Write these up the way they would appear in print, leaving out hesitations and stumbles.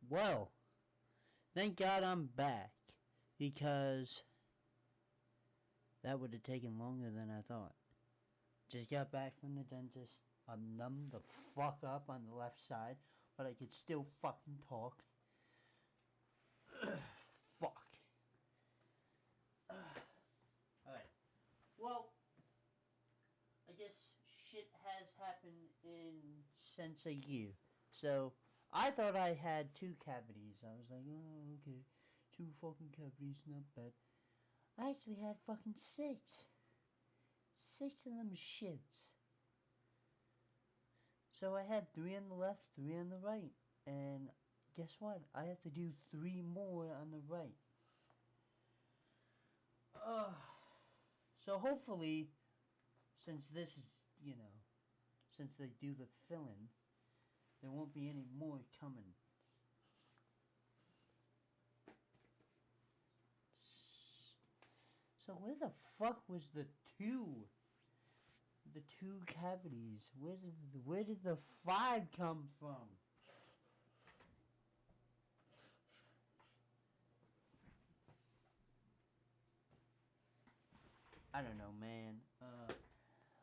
Well, thank God I'm back. Because that would have taken longer than I thought. Just got back from the dentist. I'm numb the fuck up on the left side, but I could still fucking talk. Fuck. Alright. Well, I guess shit has happened in since a year. So, I thought I had 2 cavities. I was like, oh, okay. 2 fucking cavities, not bad. I actually had fucking 6. 6 of them shits. So I had 3 on the left, 3 on the right. And guess what? I have to do 3 more on the right. So hopefully, since this is, since they do the filling, there won't be any more coming. So where the fuck was the 2 cavities? Where did the 5 come from? I don't know, man. A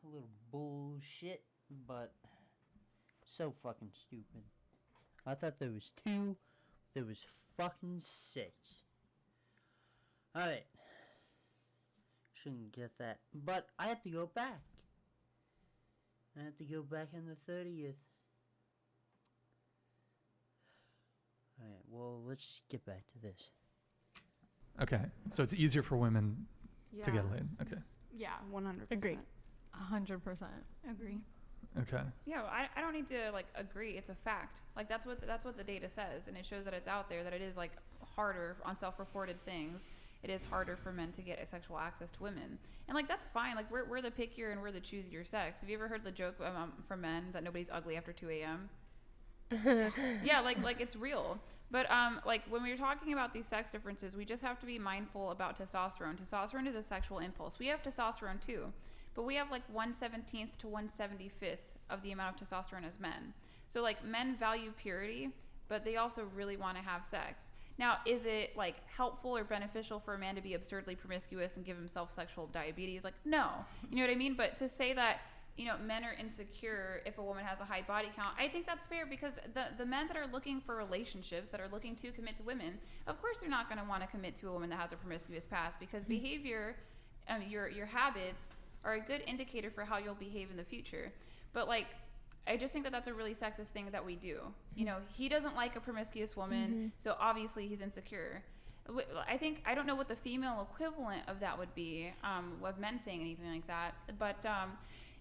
little bullshit, but so fucking stupid. I thought there was 2. There was fucking 6. Alright. Shouldn't get that. But I have to go back. I have to go back on the 30th. Alright, well, let's get back to this. Okay, so it's easier for women to get laid. Okay. Yeah, 100%. Agree. 100%. Agree. Okay. Yeah, I don't need to agree. It's a fact. That's what the data says, and it shows that it's out there that it is harder on self-reported things. It is harder for men to get sexual access to women, and that's fine. We're the pickier and we're the choosier sex. Have you ever heard the joke from men that nobody's ugly after 2 a.m.? Yeah, it's real. But when we're talking about these sex differences, we just have to be mindful about testosterone. Testosterone is a sexual impulse. We have testosterone too, but we have 1/17th to 1/75th of the amount of testosterone as men. So men value purity, but they also really want to have sex. Now, is it helpful or beneficial for a man to be absurdly promiscuous and give himself sexual diabetes? No. You know what I mean? But to say that men are insecure if a woman has a high body count, I think that's fair, because the men that are looking for relationships, that are looking to commit to women, of course they're not going to want to commit to a woman that has a promiscuous past, because behavior, your habits are a good indicator for how you'll behave in the future. But I just think that that's a really sexist thing that we do. He doesn't like a promiscuous woman, so obviously he's insecure. I don't know what the female equivalent of that would be, of men saying anything like that. But,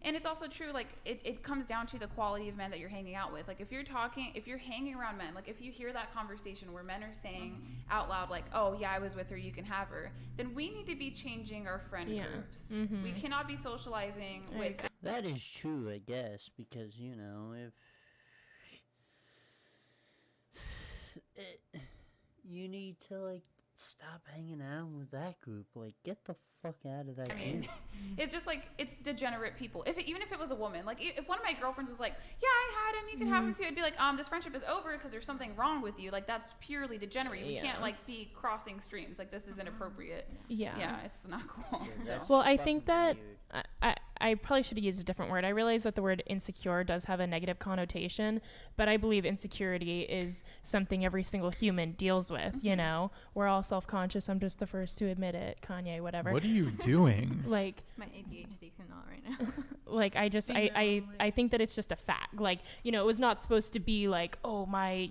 and it's also true, it comes down to the quality of men that you're hanging out with. If you're hanging around men, if you hear that conversation where men are saying out loud, oh yeah, I was with her, you can have her, then we need to be changing our friend groups. We cannot be socializing with... That is true, I guess, because, if... you need to, stop hanging out with that group. Get the fuck out of that group. It's just it's degenerate people. Even if it was a woman, if one of my girlfriends was yeah, I had him, you can have him too, I'd be this friendship is over because there's something wrong with you. That's purely degenerate. We can't be crossing streams. This is inappropriate. Yeah, it's not cool. Well, I think that I probably should have used a different word. I realize that the word insecure does have a negative connotation, but I believe insecurity is something every single human deals with. We're all self-conscious. I'm just the first to admit it. Kanye, whatever. What are you doing? My ADHD cannot right now. I think that it's just a fact. It was not supposed to be oh, my,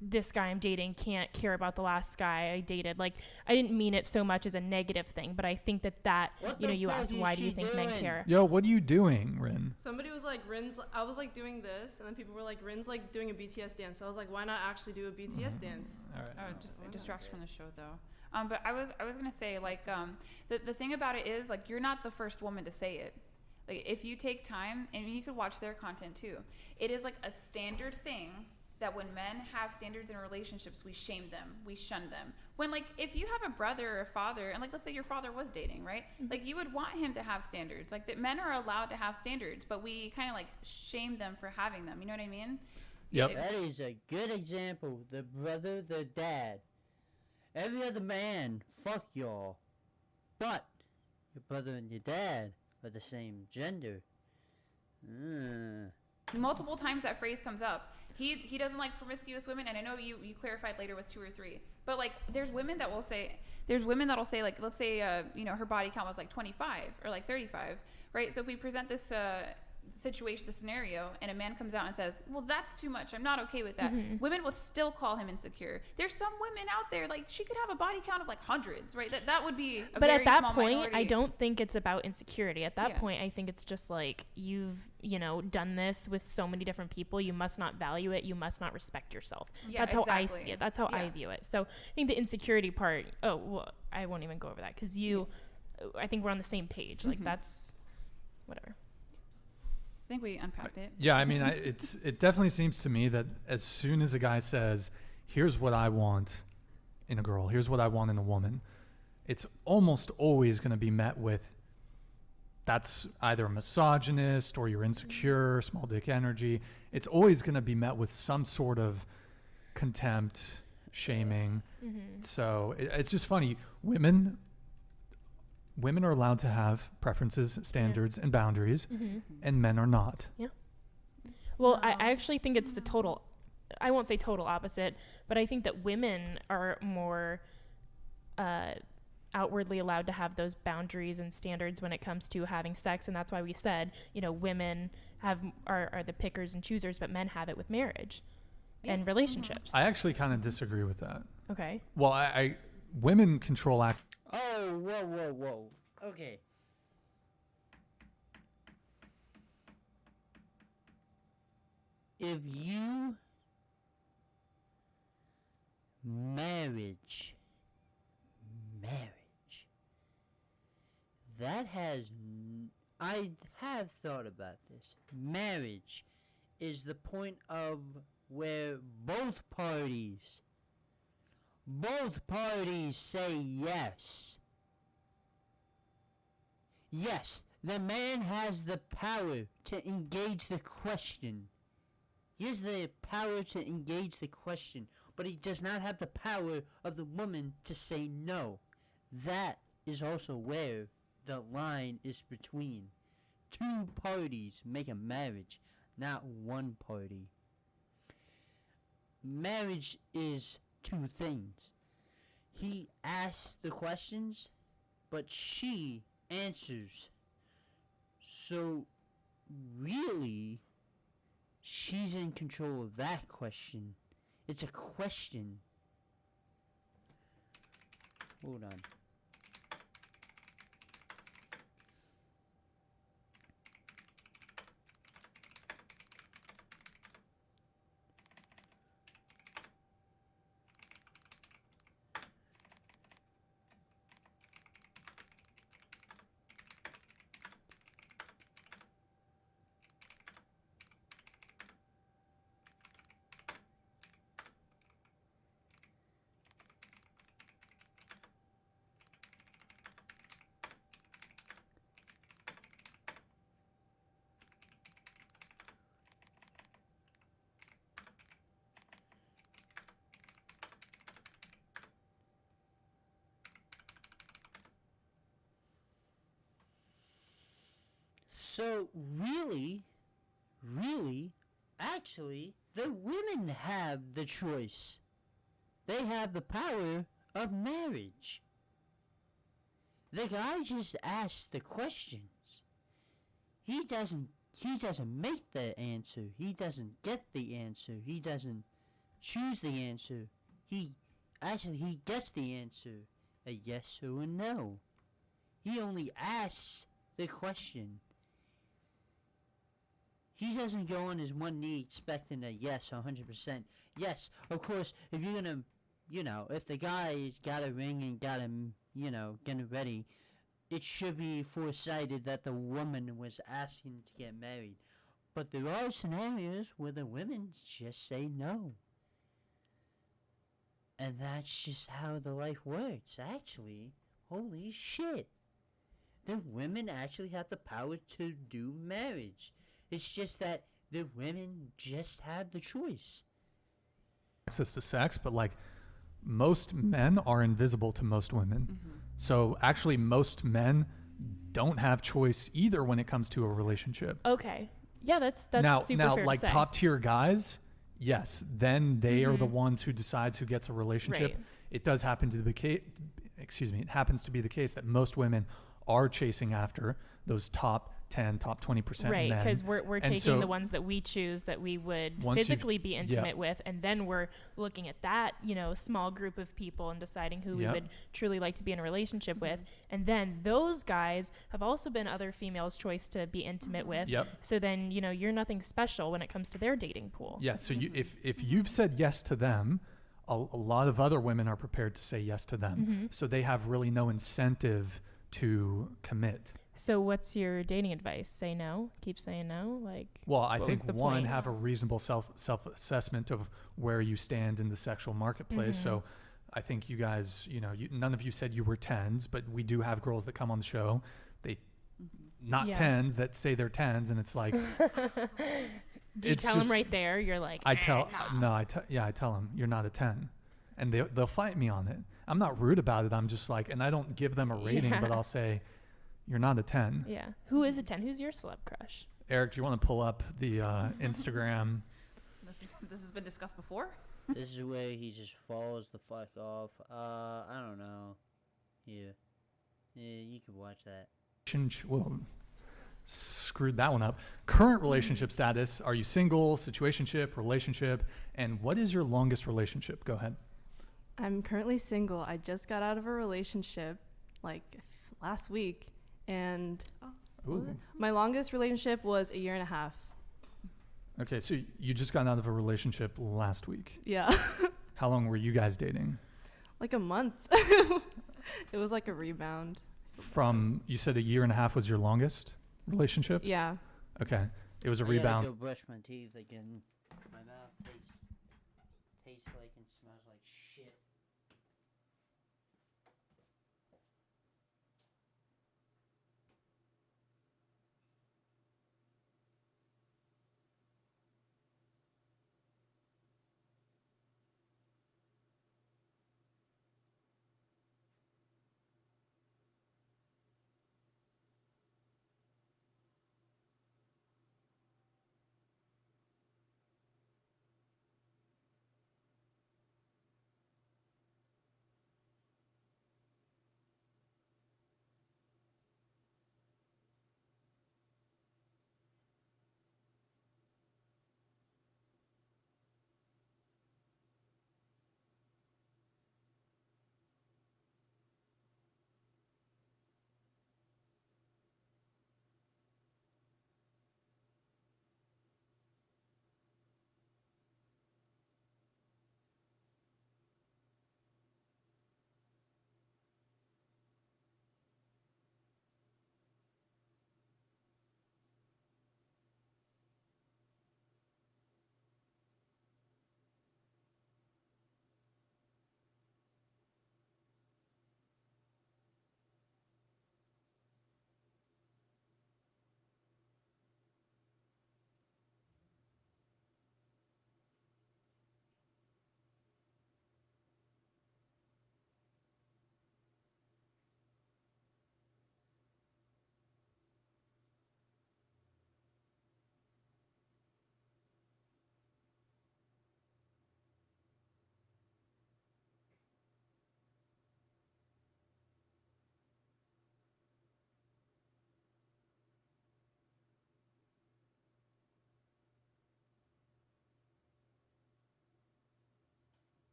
this guy I'm dating can't care about the last guy I dated. I didn't mean it so much as a negative thing, but I think that you asked, why do you think men care? Yo, what are you doing, Rin? Somebody was Rin's, I was doing this, and then people were Rin's doing a BTS dance. So I was why not actually do a BTS dance? All right. Oh, just it distracts from the show though. But I was gonna say the thing about it is you're not the first woman to say it. If you take time, and you could watch their content too, it is a standard thing that when men have standards in relationships, we shame them, we shun them. When if you have a brother or a father, and let's say your father was dating, right? You would want him to have standards. That men are allowed to have standards, but we kind of shame them for having them. You know what I mean? Yep. That is a good example. The brother, the dad. Every other man, fuck y'all. But your brother and your dad are the same gender. Multiple times that phrase comes up. He doesn't like promiscuous women, and I know you clarified later with 2 or 3. But like, there's women that'll say like, let's say her body count was like 25 or like 35, right? So if we present this situation, the scenario, and a man comes out and says, well, that's too much, I'm not okay with that, women will still call him insecure. There's some women out there, like, she could have a body count of like hundreds, right? That would be a but very at that small point, minority. I don't think it's about insecurity. At that point, I think it's just like, you've done this with so many different people, you must not value it, you must not respect yourself. That's how I see it, that's how I view it. So I think the insecurity part, I won't even go over that, because I think we're on the same page. Like, that's whatever. I think we unpacked it. Yeah, I mean, it definitely seems to me that as soon as a guy says, here's what I want in a girl, here's what I want in a woman, it's almost always going to be met with, that's either a misogynist or you're insecure, small dick energy. It's always going to be met with some sort of contempt, shaming. So it's just funny. Women are allowed to have preferences, standards, and boundaries, and men are not. Yeah. Well, I actually think it's the total, I won't say total opposite, but I think that women are more outwardly allowed to have those boundaries and standards when it comes to having sex. And that's why we said, women are the pickers and choosers, but men have it with marriage and relationships. I actually kind of disagree with that. Okay. Well, women control access. Oh, whoa. Okay. If you marriage, that has, I have thought about this. Marriage is the point of where both parties say yes. Yes, the man has the power to engage the question. He has the power to engage the question, but he does not have the power of the woman to say no. That is also where the line is between. 2 parties make a marriage, not one party. Marriage is 2 things. He asks the questions, but she answers. So, really, she's in control of that question. It's a question. Hold on. So, really, actually, the women have the choice. They have the power of marriage. The guy just asks the questions. He doesn't make the answer. He doesn't get the answer. He doesn't choose the answer. He gets the answer. A yes or a no. He only asks the question. He doesn't go on his one knee expecting a yes 100%. Yes, of course, if you're gonna, if the guy's got a ring and got him, getting ready, it should be foresighted that the woman was asking to get married. But there are scenarios where the women just say no. And that's just how the life works, actually. Holy shit. The women actually have the power to do marriage. It's just that the women just had the choice. Access to sex, but like most men are invisible to most women. So actually most men don't have choice either when it comes to a relationship. Okay. Yeah, that's now super fair like to say. top tier guys, yes, then they are the ones who decides who gets a relationship. Right. It does happen to be the case, it happens to be the case that most women are chasing after those top 10, top 20% Right, men. because we're And taking so the ones that we choose that we would once you've- physically be intimate with, and then we're looking at that, small group of people and deciding who we Yep. would truly like to be in a relationship with. And then those guys have also been other females' choice to be intimate with. Yep. So then, you're nothing special when it comes to their dating pool. Yeah, so if you've said yes to them, a lot of other women are prepared to say yes to them. So they have really no incentive to commit. So what's your dating advice? Say no? Keep saying no? Well, I what was think the one, point? have a reasonable self-assessment of where you stand in the sexual marketplace. So I think you guys, none of you said you were 10s, but we do have girls that come on the show. They not Yeah. 10s that say they're 10s, and it's like Do you it's tell them just- right there? You're like, I tell nah. I tell them you're not a 10, and they'll fight me on it. I'm not rude about it. I'm just like, and I don't give them a rating, Yeah. but I'll say you're not a 10. Yeah. Who is a 10? Who's your celeb crush? Eric, do you want to pull up the Instagram? This has been discussed before. This is where he just falls the fuck off. I don't know. Yeah, you can watch that. Whoa, screwed that one up. Current relationship status: are you single, situationship, relationship, and what is your longest relationship? Go ahead. I'm currently single. I just got out of a relationship last week, and Ooh. my longest relationship was a year and a half. Okay, so you just got out of a relationship last week. Yeah. How long were you guys dating? Like a month. It was like a rebound. From, you said a year and a half was your longest relationship? Yeah. Okay. It was a I gotta rebound. go brush my teeth again. My mouth tastes like and smells like shit.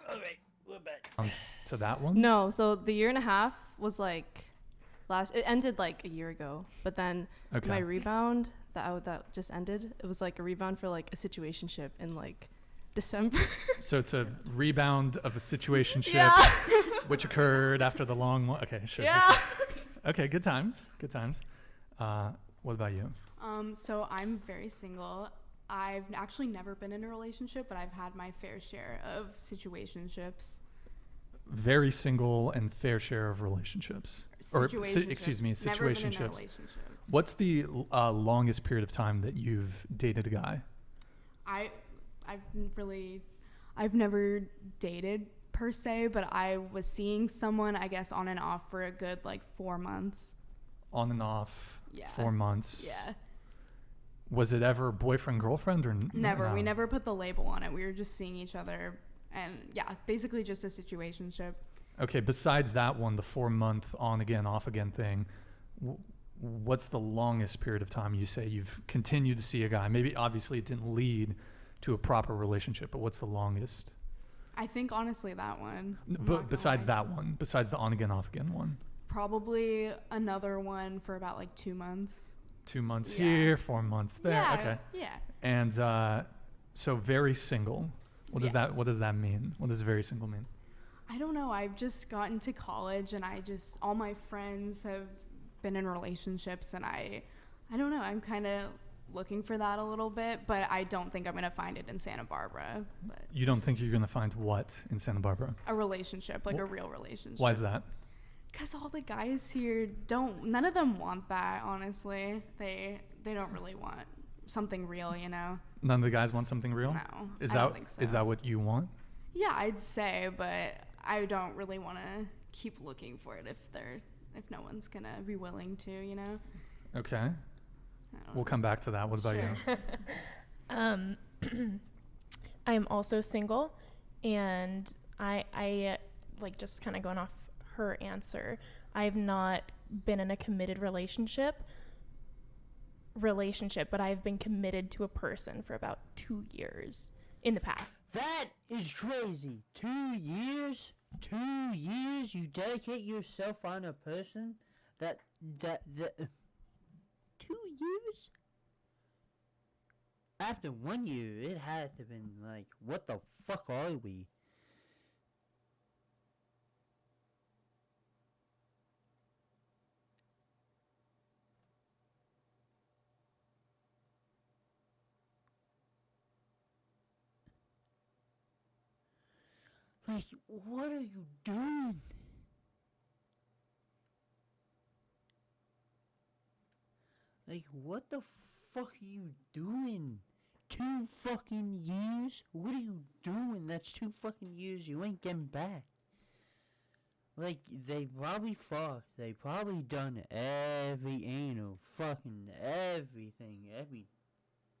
Alright, we're back. To that one? No, so the year and a half was it ended like a year ago, but then Okay. my rebound that just ended, it was like a rebound for like a situationship in like December. So it's a rebound of a situationship Yeah. which occurred after the long one. Okay, sure. Yeah. Okay, good times. Good times. What about you? So I'm very single. I've actually never been in a relationship, but I've had my fair share of situationships. very single and fair share of relationships. Or, excuse me, Situationships. Never been in a situationships. relationship. What's the longest period of time that you've dated a guy? I've never dated per se, but I was seeing someone, I guess, on and off for a good like 4 months. On and off, Yeah. 4 months. Yeah. Was it ever boyfriend, girlfriend, or Never. no? We never put the label on it. We were just seeing each other, and yeah, basically just a situationship. Okay, besides that one, the 4 month on again, off again thing, what's the longest period of time you say you've continued to see a guy? Maybe obviously it didn't lead to a proper relationship, but what's the longest? I think honestly that one. But besides that one, besides the on again, off again one? Probably another one for about like 2 months. 2 months Yeah. here, 4 months there. Yeah, Okay. yeah. And so very single. What does Yeah. that mean? What does very single mean? I don't know. I've just gotten to college and all my friends have been in relationships, and I don't know. I'm kind of looking for that a little bit, but I don't think I'm going to find it in Santa Barbara. But You don't think you're going to find what in Santa Barbara? a relationship, like a real relationship. Why is that? Because all the guys here none of them want that, honestly. They don't really want something real, you know? None of the guys want something real? No, Is I that don't think so. is that what you want? Yeah, I'd say, but I don't really want to keep looking for it if no one's going to be willing to, you know? Okay. I don't We'll know. come back to that. What about Sure. you? I'm also single, and I like just kind of going off her answer. I've not been in a committed relationship, but I've been committed to a person for about 2 years in the past. That is crazy. 2 years? 2 years you dedicate yourself on a person? That 2 years? After 1 year, it had to have been like, what the fuck are we? Like, what are you doing? Like, what the fuck are you doing? 2 fucking years? What are you doing? That's 2 fucking years you ain't getting back. Like, they probably fucked. They probably done every anal, fucking everything.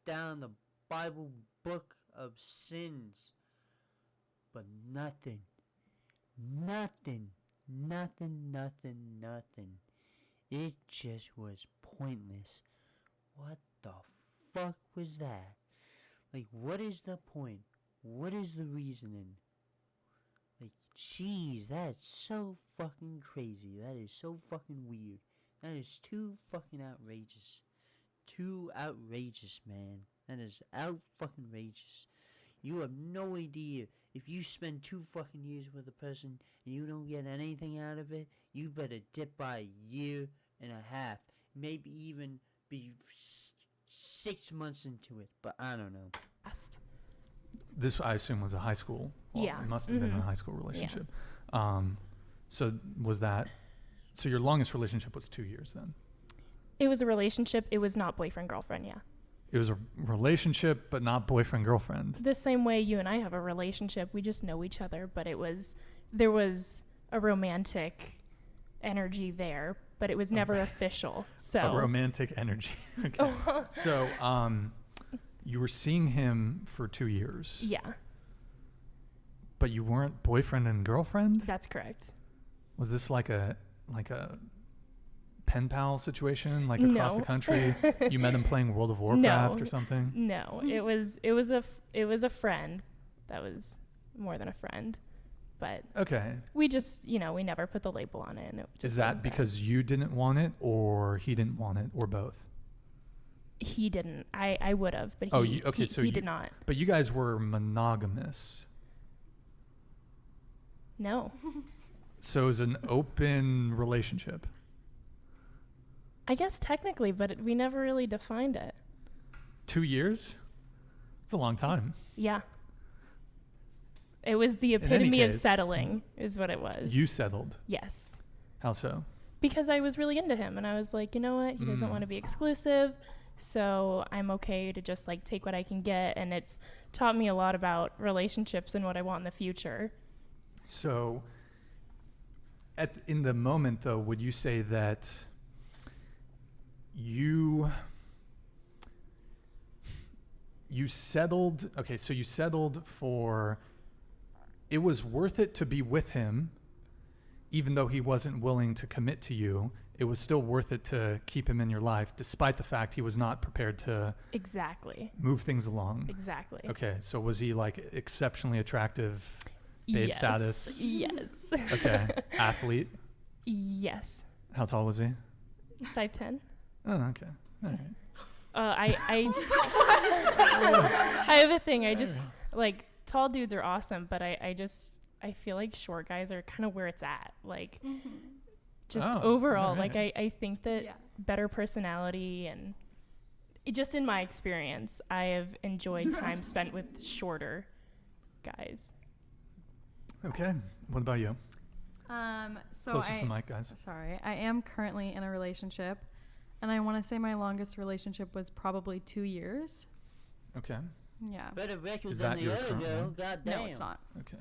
Down the Bible book of sins. But nothing. It just was pointless. What the fuck was that? Like, what is the point? What is the reasoning? Like, jeez, that's so fucking crazy. That is so fucking weird. That is too fucking outrageous. Too outrageous, man. That is out fucking outrageous. You have no idea. If you spend 2 fucking years with a person and you don't get anything out of it, you better dip by a year and a half. Maybe even be 6 months into it. But I don't know. This, I assume, was a high school. Well, Yeah. It must have been a high school relationship. So was that... So your longest relationship was 2 years then? It was a relationship. It was not boyfriend, girlfriend, yeah. It was a relationship, but not boyfriend, girlfriend. The same way you and I have a relationship. We just know each other, but there was a romantic energy there, but it was never official. So A romantic energy. Okay. So you were seeing him for 2 years. Yeah, But you weren't boyfriend and girlfriend? that's correct. Was this like a pen pal situation, like across No. the country? You met him playing World of Warcraft or something? No, it was a friend. That was more than a friend. But Okay. we just, we never put the label on it. And it just Is that wasn't because you didn't want it, or he didn't want it, or both? he didn't? I would have, but so he did not. But you guys were monogamous. No. So it was an open relationship. I guess technically, but we never really defined it. 2 2 years? It's a long time. Yeah. It was the any epitome of case- settling, is what it was. You settled. Yes. How so? Because I was really into him, and I was like, you know what? He doesn't want to be exclusive, so I'm okay to just like take what I can get, and it's taught me a lot about relationships and what I want in the future. So, in the moment, though, would you say that you settled? Okay, so you settled for. It was worth it to be with him, even though he wasn't willing to commit to you. It was still worth it to keep him in your life, despite the fact he was not prepared to Exactly. move things along. Exactly. Okay, so was he like exceptionally attractive? Babe Yes. status? Yes. Okay. Athlete? Yes. How tall was he? 5'10". Oh, okay. All right. I I have a thing. I just like tall dudes are awesome, but I feel like short guys are kind of where it's at. Like just overall, alright. like I think that better personality and just in my experience, I have enjoyed time spent with shorter guys. Okay. What about you? So Closest to the mic, guys. Sorry, I am currently in a relationship, and I want to say my longest relationship was probably 2 years. Okay. Yeah. Better record Is than that the your other current girl. one? God damn. No, it's not. Okay.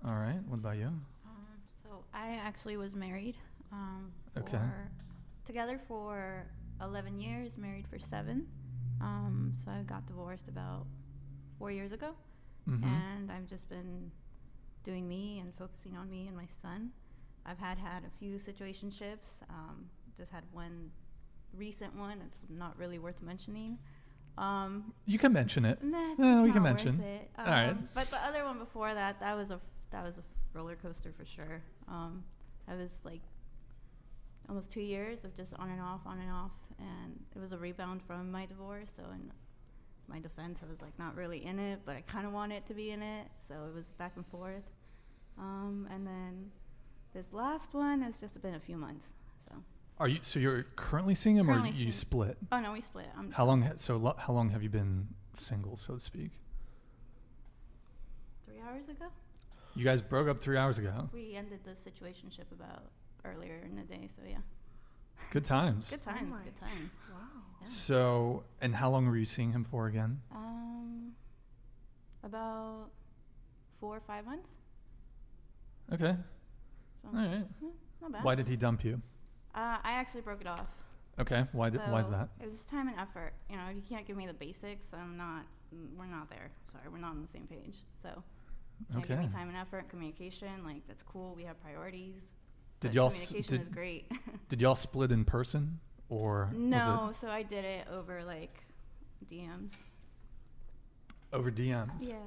All right. What about you? So I actually was married. Okay. Together for 11 years, married for 7. So I got divorced about 4 years ago, Mm-hmm. and I've just been doing me and focusing on me and my son. I've had a few situationships. Just had one recent one. It's not really worth mentioning. You can mention it. Nah, it's No, just we not can worth mention. it. All right. But the other one before that, that was a roller coaster for sure. I was like almost 2 years of just on and off, and it was a rebound from my divorce. So in my defense, I was like not really in it, but I kind of wanted to be in it. So it was back and forth. And then this last one has just been a few months. So you're currently seeing him, Currently or you seeing- split? Oh no, we split. How long? How long have you been single, so to speak? 3 hours ago. You guys broke up 3 hours ago. We ended the situationship about earlier in the day. So yeah. Good times. Good times. my- Good times. Wow. Yeah. So, and how long were you seeing him for again? About 4 or 5 months. Okay. So, All right. not bad. Why did he dump you? I actually broke it off. Okay. Why is So that? It was just time and effort. You know, you can't give me the basics. We're not there. Sorry, we're not on the same page. So, can't give me Okay. time and effort, communication. Like that's cool. We have priorities. Did but y'all communication is great. Did y'all split in person, or No, was so I did it over like DMs. it over DMs? Yeah.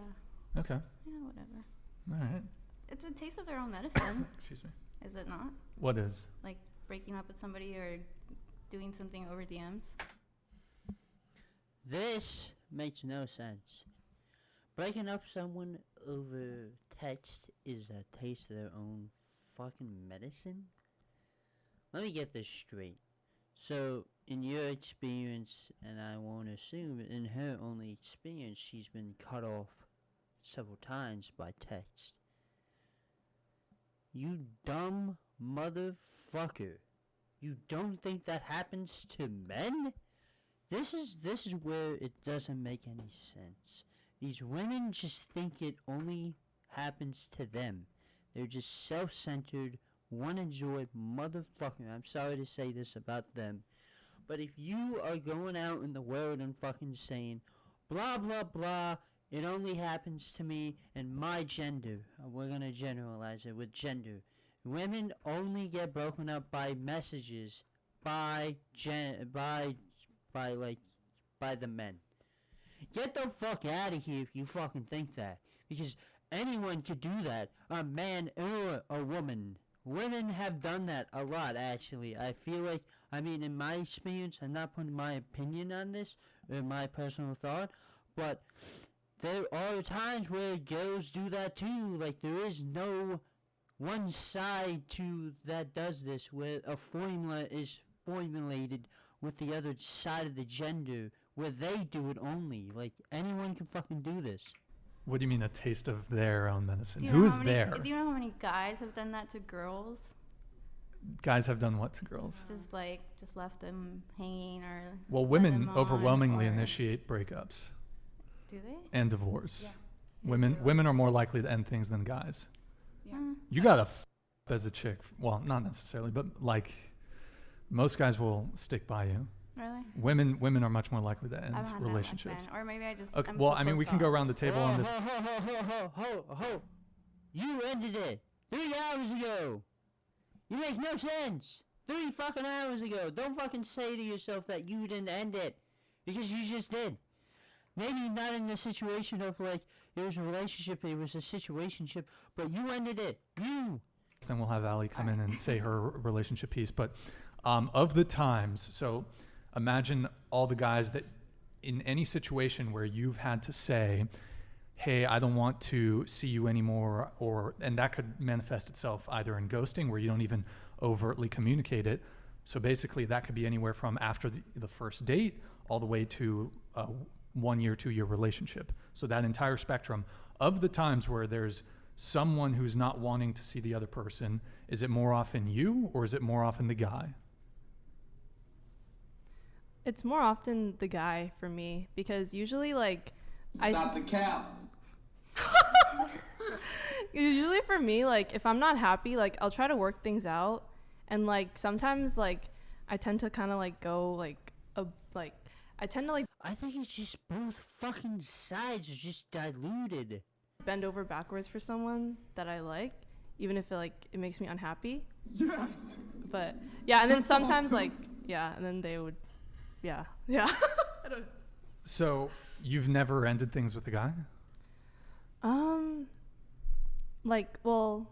Okay. Yeah, whatever. All right. It's a taste of their own medicine, Excuse me. is it not? What is? Like breaking up with somebody or doing something over DMs. This makes no sense. Breaking up someone over text is a taste of their own fucking medicine? Let me get this straight. So, in your experience, and I won't assume in her only experience, she's been cut off several times by text. You dumb motherfucker. You don't think that happens to men? This is where it doesn't make any sense. These women just think it only happens to them. They're just self-centered, one-enjoy motherfucker. I'm sorry to say this about them. But if you are going out in the world and fucking saying, blah, blah, blah, it only happens to me and my gender. We're going to generalize it with gender. Women only get broken up by messages by the men. Get the fuck out of here if you fucking think that. Because anyone could do that. A man or a woman. Women have done that a lot, actually. I feel like, in my experience, I'm not putting my opinion on this, or my personal thought, but there are times where girls do that too. Like, there is no one side to that does this, where a formula is formulated with the other side of the gender, where they do it only. Like, anyone can fucking do this. What do you mean a taste of their own medicine? Do you know Who how is many- there? Do you know how many guys have done that to girls? Guys have done what to girls? Just left them hanging or. Well, led women them on, overwhelmingly or- initiate breakups Do they? and divorce. Yeah. Women are more likely to end things than guys. Yeah. You gotta as a chick. Well, not necessarily, but like most guys will stick by you. Really? Women are much more likely to end I've had relationships. that much, or maybe I just. Okay, I'm well, too I mean, we closed can go off. around the table on this. Ho. You ended it 3 hours ago. You make no sense. 3 fucking hours ago. Don't fucking say to yourself that you didn't end it, because you just did. Maybe not in the situation of like it was a relationship, it was a situationship, but you ended it. You. Then we'll have Allie come in and say her relationship piece. But of the times, so imagine all the guys that in any situation where you've had to say, hey, I don't want to see you anymore, and that could manifest itself either in ghosting where you don't even overtly communicate it. So basically that could be anywhere from after the first date all the way to a 1 year, 2 year relationship. So that entire spectrum of the times where there's someone who's not wanting to see the other person, is it more often you or is it more often the guy? It's more often the guy for me, because usually like Stop the cap. usually for me, like if I'm not happy, like I'll try to work things out, and like sometimes like I tend to kind of like go like I tend to like I think it's just both fucking sides are just diluted. bend over backwards for someone that I like, even if it makes me unhappy. Yes. But yeah, and then sometimes like yeah, and then they would yeah. I don't So you've never ended things with a guy? like, well,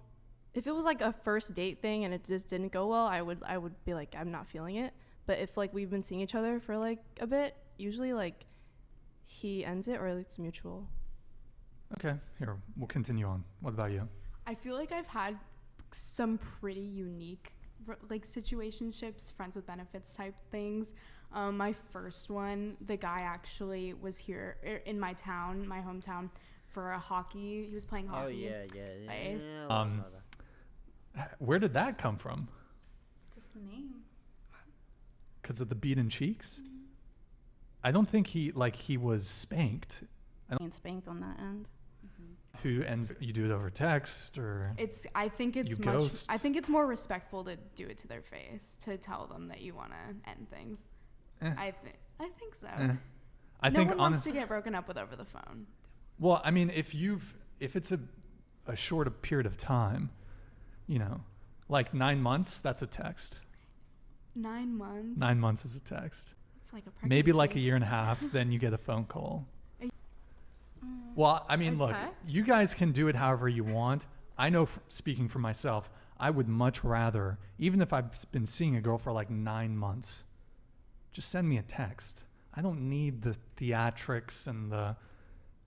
if it was like a first date thing and it just didn't go well, I would be like, I'm not feeling it. But if like we've been seeing each other for like a bit, usually like he ends it or it's mutual. Okay, here, we'll continue on. What about you? I feel like I've had some pretty unique like situationships, friends with benefits type things. My first one, the guy actually was here in my town, my hometown, for a hockey. He was playing hockey. Oh yeah. Where did that come from? Just the name. Because of the beaten cheeks? I don't think he was spanked. Being spanked on that end. Who ends? You do it over text or? I think You it's ghost? I think it's more respectful to do it to their face, to tell them that you want to end things. Eh. I think so. I no think one wants honestly. to get broken up with over the phone. Well, I mean, if it's a short period of time, like 9 months, that's a text. 9 months. 9 months is a text. It's like a pregnancy. Maybe like a year and a half, then you get a phone call. Well, I mean, A look, text? you guys can do it however you want. I know, speaking for myself, I would much rather, even if I've been seeing a girl for like 9 months, just send me a text. I don't need the theatrics and the...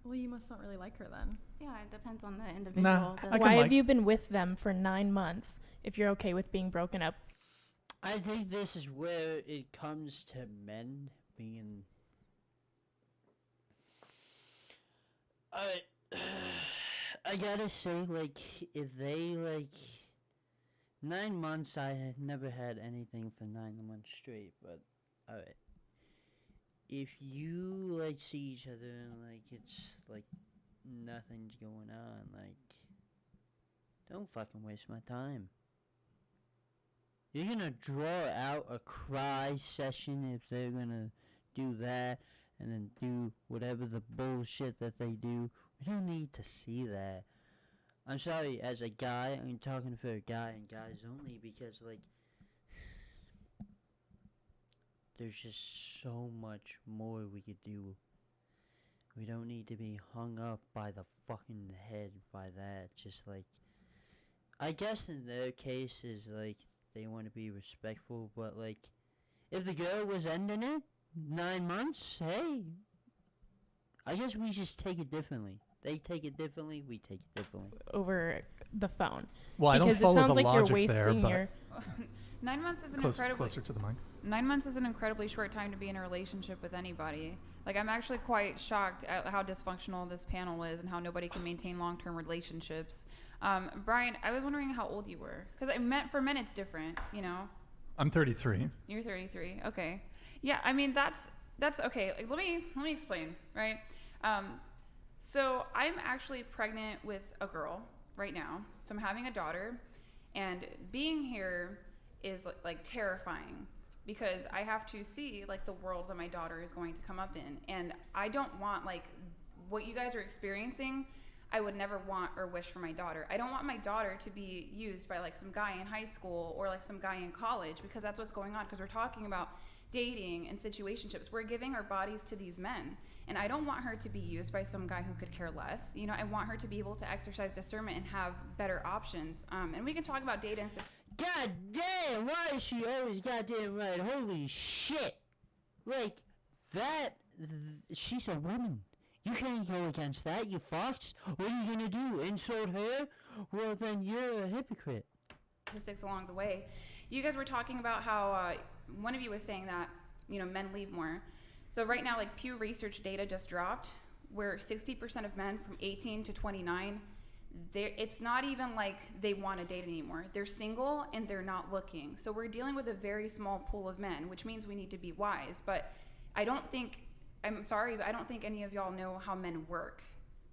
Well, you must not really like her then. Yeah, it depends on the individual. Nah, Does- I can Why like- have you been with them for 9 months if you're okay with being broken up? I think this is where it comes to men being. I gotta say, like, if they, like, 9 months, I had never had anything for 9 months straight, but, alright. If you, like, see each other and, like, it's, like, nothing's going on, like, don't fucking waste my time. You're gonna draw out a cry session if they're gonna do that and then do whatever the bullshit that they do. We don't need to see that. I'm sorry, as a guy, I'm talking for a guy and guys only because, like, there's just so much more we could do. We don't need to be hung up by the fucking head by that. Just, like, I guess in their case is, like, they want to be respectful, but, like, if the girl was ending it 9 months, hey, I guess we just take it differently. They take it differently, we take it differently. Over the phone. Well, I don't Because it follow sounds the like you're logic there, wasting but your 9 months is an closer incredibly to the mic. 9 months is an incredibly short time to be in a relationship with anybody. Like, I'm actually quite shocked at how dysfunctional this panel is and how nobody can maintain long-term relationships. Brian, I was wondering how old you were, because for men it's different, you know. I'm 33. You're 33. Okay. Yeah, I mean that's okay. Like, let me explain, right? So I'm actually pregnant with a girl right now. So I'm having a daughter, and being here is like terrifying, because I have to see like the world that my daughter is going to come up in, and I don't want like what you guys are experiencing. I would never want or wish for my daughter. I don't want my daughter to be used by like some guy in high school or like some guy in college, because that's what's going on, because we're talking about dating and situationships. We're giving our bodies to these men, and I don't want her to be used by some guy who could care less. You know, I want her to be able to exercise discernment and have better options. And we can talk about data and stuff. God damn, why is she always goddamn right? Holy shit. Like, she's a woman. You can't go against that, you fucks. What are you gonna do, insult her? Well, then you're a hypocrite. Statistics along the way. You guys were talking about how one of you was saying that, you know, men leave more. So right now, like, Pew Research data just dropped, where 60% of men from 18 to 29, it's not even like they want to date anymore. They're single and they're not looking. So we're dealing with a very small pool of men, which means we need to be wise. But I'm sorry, but I don't think any of y'all know how men work.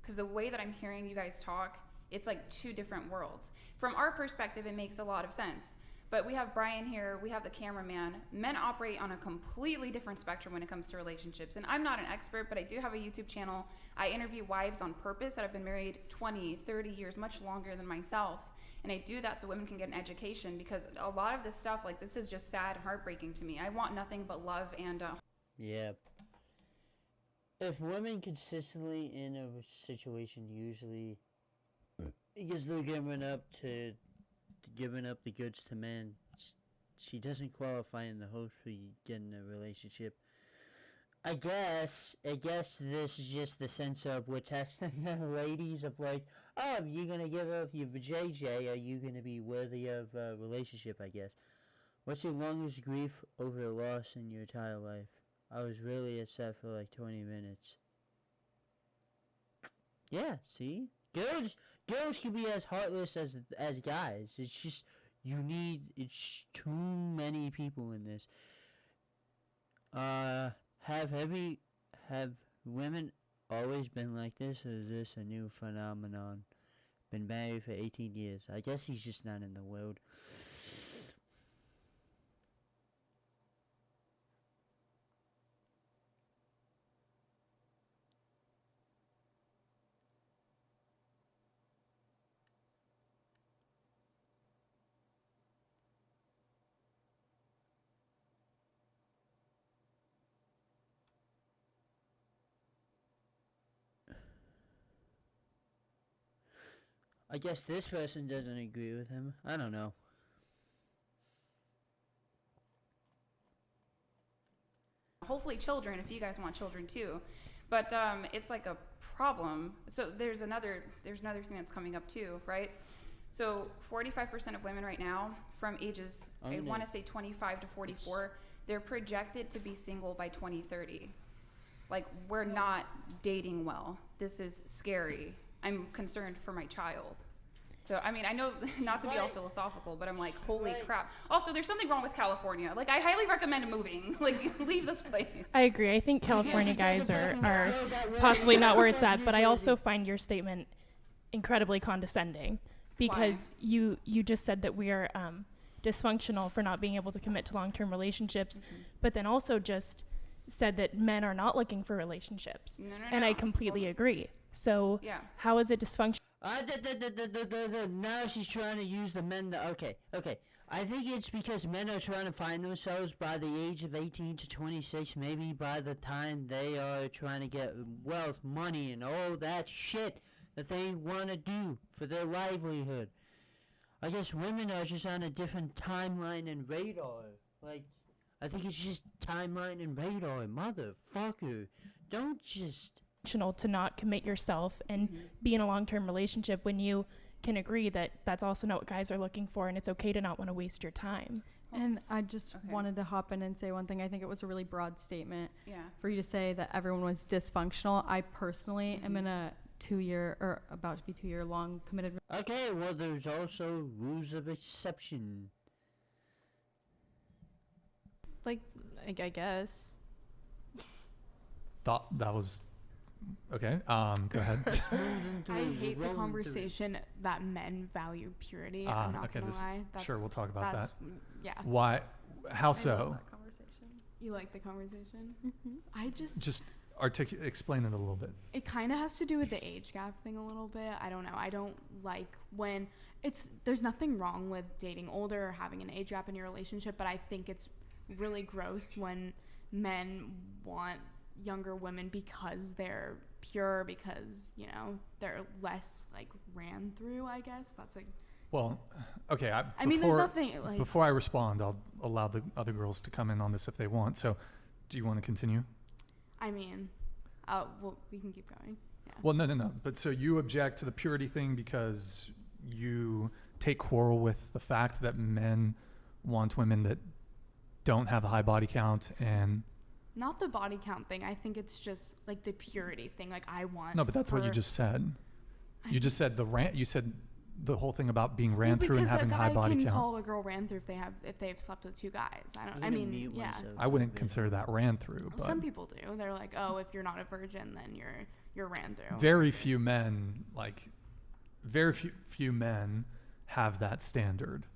Because the way that I'm hearing you guys talk, it's like two different worlds. From our perspective, it makes a lot of sense. But we have Brian here, we have the cameraman. Men operate on a completely different spectrum when it comes to relationships. And I'm not an expert, but I do have a YouTube channel. I interview wives on purpose that have been married 20, 30 years, much longer than myself. And I do that so women can get an education, because a lot of this stuff, like, this is just sad and heartbreaking to me. I want nothing but love and... Yeah. If women consistently in a situation, usually because they're giving up the goods to men, she doesn't qualify in the hopes for getting a relationship. I guess this is just the sense of we're testing the ladies of like, oh, you're gonna give up your JJ, are you gonna be worthy of a relationship? I guess. What's your longest grief over a loss in your entire life? I was really upset for like 20 minutes. Yeah, see? Girls can be as heartless as guys. It's just, it's too many people in this. Have women always been like this, or is this a new phenomenon? Been married for 18 years. I guess he's just not in the world. I guess this person doesn't agree with him. I don't know. Hopefully children, if you guys want children too. But it's like a problem. So there's another thing that's coming up too, right? So 45% of women right now from ages, I want to say 25 to 44, they're projected to be single by 2030. Like, we're not dating well. This is scary. I'm concerned for my child. So, I mean, I know not to be all philosophical, but I'm like, holy crap. Also, there's something wrong with California. Like, I highly recommend moving. Like, leave this place. I agree. I think California guys are possibly not where it's at, but I also find your statement incredibly condescending, because you just said that we are dysfunctional for not being able to commit to long-term relationships, but then also just said that men are not looking for relationships. No. And I completely agree. So how is it dysfunctional? Now she's trying to use the men. Okay. I think it's because men are trying to find themselves by the age of 18 to 26. Maybe by the time they are trying to get wealth, money, and all that shit that they want to do for their livelihood. I guess women are just on a different timeline and radar. Like, I think it's just timeline and radar, motherfucker. Don't just... to not commit yourself and be in a long-term relationship when you can agree that that's also not what guys are looking for, and it's okay to not want to waste your time. And I just Okay. wanted to hop in and say one thing. I think it was a really broad statement Yeah. for you to say that everyone was dysfunctional. I personally am in a 2-year or about to be 2-year long committed. Okay, well, there's also rules of exception. Like, I guess. Thought that was okay. Go ahead. I hate the conversation that men value purity. I'm not okay, gonna lie. sure, we'll talk about that. Yeah. Why? How I so? love that conversation. You like the conversation? Mm-hmm. I just Explain it a little bit. it kind of has to do with the age gap thing a little bit. I don't know. I don't like when there's nothing wrong with dating older or having an age gap in your relationship, but I think it's really gross when men want younger women because they're pure, because, you know, they're less like ran through, I guess. That's like, Well, okay. I mean, there's nothing like, Before I respond, I'll allow the other girls to come in on this if they want. So, do you want to continue? I mean, well, we can keep going. Yeah. Well, no. But so you object to the purity thing because you take quarrel with the fact that men want women that don't have a high body count and... Not the body count thing. I think it's just like the purity thing. Like I want... No, but that's what you just said. You just said you said the whole thing about being ran through and having a high body count. count. Call a girl ran through if they've slept with 2 guys. I mean, yeah. I wouldn't consider that ran through. But Some people do. They're like, oh, if you're not a virgin, then you're ran through. Very few men have that standard.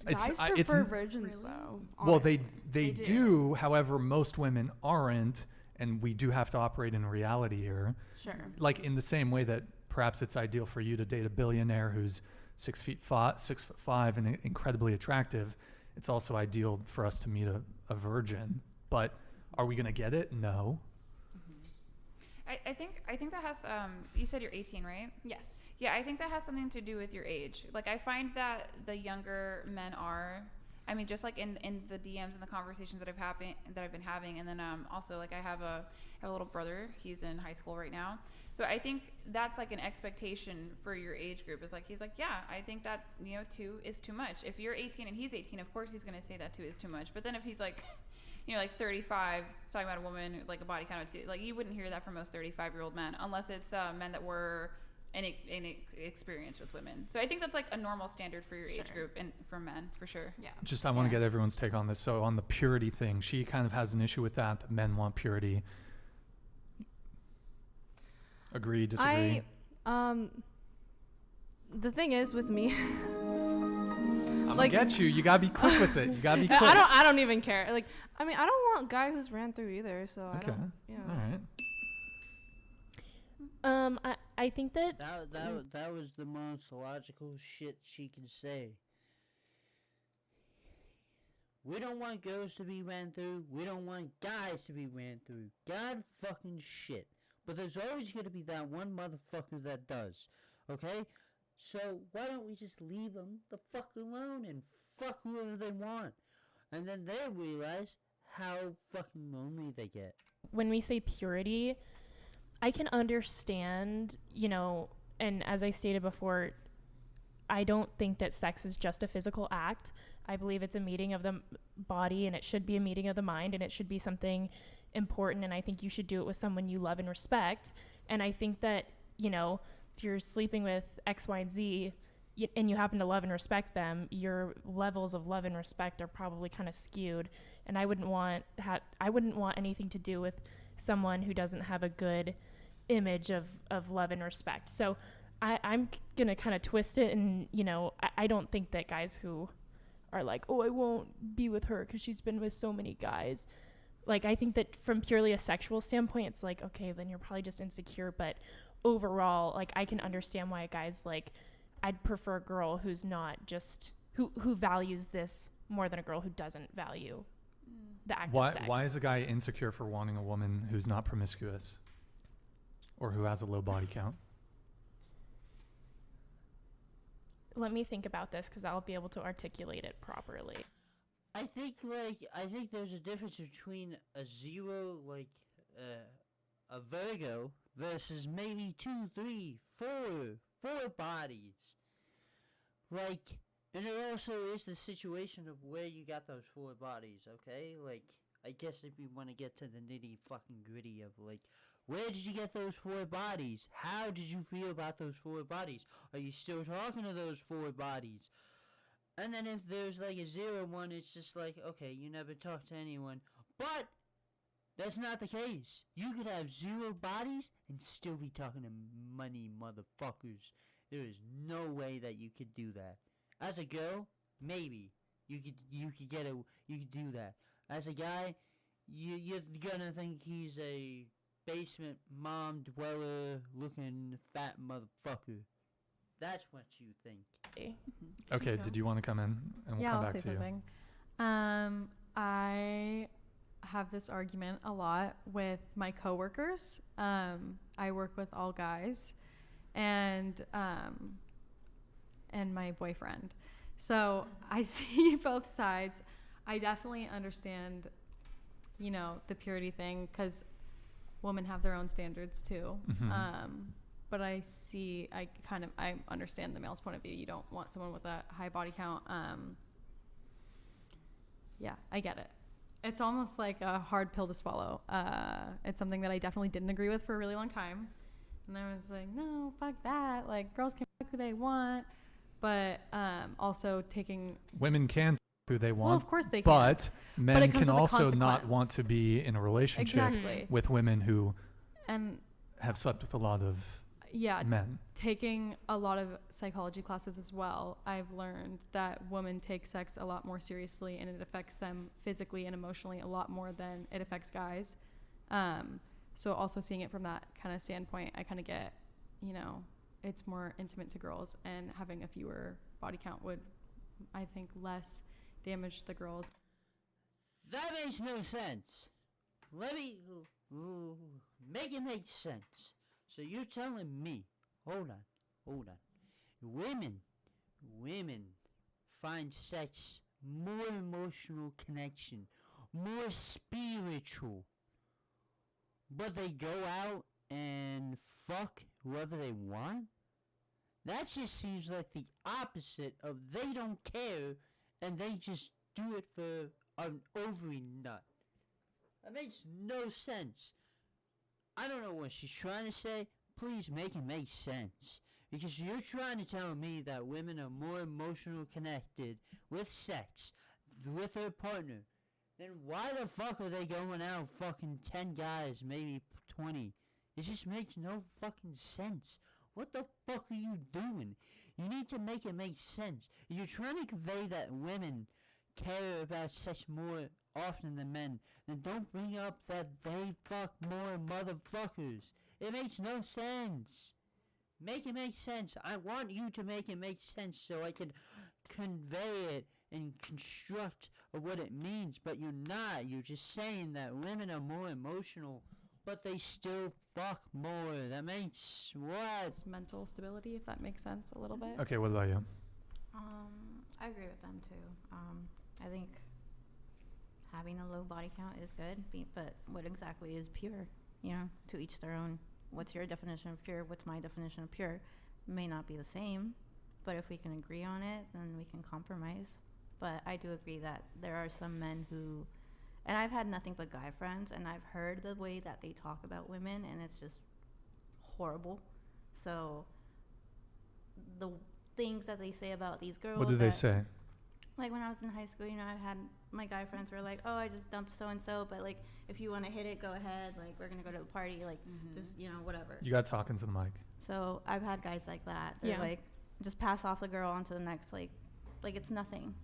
Guys prefer virgins, though. Well, honestly. they do. However, most women aren't, and we do have to operate in reality here. Sure. Like in the same way that perhaps it's ideal for you to date a billionaire who's 6'5" and incredibly attractive. It's also ideal for us to meet a virgin. But are we gonna get it? No. I think that has you said you're 18, right? Yes. Yeah, I think that has something to do with your age. Like I find that the younger men are, I mean, just like in the DMs and the conversations that I've been having, and then also like I have a little brother. He's in high school right now, so I think that's like an expectation for your age group. Is like he's like, yeah, I think that 2 is too much. If you're 18 and he's 18, of course he's gonna say that 2 is too much. But then if he's like, like 35, talking about a woman like a body count of 2, like you wouldn't hear that from most 35-year-old men unless it's men that were inexperienced with women. So I think that's like a normal standard for your age group and for men for sure. Yeah. I want to get everyone's take on this. So on the purity thing, she kind of has an issue with that men want purity. Agree, disagree? The thing is with me, I'm gonna get you. You gotta be quick with it. You gotta be quick. I don't even care. Like, I mean, I don't want a guy who's ran through either. So Okay. I don't. Yeah. All right. I think that That was the most logical shit she can say. We don't want girls to be ran through. We don't want guys to be ran through. God fucking shit. But there's always gonna be that one motherfucker that does. Okay? So why don't we just leave them the fuck alone and fuck whoever they want? And then they'll realize how fucking lonely they get. when we say purity, I can understand, and as I stated before, I don't think that sex is just a physical act. I believe it's a meeting of the body, and it should be a meeting of the mind, and it should be something important, and I think you should do it with someone you love and respect. And I think that, if you're sleeping with X, Y, and Z, and you happen to love and respect them, your levels of love and respect are probably kind of skewed. And I wouldn't want anything to do with someone who doesn't have a good image of love and respect. So I'm going to kind of twist it. And, I don't think that guys who are like, oh, I won't be with her because she's been with so many guys. Like, I think that from purely a sexual standpoint, it's like, okay, then you're probably just insecure. But overall, like, I can understand why a guy's like, I'd prefer a girl who's not just, who values this more than a girl who doesn't value the act of sex. Why is a guy insecure for wanting a woman who's not promiscuous or who has a low body count? Let me think about this because I'll be able to articulate it properly. I think there's a difference between a zero, like a Virgo, versus maybe 2, 3, 4 bodies. Like, And it also is the situation of where you got those 4 bodies, okay? Like, I guess if you want to get to the nitty fucking gritty of, like, where did you get those 4 bodies? How did you feel about those 4 bodies? Are you still talking to those 4 bodies? And then if there's, like, a 0 one, it's just like, okay, you never talked to anyone. But that's not the case. You could have 0 bodies and still be talking to money motherfuckers. There is no way that you could do that. As a girl, maybe you could do that. As a guy, you're gonna think he's a basement mom dweller looking fat motherfucker. That's what you think. Okay, did you want to come in and we'll Yeah, come I'll back say to something. I have this argument a lot with my coworkers. I work with all guys, and my boyfriend. So I see both sides. I definitely understand, the purity thing, because women have their own standards too. But I understand the male's point of view. You don't want someone with a high body count. Yeah, I get it. It's almost like a hard pill to swallow. It's something that I definitely didn't agree with for a really long time. And I was like, no, fuck that. Like, girls can fuck who they want. But also taking... Women can who they want. Well, of course they can. But men can also not consequence. want to be in a relationship with women who have slept with a lot of men. Taking a lot of psychology classes as well, I've learned that women take sex a lot more seriously, and it affects them physically and emotionally a lot more than it affects guys. So also seeing it from that kind of standpoint, I kind of get, it's more intimate to girls, and having a fewer body count would, I think, less damage to the girls. That makes no sense. Let me make it make sense. So you're telling me, hold on. Women find sex more emotional connection, more spiritual, but they go out and fuck whoever they want? That just seems like the opposite of they don't care and they just do it for an ovary nut. That makes no sense. I don't know what she's trying to say. Please make it make sense. Because you're trying to tell me that women are more emotional connected with sex, with their partner, then why the fuck are they going out fucking 10 guys, maybe 20? It just makes no fucking sense. What the fuck are you doing? You need to make it make sense. You're trying to convey that women care about sex more often than men, then don't bring up that they fuck more motherfuckers. It makes no sense. Make it make sense. I want you to make it make sense so I can convey it and construct what it means, but you're not. You're just saying that women are more emotional, but they still fuck more. That makes what? It's mental stability, if that makes sense a little bit. Okay, what about you? I agree with them too. I think having a low body count is good, but what exactly is pure? To each their own. What's your definition of pure? What's my definition of pure? May not be the same, but if we can agree on it, then we can compromise. But I do agree that there are some men who, and I've had nothing but guy friends, and I've heard the way that they talk about women, and it's just horrible. So the things that they say about these girls. What do they say? Like when I was in high school, I've had my guy friends were like, oh, I just dumped so-and-so, but like, if you want to hit it, go ahead. Like, we're going to go to the party. Like, just, whatever. You got talking to the mic. So I've had guys like that. They're like, just pass off the girl onto the next, like it's nothing,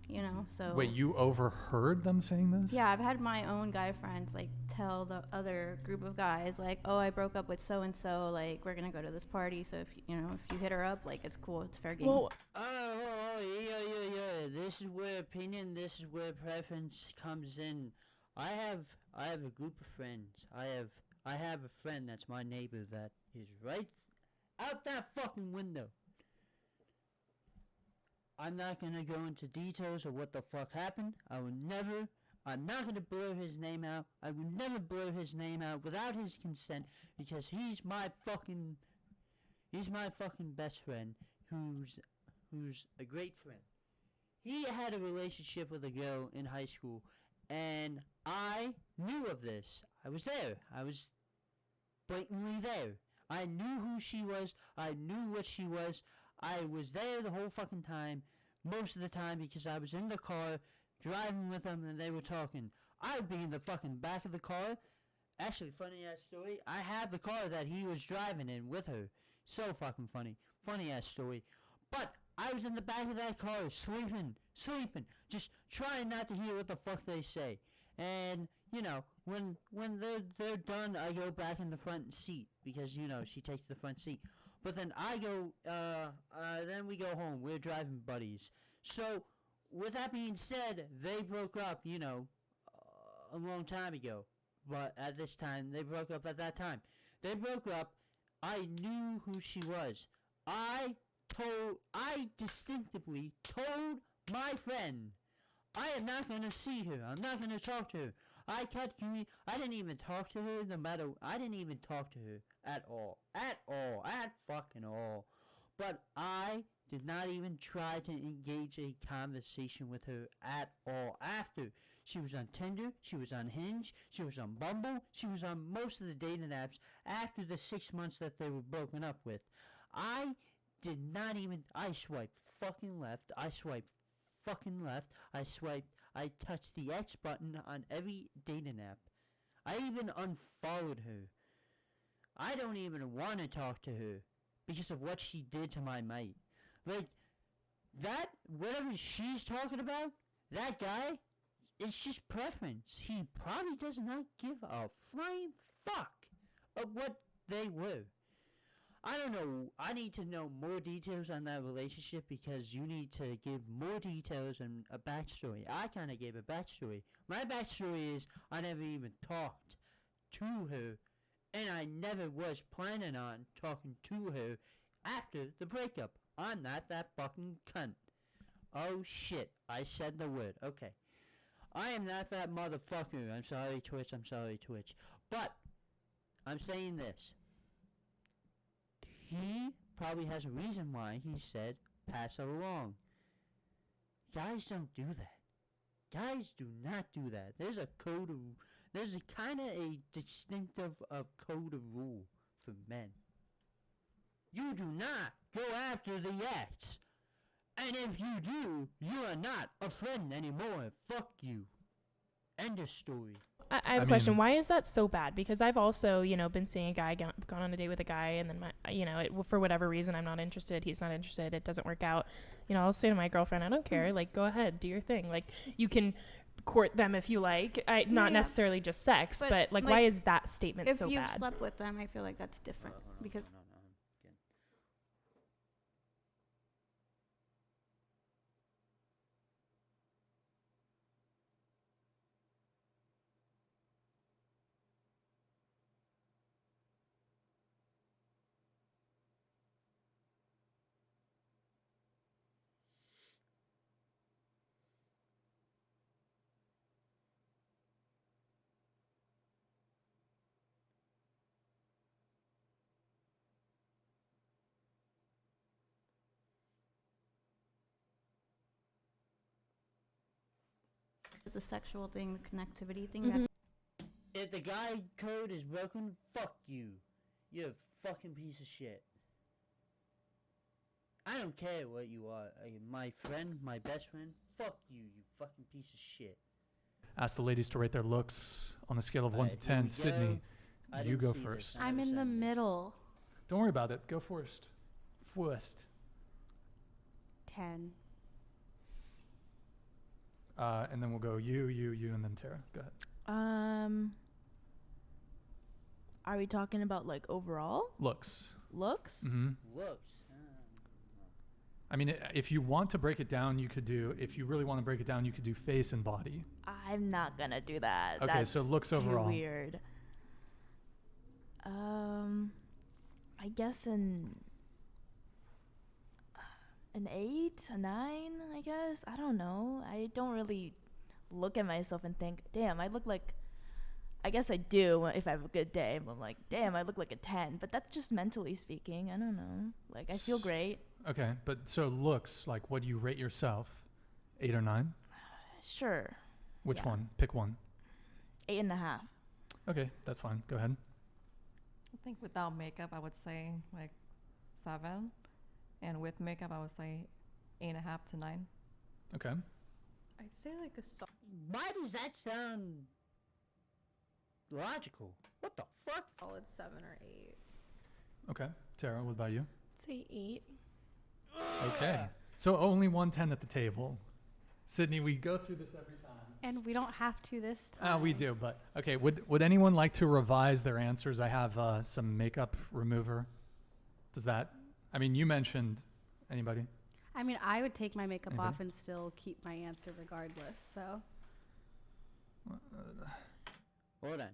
so. Wait, you overheard them saying this? Yeah, I've had my own guy friends, like, tell the other group of guys, like, oh, I broke up with so-and-so, like, we're going to go to this party, so if you hit her up, like, it's cool, it's fair game. Well, yeah. This is where opinion, this is where preference comes in. I have a group of friends. I have a friend that's my neighbor that is right out that fucking window. I'm not going to go into details of what the fuck happened. I'm not going to blur his name out. I would never blur his name out without his consent because he's my fucking best friend who's a great friend. he had a relationship with a girl in high school, and I knew of this. I was there. I was blatantly there. I knew who she was. I knew what she was. I was there the whole fucking time, most of the time, because I was in the car driving with them and they were talking. I would be in the fucking back of the car. Actually, funny ass story. I had the car that he was driving in with her. So fucking funny. Funny ass story. But I was in the back of that car sleeping, just trying not to hear what the fuck they say. And, you know, when they're done, I go back in the front seat because, you know, she takes the front seat. But then I go, then we go home. We're driving buddies. So, with that being said, they broke up, you know, a long time ago. But at this time, they broke up at that time. They broke up. I knew who she was. I distinctively told my friend, I am not going to see her. I'm not going to talk to her. I didn't even talk to her I didn't even talk to her at all. At fucking all. But I did not even try to engage a conversation with her at all. After, she was on Tinder, she was on Hinge, she was on Bumble, she was on most of the dating apps after the 6 months that they were broken up with. I swiped fucking left, I touched the X button on every dating app. I even unfollowed her. I don't even want to talk to her because of what she did to my mate. Like, that, whatever she's talking about, that guy, it's just preference. He probably does not give a flying fuck of what they were. I don't know. I need to know more details on that relationship because you need to give more details and a backstory. I kind of gave a backstory. My backstory is I never even talked to her, and I never was planning on talking to her after the breakup. I'm not that fucking cunt. Oh shit, I said the word. Okay. I am not that motherfucker. I'm sorry, Twitch. But, I'm saying this. He probably has a reason why he said, pass it along. Guys don't do that. Guys do not do that. There's a kind of a distinctive code of rule for men. You do not go after the ex. And if you do, you are not a friend anymore. Fuck you. End of story. I have a question. Why is that so bad? Because I've also, you know, been seeing a guy, gone on a date with a guy, and then, for whatever reason, I'm not interested. He's not interested. It doesn't work out. You know, I'll say to my girlfriend, I don't care. Like, go ahead. Do your thing. Like, you can court them if you like. Not necessarily just sex, but like, why is that statement so bad? If you've slept with them, I feel like that's different. Because it's a sexual thing, the connectivity thing. Mm-hmm. That's If the guy code is broken, fuck you. You're a fucking piece of shit. I don't care what you are. My friend, my best friend, fuck you, you fucking piece of shit. Ask the ladies to rate their looks on a scale of 1 to 10. Sydney, you go first. I'm in the middle. Don't worry about it. Go first. 10. And then we'll go you, and then Tara. Go ahead. Are we talking about like overall Looks. Mm-hmm. Looks. I mean, if you want to break it down, you could do. If you really want to break it down, you could do face and body. I'm not gonna do that. Okay, That's so looks too overall. Weird. I guess an 8, a 9. I guess I don't know. I don't really look at myself and think, damn, I look like. I guess I do if I have a good day. I'm like, damn, I look like a 10. But that's just mentally speaking. I don't know. Like, I feel great. Okay, but so looks, like, what do you rate yourself? 8 or 9? Sure. Which Yeah. one? Pick one. 8.5. Okay, that's fine. Go ahead. I think without makeup, I would say like 7, and with makeup, I would say 8.5 to 9. Okay. I'd say like a solid Why does that sound logical? What the fuck? 7 or 8. Okay. Tara, what about you? Say 8. Okay. So only 110 at the table. Sydney, we go through this every time. And we don't have to this time. We do, but okay. Would anyone like to revise their answers? I have some makeup remover. Does that? I mean, you mentioned anybody. I mean, I would take my makeup Anybody? off and still keep my answer regardless. So Hold on.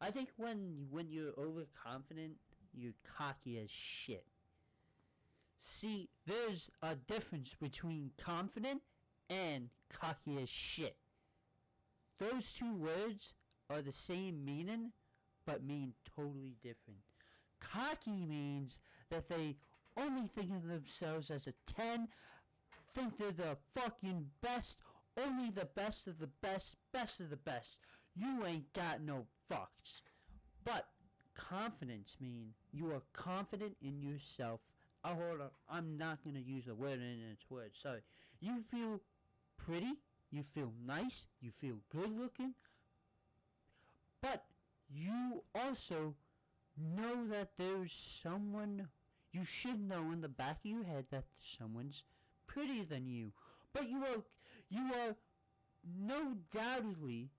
I think when you're overconfident, you're cocky as shit. See, there's a difference between confident and cocky as shit. Those two words are the same meaning, but mean totally different. Cocky means that they only think of themselves as a 10, think they're the fucking best, only the best of the best, best of the best. You ain't got no fucks. But confidence mean you are confident in yourself. Oh, hold on. I'm not going to use the word in its word. Sorry. You feel pretty. You feel nice. You feel good looking. But you also know that there's someone, you should know in the back of your head that someone's prettier than you. But you are no doubtedly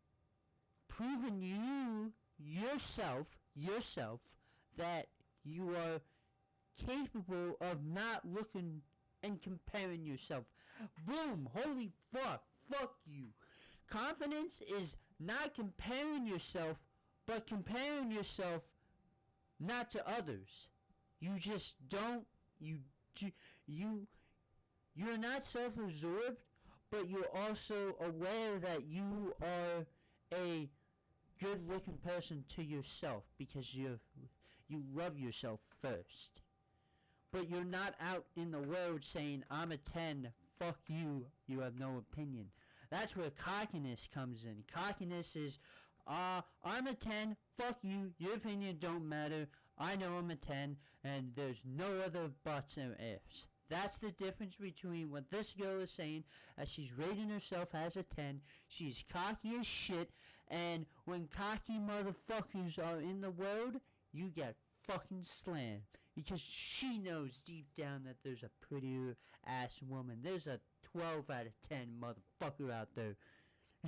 proving yourself that you are capable of not looking and comparing yourself. Boom! Holy fuck! Fuck you! Confidence is not comparing yourself, but comparing yourself not to others. You just don't. You're not self-absorbed, but you're also aware that you are a good-looking person to yourself because you love yourself first. But you're not out in the world saying, I'm a 10, fuck you, you have no opinion. That's where cockiness comes in. Cockiness is, I'm a 10, fuck you, your opinion don't matter, I know I'm a 10, and there's no other buts and ifs. That's the difference between what this girl is saying, as she's rating herself as a 10, she's cocky as shit, and when cocky motherfuckers are in the world, you get fucking slammed. Because she knows deep down that there's a prettier ass woman. There's a 12 out of 10 motherfucker out there.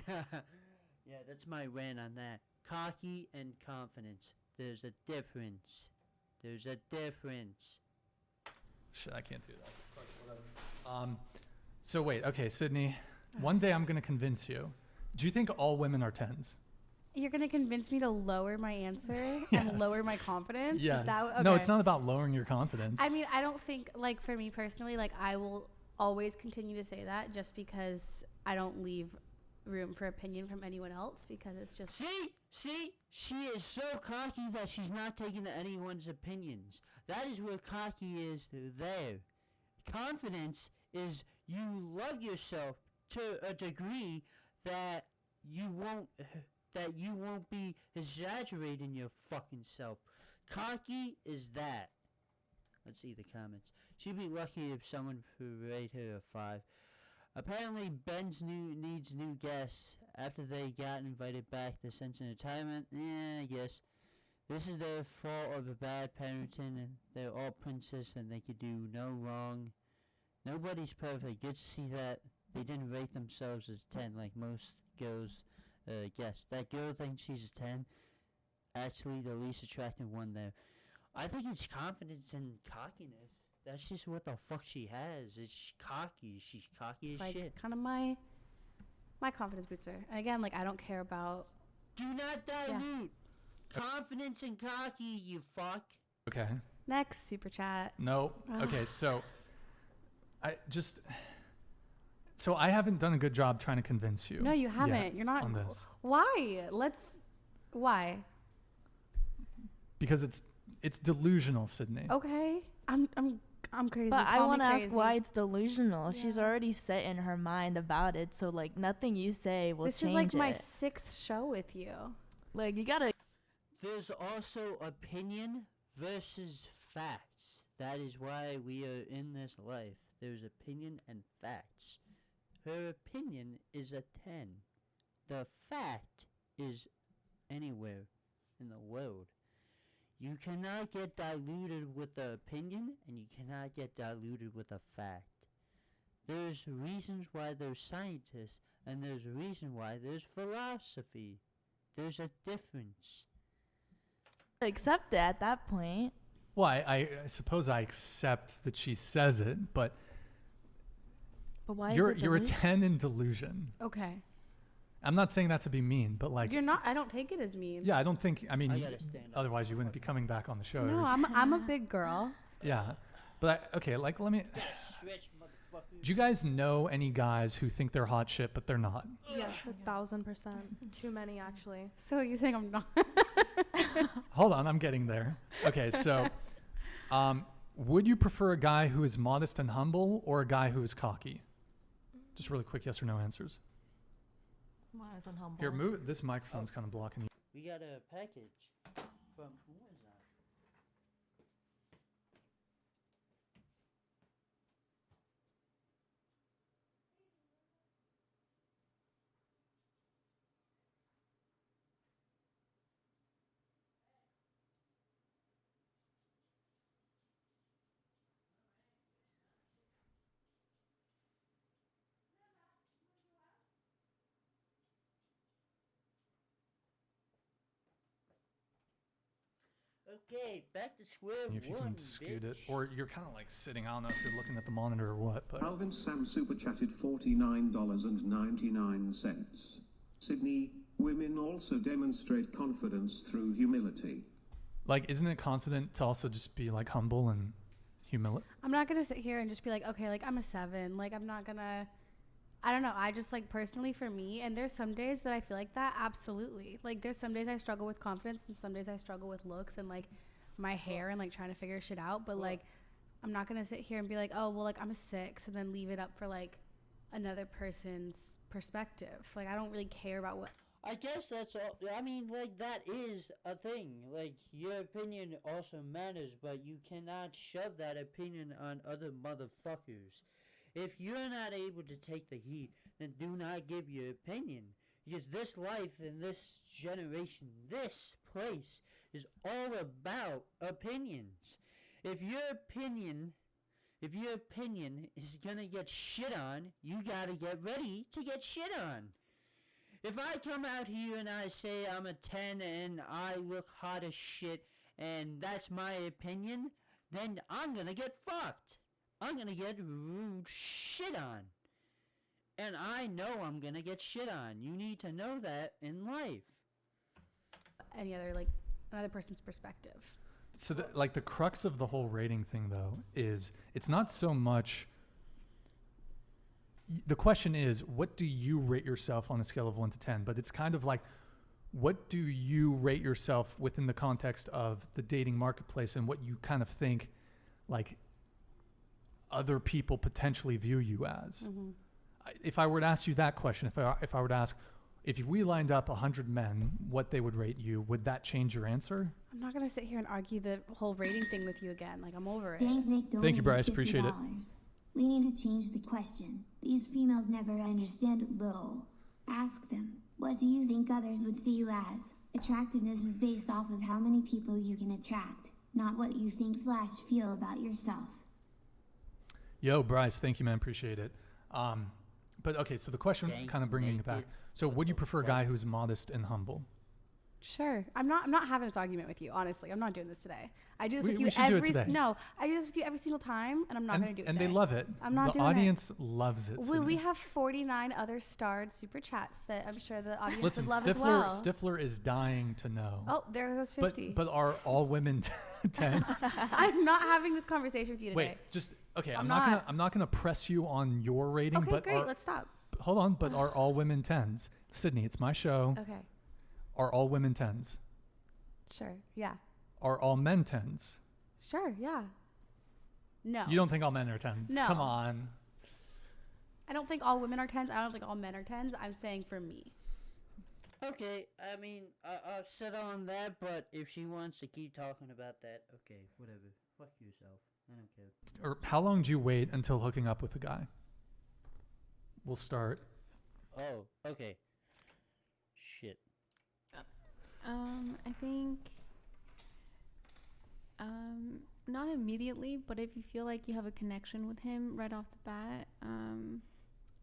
Yeah, that's my rant on that. Cocky and confidence. There's a difference. There's a difference. Shit, I can't do that. Fuck, whatever. So wait, okay, Sydney. One day I'm gonna convince you. Do you think all women are 10s? you're gonna convince me to lower my answer Yes. and lower my confidence? Yes. Is that, okay. No, it's not about lowering your confidence. I mean, I don't think, like, for me personally, like, I will always continue to say that just because I don't leave room for opinion from anyone else, because it's just... See, she is so cocky that she's not taking anyone's opinions. That is where cocky is there. Confidence is you love yourself to a degree that you won't be exaggerating your fucking self. Cocky is that. Let's see the comments. She'd be lucky if someone would rate her a 5. Apparently, Ben's needs new guests. After they got invited back to sense in retirement, I guess. This is their fault of a bad parenting, and they're all princes and they could do no wrong. Nobody's perfect. Good to see that they didn't rate themselves as 10 like most girls guess. That girl thinks she's a 10. Actually, the least attractive one there. I think it's confidence and cockiness. That's just what the fuck she has. It's cocky. She's cocky It's as like shit. kind of my confidence booster. And again, like, I don't care about... Do not dilute confidence and cocky, you fuck. Okay. Next super chat. No. Okay, so I haven't done a good job trying to convince you. No, you haven't. yet You're not. on this. Why? Why? Because it's delusional, Sydney. Okay. I'm I'm crazy. But I Call me want to ask crazy. why it's delusional. She's Yeah. already set in her mind about it, so like nothing you say will This change is like my it. 6th show with you. Like you gotta. There's also opinion versus facts. That is why we are in this life. There's opinion and facts. Her opinion is a 10. The fact is anywhere in the world. You cannot get diluted with the opinion, and you cannot get diluted with a fact. There's reasons why there's scientists, and there's a reason why there's philosophy. There's a difference. Accept it at that point. Well, I suppose I accept that she says it, but why you're is it you're a delusion? 10 in delusion. Okay. I'm not saying that to be mean, but like You're not. I don't take it as mean. yeah, I don't think. I mean, I gotta stand up. otherwise you wouldn't be coming back on the show. No, I'm a big girl. Yeah, but okay, like let me. Stretch, motherfucker. Do you guys know any guys who think they're hot shit but they're not? Yes, 1,000%. Too many, actually. So you're saying I'm not? Hold on, I'm getting there. Okay, so would you prefer a guy who is modest and humble or a guy who is cocky? Just really quick yes or no answers. Wise and humble. Here, move. This microphone's kind of blocking you. We got a package from who is that? Okay, back to square If you one, can scoot it, bitch. or you're kind of like sitting. I don't know if you're looking at the monitor or what, but Alvin Sam super chatted $49.99. Sydney, women also demonstrate confidence through humility. like, isn't it confident to also just be like humble and humility? I'm not gonna sit here and just be like, okay, like I'm a 7. Like I'm not gonna. I don't know. I just like personally for me, and there's some days that I feel like that. Absolutely. Like there's some days I struggle with confidence, and some days I struggle with looks and like my hair and like trying to figure shit out. But like, I'm not gonna sit here and be like, oh well, like I'm a 6, and then leave it up for like another person's perspective. Like I don't really care about what. I guess that's all. I mean, like, that is a thing. Like, your opinion also matters, but you cannot shove that opinion on other motherfuckers. If you're not able to take the heat, then do not give your opinion. Because this life and this generation, this place, is all about opinions. If your opinion is gonna get shit on, you gotta get ready to get shit on. If I come out here and I say I'm a 10 and I look hot as shit and that's my opinion, then I'm gonna get fucked. I'm gonna get shit on. And I know I'm gonna get shit on. You need to know that in life. Any other like another person's perspective. So, like, the crux of the whole rating thing, though, is it's not so much. The question is, what do you rate yourself on a scale of 1 to 10? But it's kind of like, what do you rate yourself within the context of the dating marketplace and what you kind of think, like, other people potentially view you as? Mm-hmm. If I were to ask you that question, if I were to ask, if we lined up 100 men, what they would rate you, would that change your answer? I'm not gonna sit here and argue the whole rating thing with you again. Like I'm over it. Thank you, Bryce. Appreciate it. We need to change the question. These females never understand low. Ask them, what do you think others would see you as? Attractiveness is based off of how many people you can attract, not what you think / feel about yourself. Yo, Bryce, thank you, man. Appreciate it. But okay, so the question, kind of bringing it back. So would you prefer a guy who's modest and humble? Sure. I'm not having this argument with you. Honestly, I'm not doing this today. I do this with We you should do it every today. no. I do this with you every single time, and I'm not going to do it And today. they love it. I'm not the doing it. audience loves it. We Sydney. have 49 other starred super chats that I'm sure the audience Listen, would love Stifler, as well. Stifler is dying to know. Oh, there goes 50. But are all women tense? I'm not having this conversation with you today. Wait, just okay. I'm I'm not gonna press you on your rating. Okay, but great. Let's stop. Hold on. But are all women 10s? Sydney, it's my show. Okay. Are all women 10s? Sure. Yeah. Are all men 10s? Sure. Yeah. No. You don't think all men are 10s? No. Come on. I don't think all women are 10s. I don't think all men are 10s. I'm saying for me. Okay, I mean, I'll settle on that, but if she wants to keep talking about that, okay, whatever. Fuck yourself. I don't care. Or how long do you wait until hooking up with a guy? We'll start. Oh, okay. Shit. I think not immediately, but if you feel like you have a connection with him right off the bat,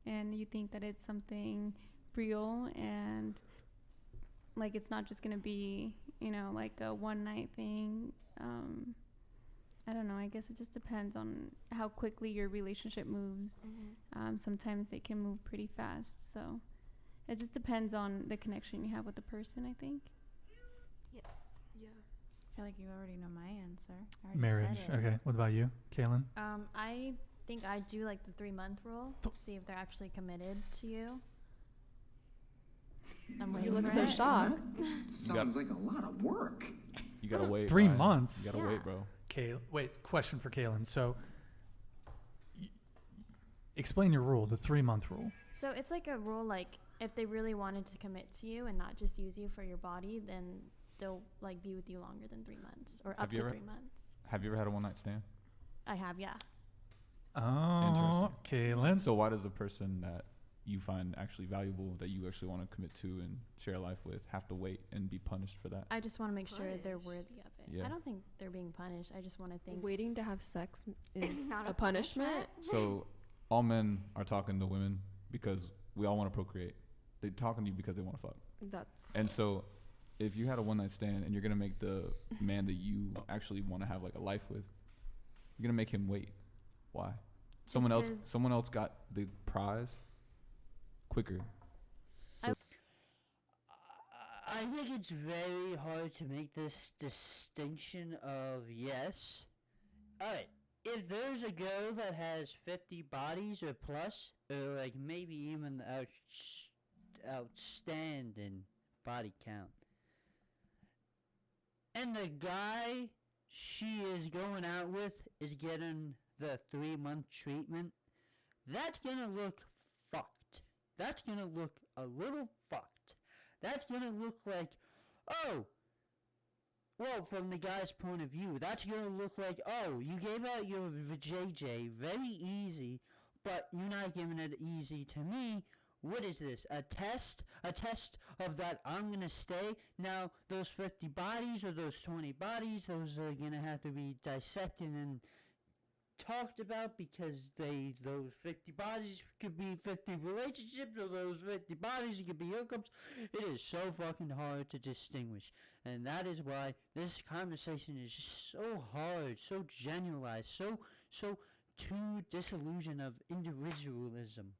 and you think that it's something real and like it's not just gonna be, you know, like a one night thing, I don't know, I guess it just depends on how quickly your relationship moves. Sometimes they can move pretty fast, so it just depends on the connection you have with the person, I think. Yes. Yeah. I feel like you already know my answer. I already Marriage. said it. Okay. What about you, Kaylin? I think I do like the 3-month rule to see if they're actually committed to you. You look so shocked. Sounds like a lot of work. You gotta wait. 3 Ryan. months. You gotta wait, bro. Wait. Question for Kaylin. So, explain your rule. The 3-month rule. So it's like a rule, like if they really wanted to commit to you and not just use you for your body, then they'll like be with you longer than 3 months or up to 3 months. Have you ever had a one night stand? I have, yeah. Oh, Kaylin. So why does the person that you find actually valuable, that you actually want to commit to and share life with, have to wait and be punished for that? I just want to make sure they're worthy of it. Yeah. I don't think they're being punished. I just want to think. Waiting to have sex is not a punishment. So all men are talking to women because we all want to procreate. They're talking to you because they want to fuck. And so if you had a one night stand and you're gonna make the man that you actually want to have like a life with, you're gonna make him wait. Why? Someone else got the prize quicker. So I think it's very hard to make this distinction of yes. Alright, if there's a girl that has 50 bodies or plus, or like maybe even outstanding body count, and the guy she is going out with is getting the 3-month treatment, that's gonna look fucked. That's gonna look a little fucked. That's gonna look like, oh, well, from the guy's point of view, that's gonna look like, oh, you gave out your JJ very easy, but you're not giving it easy to me. What is this? A test? A test of that I'm gonna stay? Now, those 50 bodies or those 20 bodies, those are gonna have to be dissected and talked about, because those 50 bodies could be 50 relationships, or those 50 bodies could be hookups. It is so fucking hard to distinguish, and that is why this conversation is just so hard, so generalized, so too disillusion of individualism.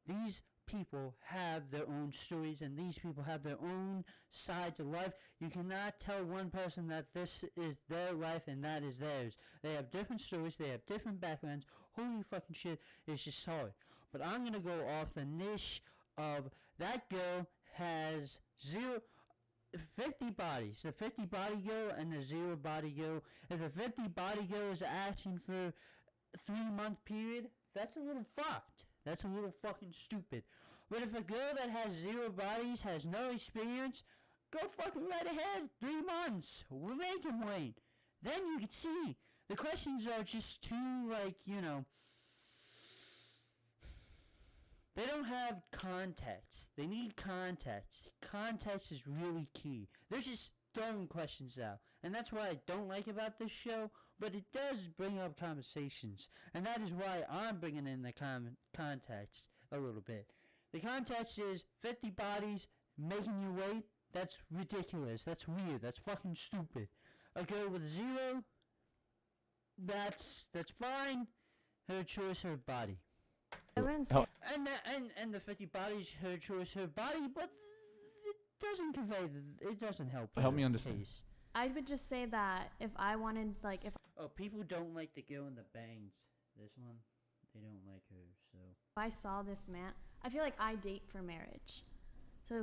These people have their own stories, and these people have their own sides of life. You cannot tell one person that this is their life and that is theirs. They have different stories, they have different backgrounds. Holy fucking shit, it's just hard. But I'm gonna go off the niche of that girl has 50 bodies. The 50 body girl and the 0 body girl. If the 50 body girl is asking for a 3-month period, that's a little fucked. That's a little fucking stupid. But if a girl that has 0 bodies, has no experience, go fucking right ahead. 3 months. We'll make him wait. Then you can see. The questions are just too, like, you know, they don't have context. They need context. Context is really key. They're just throwing questions out. And that's what I don't like about this show, but it does bring up conversations. And that is why I'm bringing in the context a little bit. The context is 50 bodies making you wait. That's ridiculous. That's weird. That's fucking stupid. A girl with 0, that's fine. Her choice, her body. I wouldn't say. And the 50 bodies, her choice, her body, but it doesn't convey. It doesn't help. Help me understand. Case. I would just say that if I wanted, like, if people don't like the girl in the bangs. This one, they don't like her. So I saw this man, I feel like I date for marriage.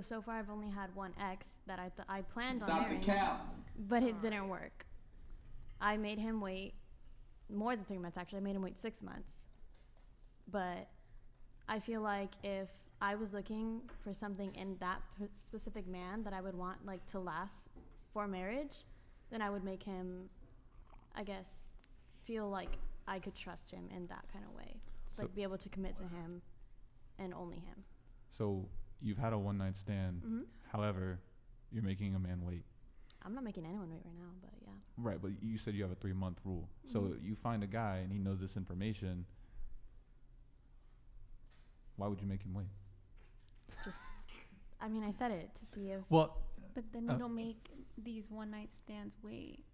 So far I've only had one ex that I planned on marrying. Stop the cap. But it didn't work. I made him wait more than 3 months actually. I made him wait 6 months. But I feel like if I was looking for something in that specific man that I would want like to last for marriage, then I would make him, I guess, feel like I could trust him in that kind of way. So, like be able to commit to him and only him. So you've had a one night stand. Mm-hmm. However, you're making a man wait. I'm not making anyone wait right now, but yeah. Right, but you said you have a 3-month rule. Mm-hmm. So you find a guy and he knows this information. Why would you make him wait? Just, I mean, I said it to see if. Well, but then you don't make these one night stands wait.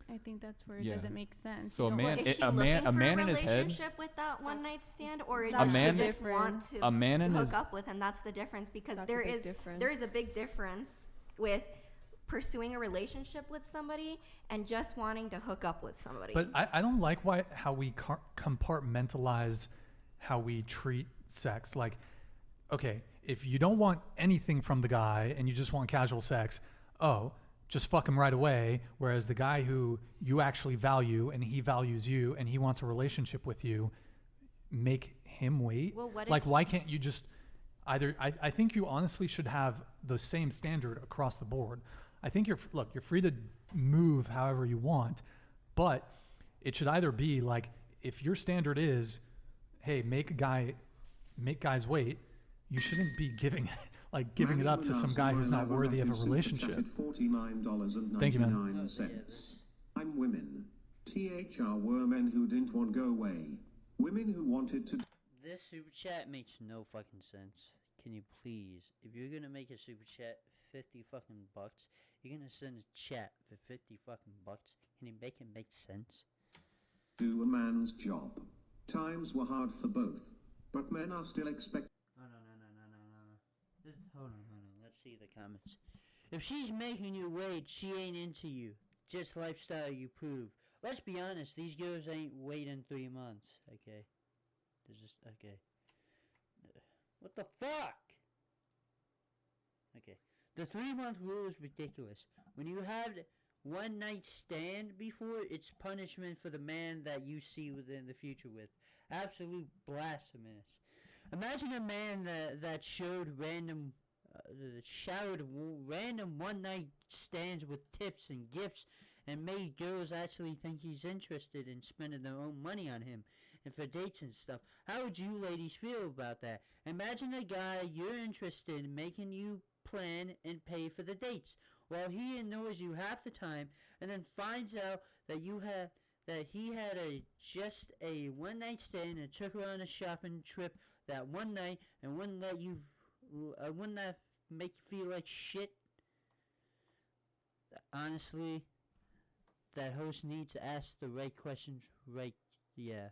I think that's where it doesn't make sense. So a man in his head. Relationship with that one night stand, or is she just want to hook up with him? That's the difference, because there is a big difference with pursuing a relationship with somebody and just wanting to hook up with somebody. But I don't like how we compartmentalize how we treat sex. Like, okay, if you don't want anything from the guy and you just want casual sex, just fuck him right away. Whereas the guy who you actually value and he values you and he wants a relationship with you, make him wait. Well, like, why can't you just either? I think you honestly should have the same standard across the board. I think you're free to move however you want, but it should either be like, if your standard is, hey, make guys wait, you shouldn't be giving it up to some guy who's not worthy of a relationship. Thank you, man. I'm women. THR were men who didn't want to go away. Women who wanted to. This super chat makes no fucking sense. Can you please, if you're gonna make a super chat, $50 fucking bucks, you're gonna send a chat for $50 fucking bucks. Can you make it make sense? Do a man's job. Times were hard for both, but men are still expected. Oh, no. Hold on. Let's see the comments. If she's making you wait, she ain't into you. Just lifestyle you prove. Let's be honest, these girls ain't waiting 3 months, okay? Okay. What the fuck? Okay. The 3-month rule is ridiculous. When you have one night stand before, it's punishment for the man that you see within the future with. Absolute blasphemous. Imagine a man that showed random one night stands with tips and gifts and made girls actually think he's interested in spending their own money on him and for dates and stuff. How would you ladies feel about that? Imagine a guy you're interested in making you plan and pay for the dates, while he ignores you half the time and then finds out that he had just a one night stand and took her on a shopping trip that one night and wouldn't that make you feel like shit? Honestly, that host needs to ask the right questions, right? Yeah.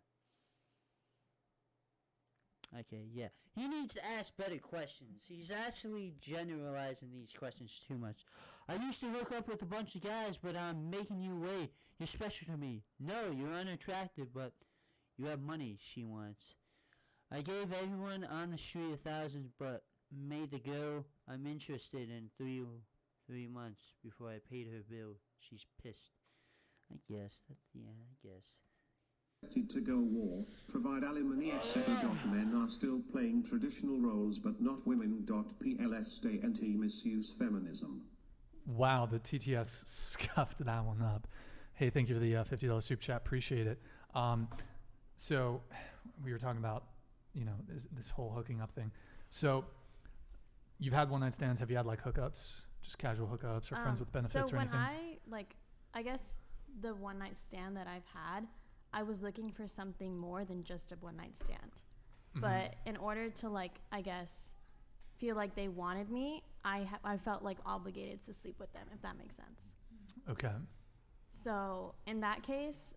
Okay, yeah. He needs to ask better questions. He's actually generalizing these questions too much. I used to hook up with a bunch of guys, but I'm making you wait. You're special to me. No, you're unattractive, but you have money, she wants. I gave everyone on the street 1,000, but made the girl I'm interested in 3 months before I paid her bill. She's pissed. I guess. To go war, provide alimony, etc. Men are still playing traditional roles, but not women. PLS day anti-misuse feminism. Wow, the TTS scuffed that one up. Hey, thank you for the $50 super chat. Appreciate it. So we were talking about, this whole hooking up thing. So you've had one night stands. Have you had like hookups, just casual hookups, or friends with benefits or anything? So when I guess the one night stand that I've had, I was looking for something more than just a one night stand. Mm-hmm. But in order to I guess feel like they wanted me, I felt like obligated to sleep with them, if that makes sense. Okay. So in that case,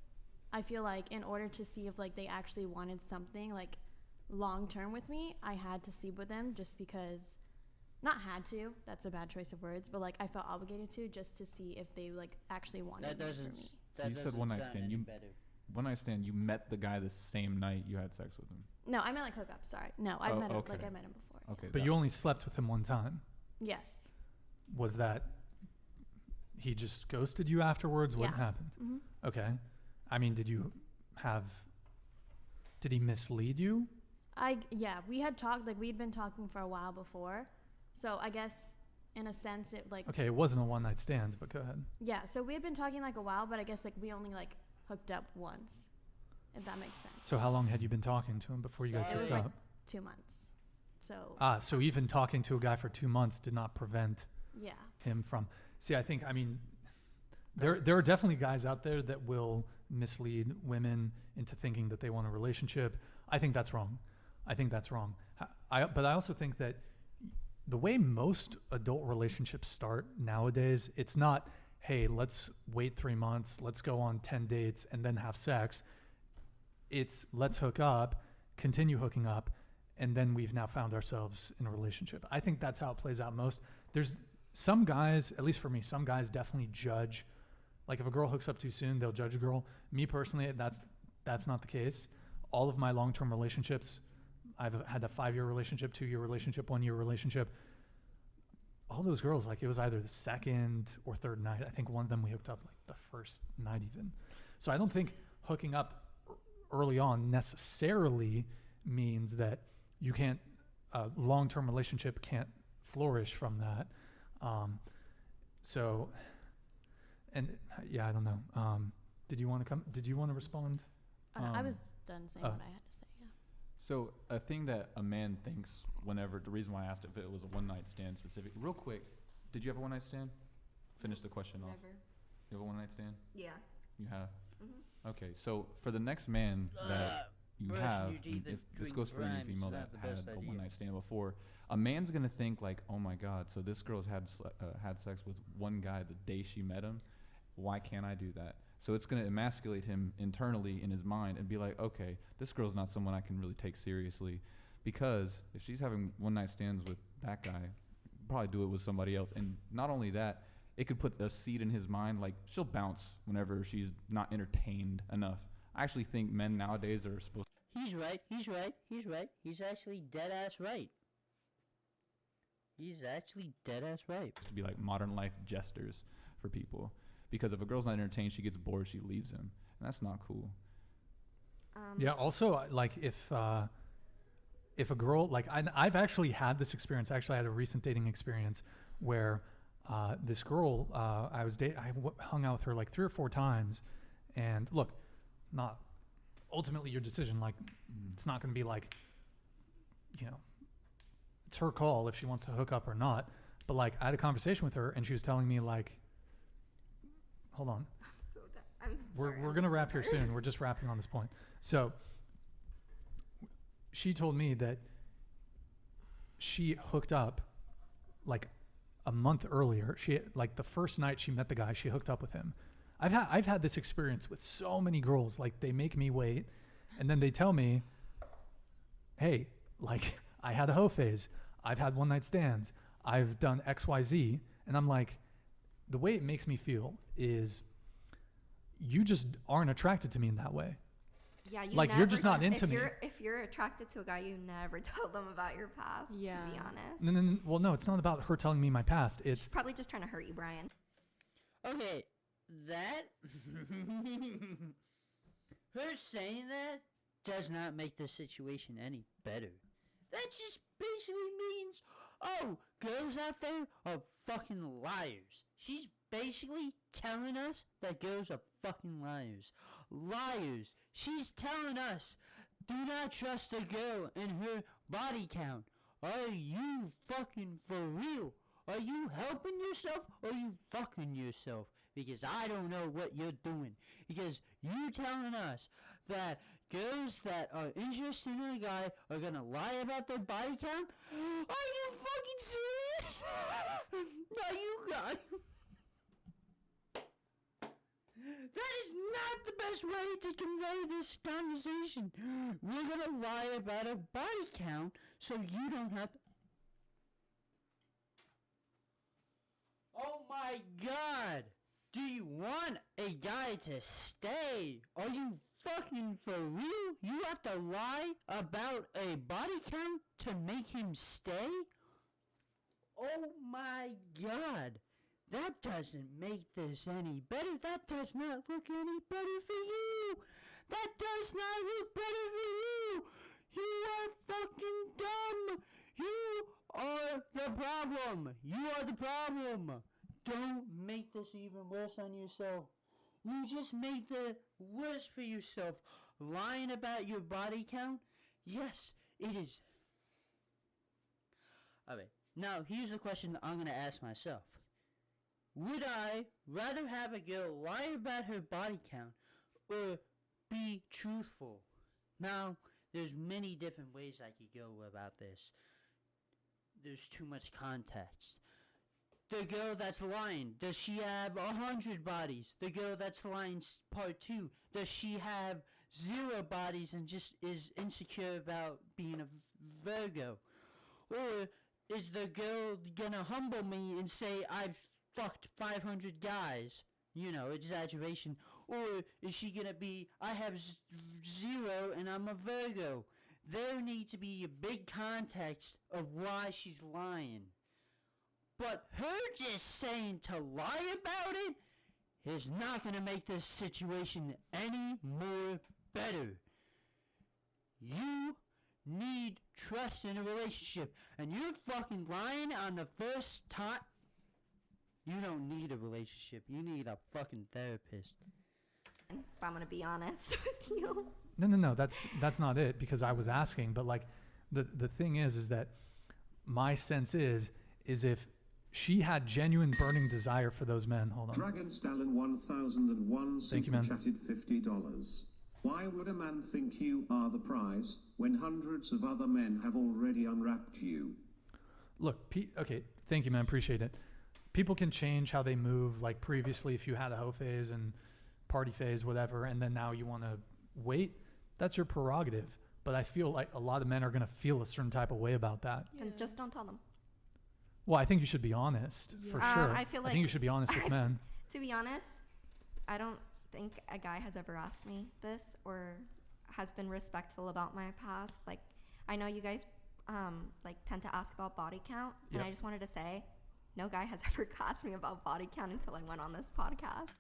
I feel like in order to see if they actually wanted something long term with me, I had to sleep with them just because, not had to, that's a bad choice of words, but I felt obligated to, just to see if they actually wanted that doesn't me. So you said one night stand. One night stand. You met the guy the same night you had sex with him. No, I meant hookup. Sorry, no, I met him I met him before. Okay, but you only slept with him one time. Yes. Was that he just ghosted you afterwards? What happened? Mm-hmm. Okay. I mean, did you did he mislead you? We had talked, like we'd been talking for a while before, so I guess in a sense it like. Okay, it wasn't a one night stand, but go ahead. Yeah, so we had been talking like a while, but I guess like we only like hooked up once, if that makes sense. So how long had you been talking to him before you guys hooked up? Like 2 months. So. So even talking to a guy for 2 months did not prevent. Yeah. Him from. See, I mean, there are definitely guys out there that will mislead women into thinking that they want a relationship. I think that's wrong. But I also think that the way most adult relationships start nowadays, it's not, hey, let's wait 3 months, let's go on 10 dates and then have sex. It's let's hook up, continue hooking up, and then we've now found ourselves in a relationship. I think that's how it plays out most. There's some guys, at least for me, some guys definitely judge. Like if a girl hooks up too soon, they'll judge a girl. Me personally, that's not the case. All of my long-term relationships, I've had a 5-year relationship, 2-year relationship, 1-year relationship. All those girls, like it was either the second or third night. I think one of them we hooked up like the first night even. So I don't think hooking up early on necessarily means that you can't, a long-term relationship can't flourish from that. I don't know. Did you want to respond? I was done saying what I had to say. Yeah. So a thing that a man thinks whenever, the reason why I asked if it was a one night stand specific, real quick, did you have a one night stand? Finish the question off. Never. You have a one night stand? Yeah. You have? Mm-hmm. Okay, so for the next man that you have, if this goes for any female that had a one night stand before, a man's gonna think like, oh my God, so this girl's had sex with one guy the day she met him. Why can't I do that? So it's going to emasculate him internally in his mind and be like, okay, this girl's not someone I can really take seriously, because if she's having one night stands with that guy, probably do it with somebody else. And not only that, it could put a seed in his mind, like she'll bounce whenever she's not entertained enough. I actually think men nowadays are supposed to. He's right. He's actually dead ass right. To be like modern life jesters for people. Because if a girl's not entertained, she gets bored, she leaves him. And that's not cool. Yeah, also, like, if a girl, like, I've actually had this experience. I actually had a recent dating experience where this girl, I hung out with her, like, 3 or 4 times. And, look, not ultimately your decision. Like, it's not going to be, like, you know, it's her call if she wants to hook up or not. But, like, I had a conversation with her, and she was telling me, like, hold on. We're going to wrap here soon. We're just wrapping on this point. So she told me that she hooked up like a month earlier. She, like, the first night she met the guy, she hooked up with him. I've had this experience with so many girls. Like, they make me wait, and then they tell me, hey, like, I had a hoe phase. I've had one night stands. I've done XYZ. And I'm like, the way it makes me feel is you just aren't attracted to me in that way. Yeah, you're just not into me. If you're attracted to a guy, you never tell them about your past. Yeah. To be honest. No, it's not about her telling me my past. It's she's probably just trying to hurt you, Brian. Okay, that her saying that does not make the situation any better. That just basically means, oh, girls out there are fucking liars. She's basically telling us that girls are fucking liars. Liars. She's telling us, do not trust a girl in her body count. Are you fucking for real? Are you helping yourself or are you fucking yourself? Because I don't know what you're doing. Because you telling us that girls that are interested in a guy are gonna lie about their body count? Are you fucking serious? Are you guys? That is not the best way to convey this conversation. We're gonna lie about a body count so you don't have to. Oh my God! Do you want a guy to stay? Are you fucking for real? You have to lie about a body count to make him stay? Oh my God! That doesn't make this any better. That does not look any better for you. That does not look better for you. You are fucking dumb. You are the problem. You are the problem. Don't make this even worse on yourself. You just made the worse for yourself. Lying about your body count? Yes, it is. Alright, now here's the question that I'm going to ask myself. Would I rather have a girl lie about her body count or be truthful? Now, there's many different ways I could go about this. There's too much context. The girl that's lying, does she have 100 bodies? The girl that's lying, part 2, does she have 0 bodies and just is insecure about being a Virgo? Or is the girl gonna humble me and say I've fucked 500 guys? You know, exaggeration. Or is she gonna be, I have 0 and I'm a Virgo? There needs to be a big context of why she's lying. But her just saying to lie about it is not going to make this situation any more better. You need trust in a relationship. And you're fucking lying on the first time. You don't need a relationship. You need a fucking therapist. If I'm going to be honest with you. No. That's not it, because I was asking. But like the thing is that my sense is if she had genuine burning desire for those men. Hold on. Dragon Stalin 1001 super chatted $50. Why would a man think you are the prize when hundreds of other men have already unwrapped you? Look, okay, thank you, man. Appreciate it. People can change how they move. Like previously, if you had a hoe phase and party phase, whatever, and then now you want to wait, that's your prerogative. But I feel like a lot of men are going to feel a certain type of way about that. Then just don't tell them. Well, I think you should be honest, for sure. I feel like I think you should be honest with men. To be honest, I don't think a guy has ever asked me this or has been respectful about my past. Like, I know you guys like tend to ask about body count, and I just wanted to say, no guy has ever asked me about body count until I went on this podcast.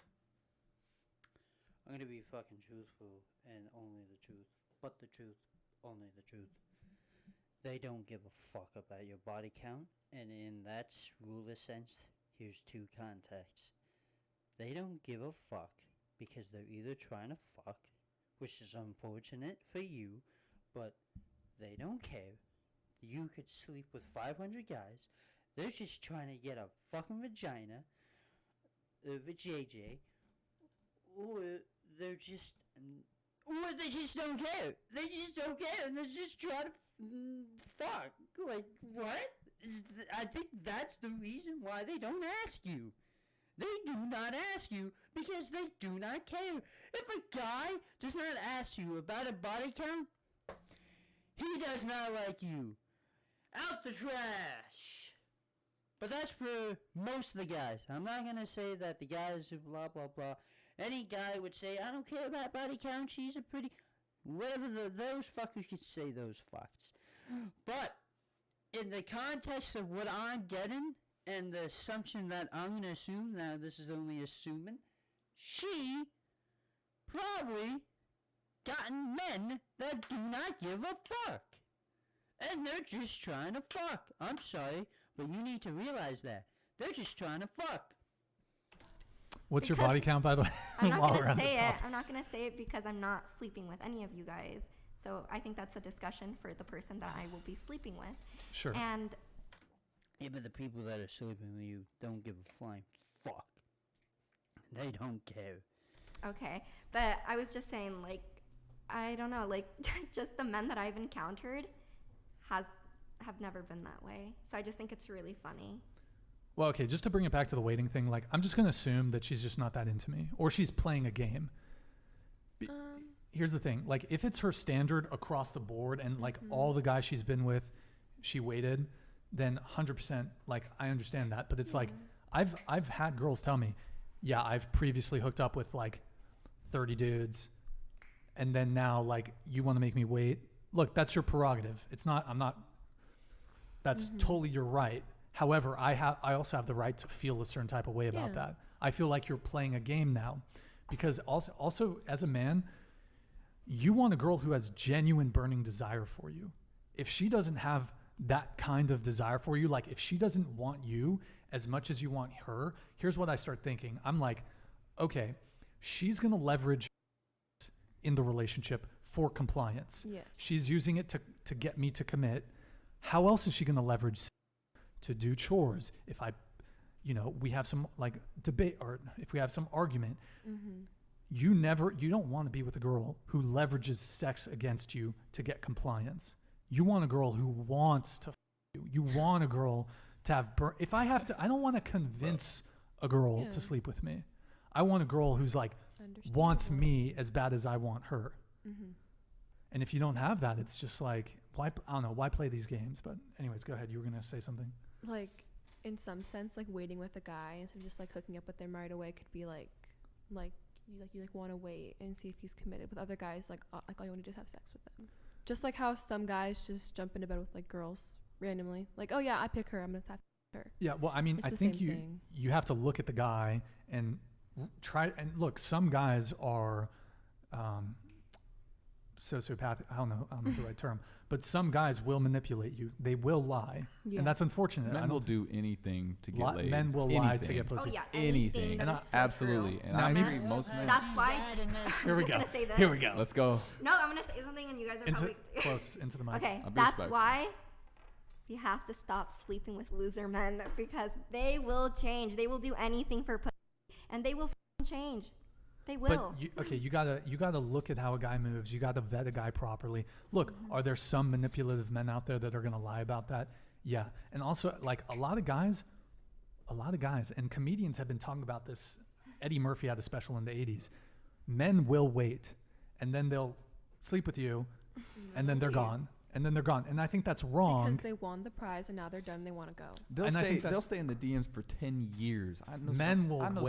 I'm going to be fucking truthful and only the truth. But the truth, only the truth. They don't give a fuck about your body count. And in that ruler sense, here's 2 contexts. They don't give a fuck because they're either trying to fuck, which is unfortunate for you, but they don't care. You could sleep with 500 guys. They're just trying to get a fucking vagina, a vajayjay, or they just don't care. They just don't care, and they're just trying to fuck. Like, what? I think that's the reason why they don't ask you. They do not ask you because they do not care. If a guy does not ask you about a body count, he does not like you. Out the trash. But that's for most of the guys. I'm not going to say that the guys are blah, blah, blah. Any guy would say, I don't care about body count. She's a pretty... Whatever those fuckers could say, those fucks. But in the context of what I'm getting and the assumption that I'm going to assume, now this is only assuming, she probably gotten men that do not give a fuck. And they're just trying to fuck. I'm sorry, but you need to realize that. They're just trying to fuck. What's your body count, by the way? I'm not going to say it. I'm not going to say it because I'm not sleeping with any of you guys. So I think that's a discussion for the person that I will be sleeping with. Sure. And yeah, but the people that are sleeping with you don't give a flying fuck. They don't care. Okay, but I was just saying, like, I don't know, like, just the men that I've encountered have never been that way. So I just think it's really funny. Well, okay, just to bring it back to the waiting thing, like, I'm just going to assume that she's just not that into me, or she's playing a game. Here's the thing, like, if it's her standard across the board and, like, all the guys she's been with, she waited, then 100%, like, I understand that. But it's like, I've had girls tell me, yeah, I've previously hooked up with, like, 30 dudes, and then now, like, you want to make me wait? Look, that's your prerogative. It's not, I'm not, that's totally your right. However, I also have the right to feel a certain type of way about that. I feel like you're playing a game now, because also as a man, you want a girl who has genuine burning desire for you. If she doesn't have that kind of desire for you, like if she doesn't want you as much as you want her, here's what I start thinking. I'm like, okay, she's going to leverage in the relationship for compliance. Yes. She's using it to get me to commit. How else is she going to leverage to do chores? If we have some like debate, or if we have some argument, you don't want to be with a girl who leverages sex against you to get compliance. You want a girl who wants to you. You want a girl to have if I have to, I don't want to convince a girl to sleep with me. I want a girl who's like wants me as bad as I want her. And if you don't have that, it's just like, why? I don't know, why play these games? But anyways, go ahead. You were gonna say something. Like in some sense, like waiting with a guy instead of just like hooking up with them right away could be like you want to wait and see if he's committed. With other guys, like all you want to do is have sex with them. Just like how some guys just jump into bed with like girls randomly. Like, oh yeah, I pick her, I'm gonna have her. Yeah, well, I mean, I think you have to look at the guy and try and look. Some guys are sociopathic. I don't know the right term, but some guys will manipulate you. They will lie, and that's unfortunate. Men will do anything to get laid. Men will lie to get pussy. Oh yeah, anything. And absolutely. And I agree. Most men. That's why. Here we go. Gonna say this. Here we go. Let's go. No, I'm gonna say something, and you guys are probably close into the mic. Okay, that's why you have to stop sleeping with loser men, because they will change. They will do anything for pussy, and they will change. They will. But you gotta look at how a guy moves. You gotta vet a guy properly. Look, are there some manipulative men out there that are gonna lie about that? Yeah. And also, like a lot of guys, and comedians have been talking about this. Eddie Murphy had a special in the 80s. Men will wait, and then they'll sleep with you, and then they're gone. And I think that's wrong. Because they won the prize and now they're done. They want to go. They'll stay in the DMs for 10 years. I know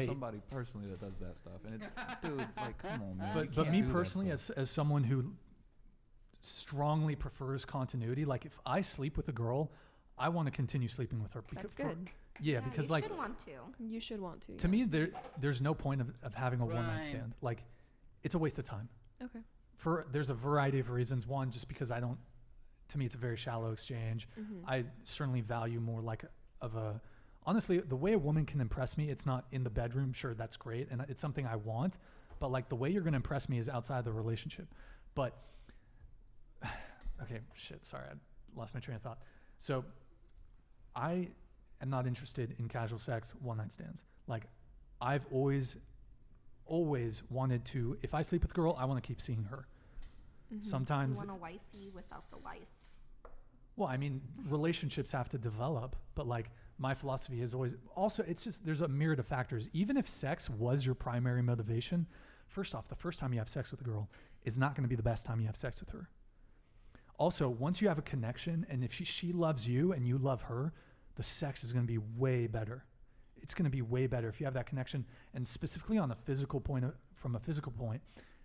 somebody personally that does that stuff, and it's dude, like, come on, man. But me personally, as someone who strongly prefers continuity, like if I sleep with a girl, I want to continue sleeping with her. That's good. Because you like should want to. You should want to. To me, there's no point of having a one night stand. Like, it's a waste of time. Okay. There's a variety of reasons. One, just because to me, it's a very shallow exchange. I certainly value more honestly, the way a woman can impress me, it's not in the bedroom. Sure, that's great. And it's something I want, but like the way you're going to impress me is outside the relationship. But okay, sorry. I lost my train of thought. So I am not interested in casual sex, one night stands. Like I've always wanted to, if I sleep with a girl, I want to keep seeing her. Sometimes you want a wifey without the wife. Well, I mean, relationships have to develop, but like my philosophy is always also, it's just, there's a myriad of factors. Even if sex was your primary motivation, first off, the first time you have sex with a girl is not going to be the best time you have sex with her. Also, once you have a connection, and if she loves you and you love her, the sex is going to be way better. It's going to be way better if you have that connection. And specifically on a physical point, from a physical point,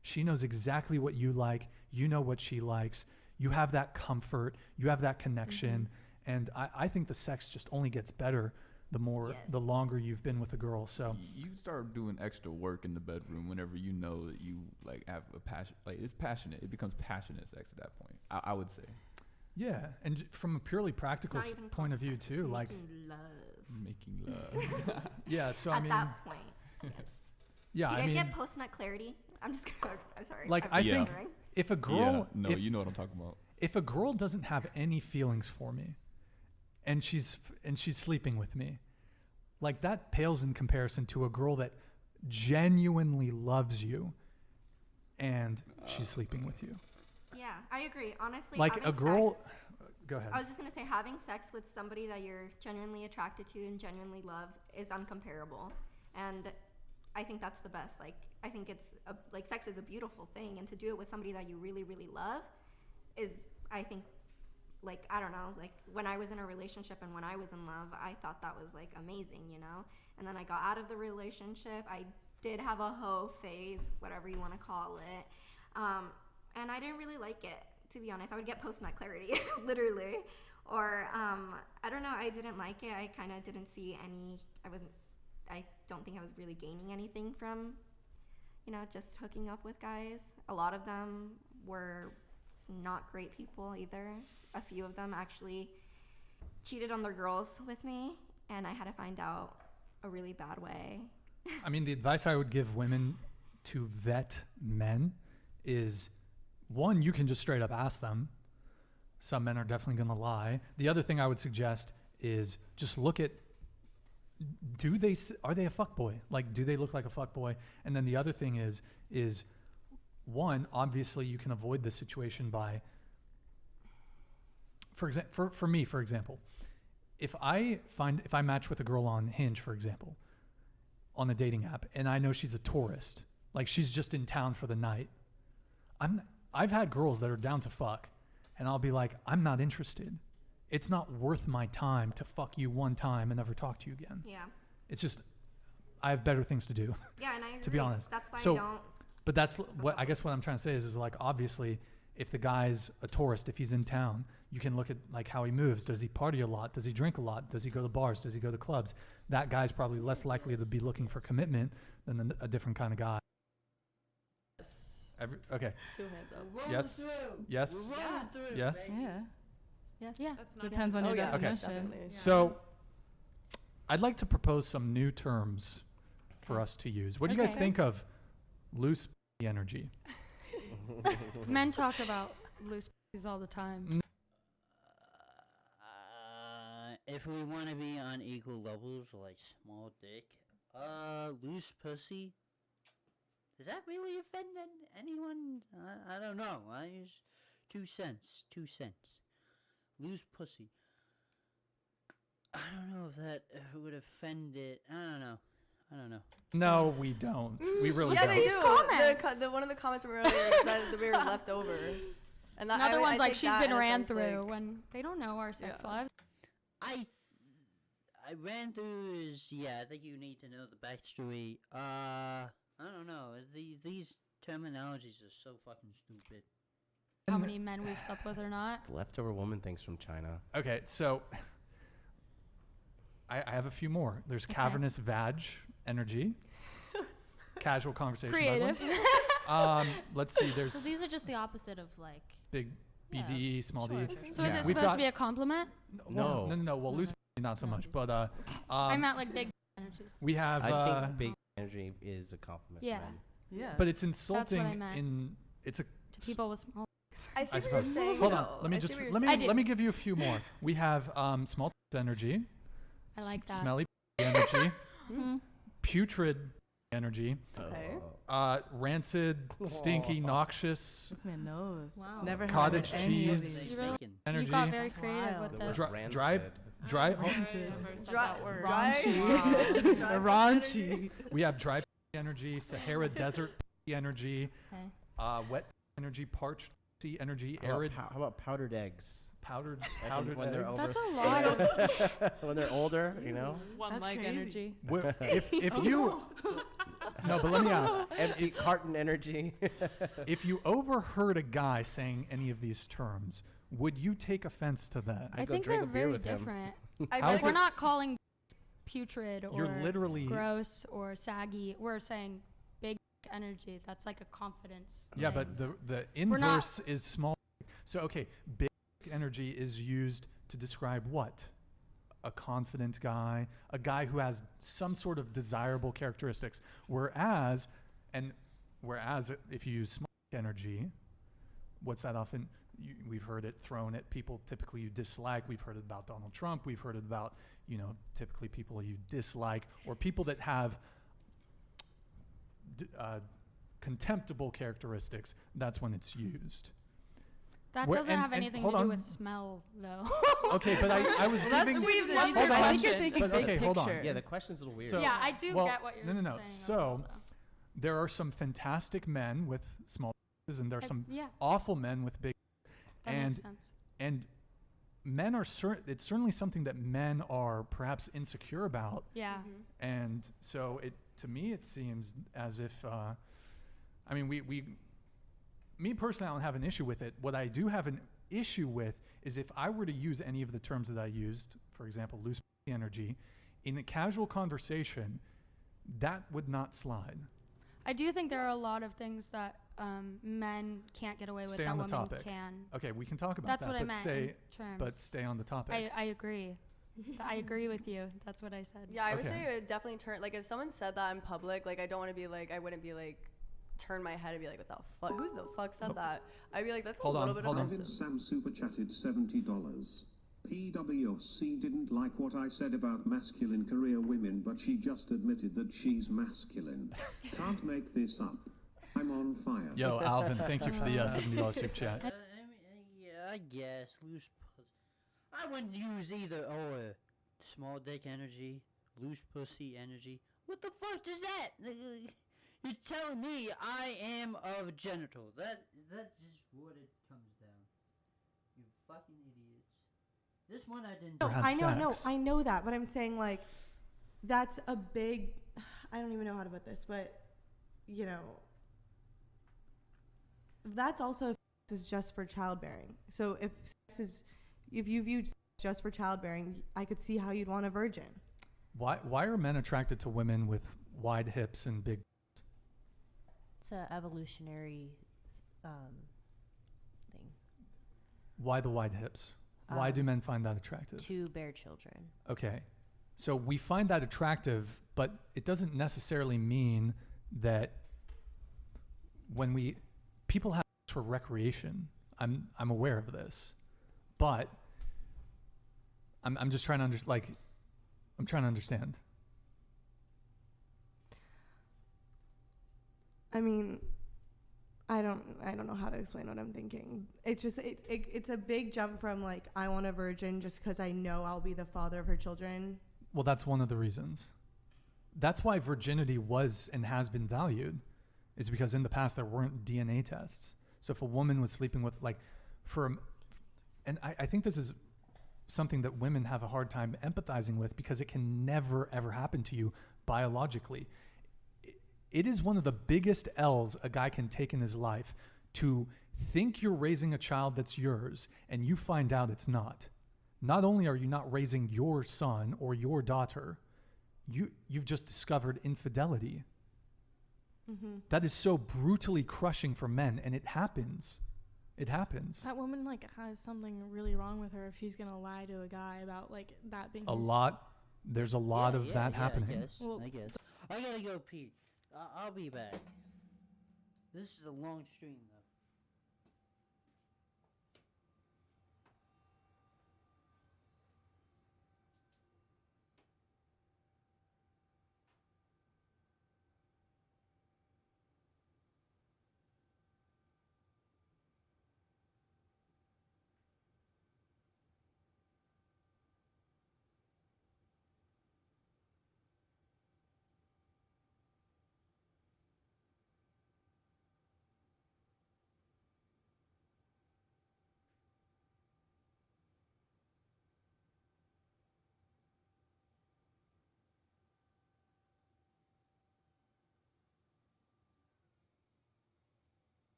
she knows exactly what you like. You know what she likes. You have that comfort. You have that connection. And I think the sex just only gets better the longer you've been with a girl. So you start doing extra work in the bedroom whenever you know that you like have a passion. Like it's passionate. It becomes passionate sex at that point. I would say. Yeah, and from a purely practical point of view too, like making love. Yeah. So at that point, yes. Yeah. Do you guys get post-nut clarity? I'm just kidding. I'm sorry. Like I think if a girl, you know what I'm talking about. If a girl doesn't have any feelings for me, and she's sleeping with me, like that pales in comparison to a girl that genuinely loves you, and she's sleeping with you. Yeah, I agree. Honestly, like a girl. Go ahead. I was just gonna say, having sex with somebody that you're genuinely attracted to and genuinely love is uncomparable, and I think that's the best. Like, I think like sex is a beautiful thing, and to do it with somebody that you really, really love is, I think, like, I don't know, like when I was in a relationship and when I was in love, I thought that was like amazing, you know? And then I got out of the relationship. I did have a hoe phase, whatever you want to call it. And I didn't really like it, to be honest. I would get post-nut clarity, literally. Or I don't know, I didn't like it. I kind of didn't see I don't think I was really gaining anything from, just hooking up with guys. A lot of them were not great people either. A few of them actually cheated on their girls with me, and I had to find out a really bad way. I mean, the advice I would give women to vet men is, one, you can just straight up ask them. Some men are definitely going to lie. The other thing I would suggest is just look at, are they a fuckboy? Like, do they look like a fuckboy? And then the other thing is one, obviously you can avoid this situation by, for me, for example, if I match with a girl on Hinge, for example, on a dating app, and I know she's a tourist, like she's just in town for the night, I've had girls that are down to fuck, and I'll be like, I'm not interested. It's not worth my time to fuck you one time and never talk to you again. Yeah. It's just, I have better things to do. Yeah, and I agree. To be honest. That's why I don't. But that's what I guess what I'm trying to say is like, obviously, if the guy's a tourist, if he's in town, you can look at like how he moves. Does he party a lot? Does he drink a lot? Does he go to bars? Does he go to clubs? That guy's probably less likely to be looking for commitment than a different kind of guy. Okay. Two hands up. Yes. Yes. Yes. Yeah. Yes. Yeah. Depends on your definition. Okay. So, I'd like to propose some new terms for us to use. What do you guys think of loose energy? Men talk about loose all the time. If we want to be on equal levels, like small dick, loose pussy. Does that really offend anyone? I don't know. I use 2 cents. 2 cents. Loose pussy. I don't know if that would offend it. I don't know. No, we don't. We really don't. Yeah, they do. One of the comments from earlier said that we were left over. And another one's like she's been ran through when they don't know our sex lives. I ran through I think you need to know the backstory. I don't know. These terminologies are so fucking stupid. How many men we've slept with or not? Leftover woman things from China. Okay, so I have a few more. There's cavernous vag energy. Casual conversation. Creative. Let's see. There's. So these are just the opposite of like big BD, small D. So is it supposed to be a compliment? No. Well, loose not so much, but I meant like big energies. We have. I think big energy is a compliment. Yeah. For men. Yeah. But it's insulting. That's what I meant. It's a. To people with small. I see what you're saying. Hold on. Let me give you a few more. We have small energy. I like that. Smelly energy. Putrid energy. Okay. Rancid, stinky, noxious. This man knows. Wow. Never had cottage any of cheese. these. Energy. You got very creative with this. Dry. Raunchy. We have dry energy, Sahara Desert energy, wet energy, parched sea energy, arid. How about powdered eggs? Powdered when they're eggs. over. That's a lot of. When they're older, One leg energy. If you. No, but let me ask. Empty carton energy. If you overheard a guy saying any of these terms, would you take offense to that? I think they're very different. We're not calling putrid or You're literally gross or saggy. We're saying big energy. That's like a confidence. Yeah, thing. but the inverse is small. So, okay, big energy is used to describe what? A confident guy, a guy who has some sort of desirable characteristics. Whereas if you use small energy, what's that often? We've heard it thrown at people typically you dislike. We've heard it about Donald Trump. We've heard it about, typically people you dislike or people that have contemptible characteristics. That's when it's used. That doesn't have anything to do with smell, though. Okay, but I was giving. I think you're thinking big picture. Hold on. Yeah, the question's a little weird. So, yeah, I do get what you're saying. No. So, there are some fantastic men with small penises, and there are some awful men with big. That makes sense. And men are it's certainly something that men are perhaps insecure about. Yeah. And so to me it seems as if me personally I don't have an issue with it. What I do have an issue with is if I were to use any of the terms that I used, for example, loose energy, in a casual conversation, that would not slide. I do think there are a lot of things that men can't get away with Stay that on the women topic. can. Okay, we can talk about That's that. what I but meant stay, in terms. but stay on the topic. I agree. I agree with you. That's what I said. Yeah, I would say it would definitely turn. Like, if someone said that in public, like, I don't want to be like, I wouldn't be like, turn my head and be like, what the fuck? Who's the fuck said that? I'd be like, that's a little bit offensive. Sam super chatted $70. PWC didn't like what I said about masculine career women, but she just admitted that she's masculine. Can't make this up. I'm on fire. Yo, Alvin, thank you for the $70 super chat. Yeah, I guess loose pussy. I wouldn't use either or. Small dick energy, loose pussy energy. What the fuck is that? You're telling me I am of genital. That's just what it comes down. You fucking idiots. This one I didn't. No, I know that, but I'm saying like, that's a big. I don't even know how to put this, but you know, that's also if sex is just for childbearing. So if you viewed sex just for childbearing, I could see how you'd want a virgin. Why are men attracted to women with wide hips and big? It's an evolutionary thing. Why the wide hips? Why do men find that attractive? To bear children. Okay. So we find that attractive, but it doesn't necessarily mean that when people have sex for recreation. I'm aware of this, but I'm just trying to I'm trying to understand. I mean, I don't know how to explain what I'm thinking. It's just it's a big jump from like, I want a virgin just because I know I'll be the father of her children. Well, that's one of the reasons. That's why virginity was and has been valued, is because in the past there weren't DNA tests. So if a woman was sleeping with and I think this is something that women have a hard time empathizing with, because it can never ever happen to you biologically. It is one of the biggest L's a guy can take in his life to think you're raising a child that's yours and you find out it's not. Not only are you not raising your son or your daughter, you've just discovered infidelity. Mm-hmm. That is so brutally crushing for men, and it happens. It happens. That woman has something really wrong with her if she's gonna lie to a guy about that being There's a lot of that happening. I guess. I gotta go pee. I'll be back. This is a long stream, though.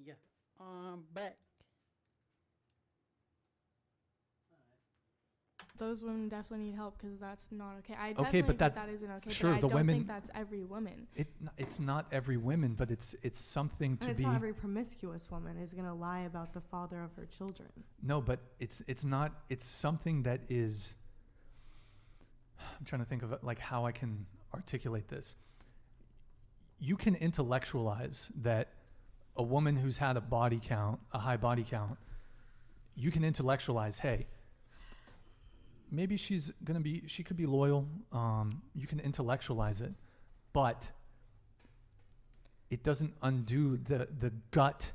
Yeah. I'm back. those women definitely need help because that's not okay. I Okay, definitely but think that isn't okay. sure, but I the don't women- think that's every woman. It's not every woman, but it's something And to it's be. not every promiscuous woman is going to lie about the father of her children. No, but it's not. It's something that is. I'm trying to think of like how I can articulate this. You can intellectualize that a woman who's had a high body count, you can intellectualize, hey, maybe she could be loyal. You can intellectualize it, but it doesn't undo the gut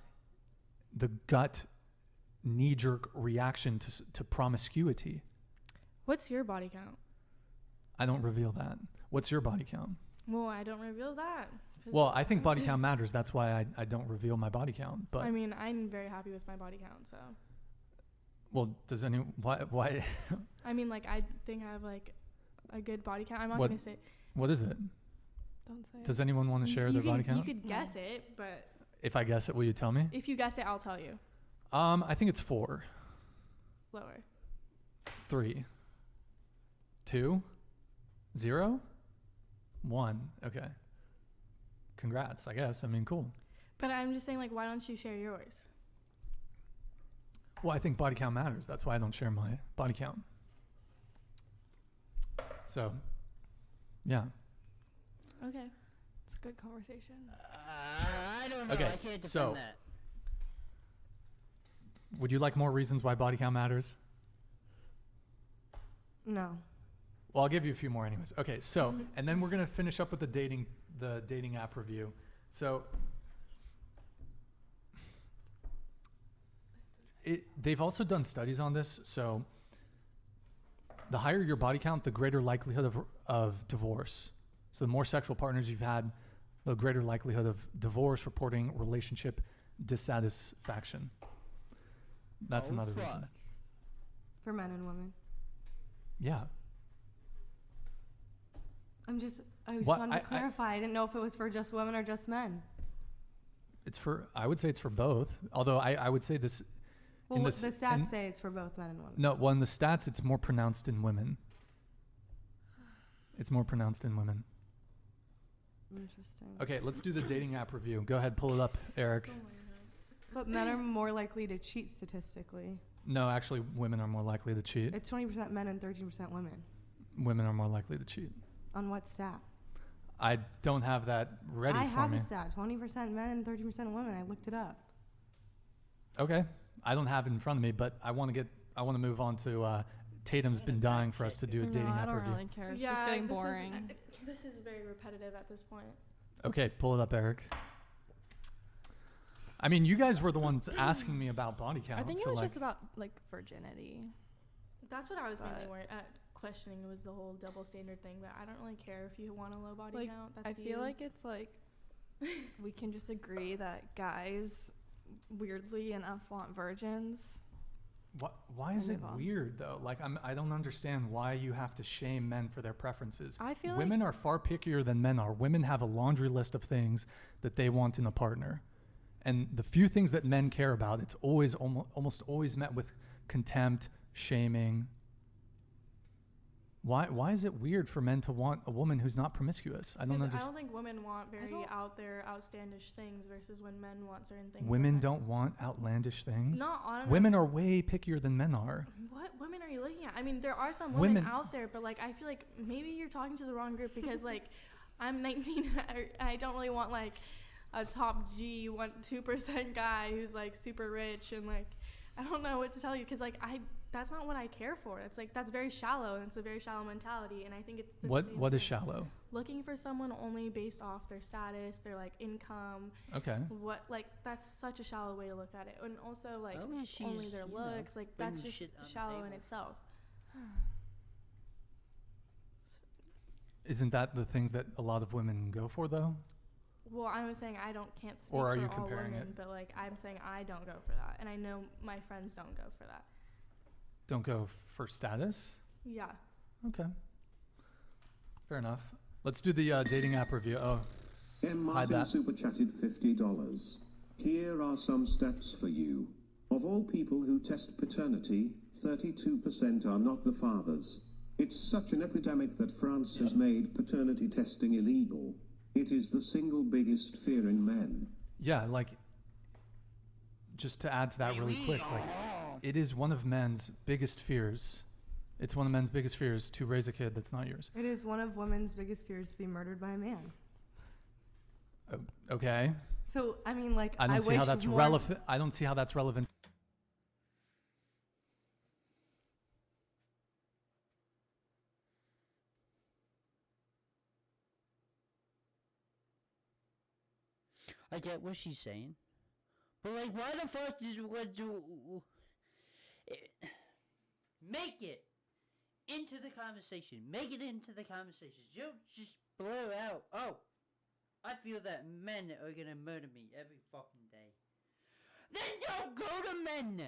knee-jerk reaction to promiscuity. What's your body count? I don't reveal that. What's your body count? Well, I don't reveal that. Well, I think body count matters. That's why I don't reveal my body count. But I mean, I'm very happy with my body count, so. Well, does anyone why? I mean, like, I think I have like a good body count. I'm not gonna say. What is it? Don't say. Does anyone want to share their body count? You could guess it, but. If I guess it, will you tell me? If you guess it, I'll tell you. I think it's 4. Lower. 3. 2. 0. 1. Okay. Congrats, I guess. I mean, cool. But I'm just saying, like, why don't you share yours? Well, I think body count matters. That's why I don't share my body count. So, yeah. Okay. It's a good conversation. I don't know. Okay, I can't defend so that. Would you like more reasons why body count matters? No. Well, I'll give you a few more anyways. Okay, so, and then we're going to finish up with the dating app review. So, they've also done studies on this. So, the higher your body count, the greater likelihood of divorce. So, the more sexual partners you've had, the greater likelihood of divorce, reporting relationship dissatisfaction. That's another reason. For men and women. Yeah. I was trying to clarify. I didn't know if it was for just women or just men. I would say it's for both. Although I would say this. Well, the stats say it's for both men and women. No, well, in the stats, it's more pronounced in women. It's more pronounced in women. Interesting. Okay, let's do the dating app review. Go ahead, pull it up, Eric. Oh my God. But men are more likely to cheat statistically. No, actually, women are more likely to cheat. It's 20% men and 13% women. Women are more likely to cheat. On what stat? I don't have that ready for me. I have the stat. 20% men and 13% women. I looked it up. Okay. I don't have it in front of me, but I want to move on to Tatum's been dying for us to do a dating app review. I don't really care. It's just getting boring. This is very repetitive at this point. Okay, pull it up, Eric. I mean, you guys were the ones asking me about body count. I think it was just about like virginity. That's what I was mainly worried at questioning was the whole double standard thing, but I don't really care if you want a low body count. That's I feel like it's like we can just agree that guys weirdly enough want virgins. Why is it weird though? Like I don't understand why you have to shame men for their preferences. I feel women are far pickier than men are. Women have a laundry list of things that they want in a partner. And the few things that men care about, it's always almost always met with contempt, shaming. Why is it weird for men to want a woman who's not promiscuous? I don't understand. I don't think women want very out there, outlandish things versus when men want certain things. Women don't want outlandish things. Not on women are way pickier than men are. What women are you looking at? I mean, there are some women out there, but like I feel like maybe you're talking to the wrong group because like I'm 19 and I don't really want like a top G 2% guy who's like super rich and like I don't know what to tell you because like that's not what I care for. It's like that's very shallow and it's a very shallow mentality and I think it's the same what is thing. Shallow? Looking for someone only based off their status, their like income. Okay. What like that's such a shallow way to look at it. And also like only their looks, like that's just shallow in itself. Isn't that the things that a lot of women go for though? Well, I was saying can't speak or are for you all comparing women, it? but like I'm saying I don't go for that, and I know my friends don't go for that. Don't go for status? Yeah. Okay. Fair enough. Let's do the dating app review. Oh, M. Martin super chatted $50. Here are some stats for you. Of all people who test paternity, 32% are not the fathers. It's such an epidemic that France has made paternity testing illegal. It is the single biggest fear in men. Yeah, like, just to add to that really quick, like, it is one of men's biggest fears. It's one of men's biggest fears to raise a kid that's not yours. It is one of women's biggest fears to be murdered by a man. Okay. So, I mean, like, I don't see how that's relevant. I don't see how that's relevant. I get what she's saying, but like, why the fuck did what do? Make it into the conversation. Make it into the conversation. Don't just blur out. Oh, I feel that men are gonna murder me every fucking day. Then don't go to men.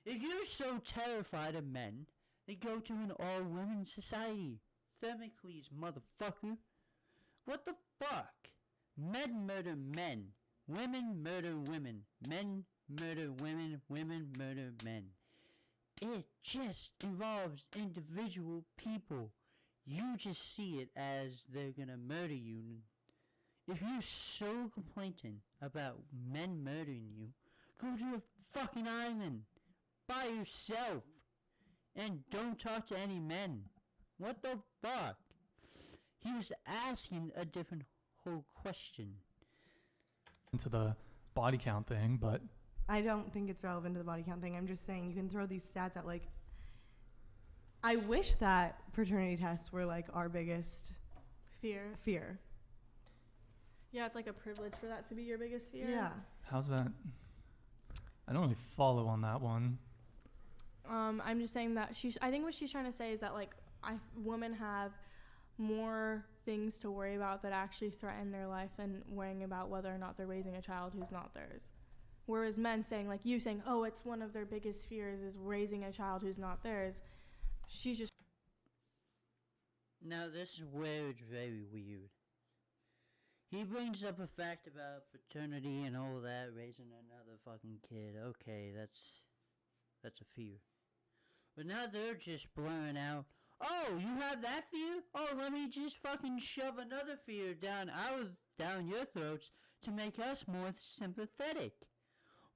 If you're so terrified of men, then go to an all-women society. Themicles, motherfucker. What the fuck? Men murder men. Women murder women. Men murder women. Women murder men. It just involves individual people. You just see it as they're gonna murder you. If you're so complaining about men murdering you, go to a fucking island by yourself and don't talk to any men. What the fuck? He was asking a different whole question. Into the body count thing, but I don't think it's relevant to the body count thing. I'm just saying you can throw these stats out. Like, I wish that paternity tests were like our biggest fear. Yeah, it's like a privilege for that to be your biggest fear. Yeah. how's that? I don't really follow on that one. I'm just saying that I think what she's trying to say is that like women have more things to worry about that actually threaten their life than worrying about whether or not they're raising a child who's not theirs. Whereas men saying, like you saying, oh, it's one of their biggest fears is raising a child who's not theirs. She's just... Now, this is where it's very weird. He brings up a fact about paternity and all that, raising another fucking kid. Okay, that's a fear. But now they're just blurring out, oh, you have that fear? Oh, let me just fucking shove another fear down your throats to make us more sympathetic.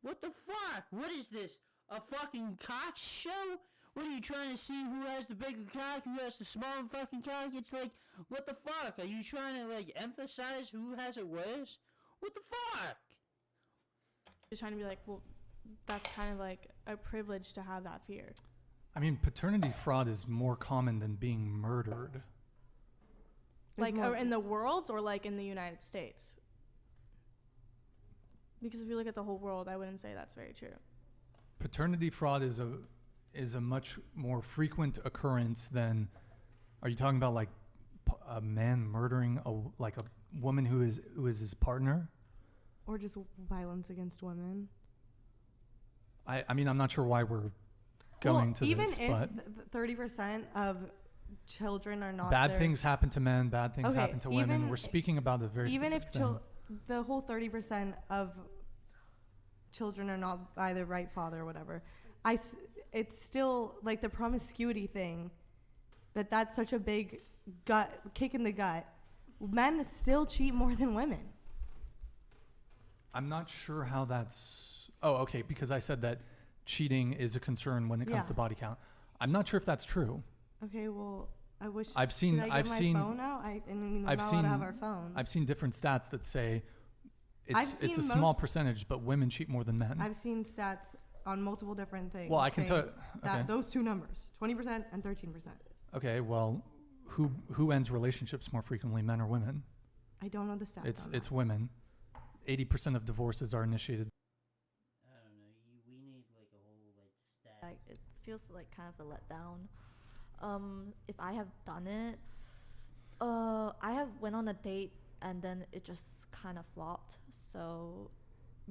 What the fuck? What is this? A fucking cock show? What are you trying to see? Who has the bigger cock? Who has the smaller fucking cock? It's like, what the fuck? Are you trying to like emphasize who has it worse? What the fuck? Just trying to be like, well, that's kind of like a privilege to have that fear. I mean, paternity fraud is more common than being murdered. Like, in the world or like in the United States? Because if you look at the whole world, I wouldn't say that's very true. Paternity fraud is a much more frequent occurrence than. Are you talking about like a man murdering a woman who is his partner? Or just violence against women? I mean, I'm not sure why we're going to even this, if but 30% of children are not bad things happen to men, bad things happen to women. We're speaking about a very specific thing. Even if the whole 30% of children are not by the right father or whatever, it's still like the promiscuity thing, that's such a big kick in the gut. Men still cheat more than women. I'm not sure how that's. Oh, okay, because I said that cheating is a concern when it comes to body count. I'm not sure if that's true. Okay, well, I wish. I've seen. Should I get my phone out? I mean, we're not allowed to have our phones. I've seen different stats that say it's a small percentage, but women cheat more than men. I've seen stats on multiple different things. Well, I can tell that those two numbers, 20% and 13%. Okay, well, who ends relationships more frequently, men or women? I don't know the stats. It's women. 80% of divorces are initiated. I don't know. We need like a whole like stat. It feels like kind of a letdown. If I have done it, I have went on a date and then it just kind of flopped. So,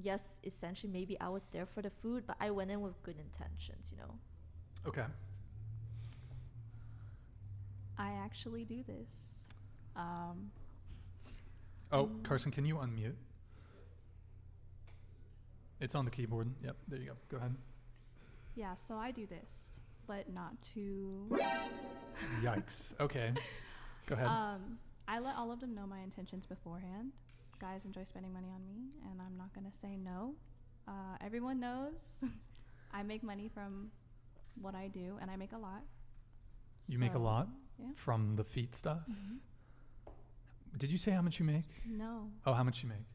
yes, essentially maybe I was there for the food, but I went in with good intentions, you know. Okay. I actually do this. Carson, can you unmute? It's on the keyboard. Yep, there you go. Go ahead. Yeah, so I do this, but not to. Yikes. Okay. Go ahead. I let all of them know my intentions beforehand. Guys enjoy spending money on me, and I'm not gonna say no. Everyone knows I make money from what I do, and I make a lot. You make a lot yeah. from the feet stuff? Mm-hmm. Did you say how much you make? No. Oh, how much you make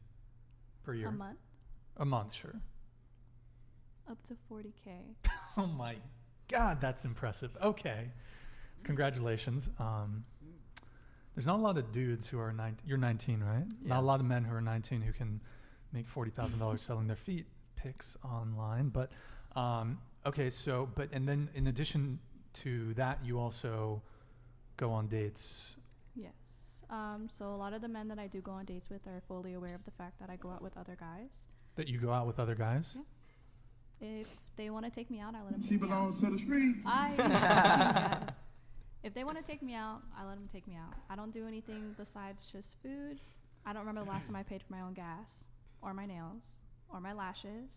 per year? A month. A month, sure. Up to 40K. Oh my God, that's impressive. Okay. Congratulations. There's not a lot of dudes who are 19. You're 19, right? Yeah. Not a lot of men who are 19 who can make $40,000 selling their feet pics online. But, okay, so, and then in addition to that, you also go on dates. Yes. So a lot of the men that I do go on dates with are fully aware of the fact that I go out with other guys. That you go out with other guys? Yeah. If they want to take me out, I let them. She belongs to the streets. If they want to take me out, I let them take me out. I don't do anything besides just food. I don't remember the last time I paid for my own gas, or my nails, or my lashes.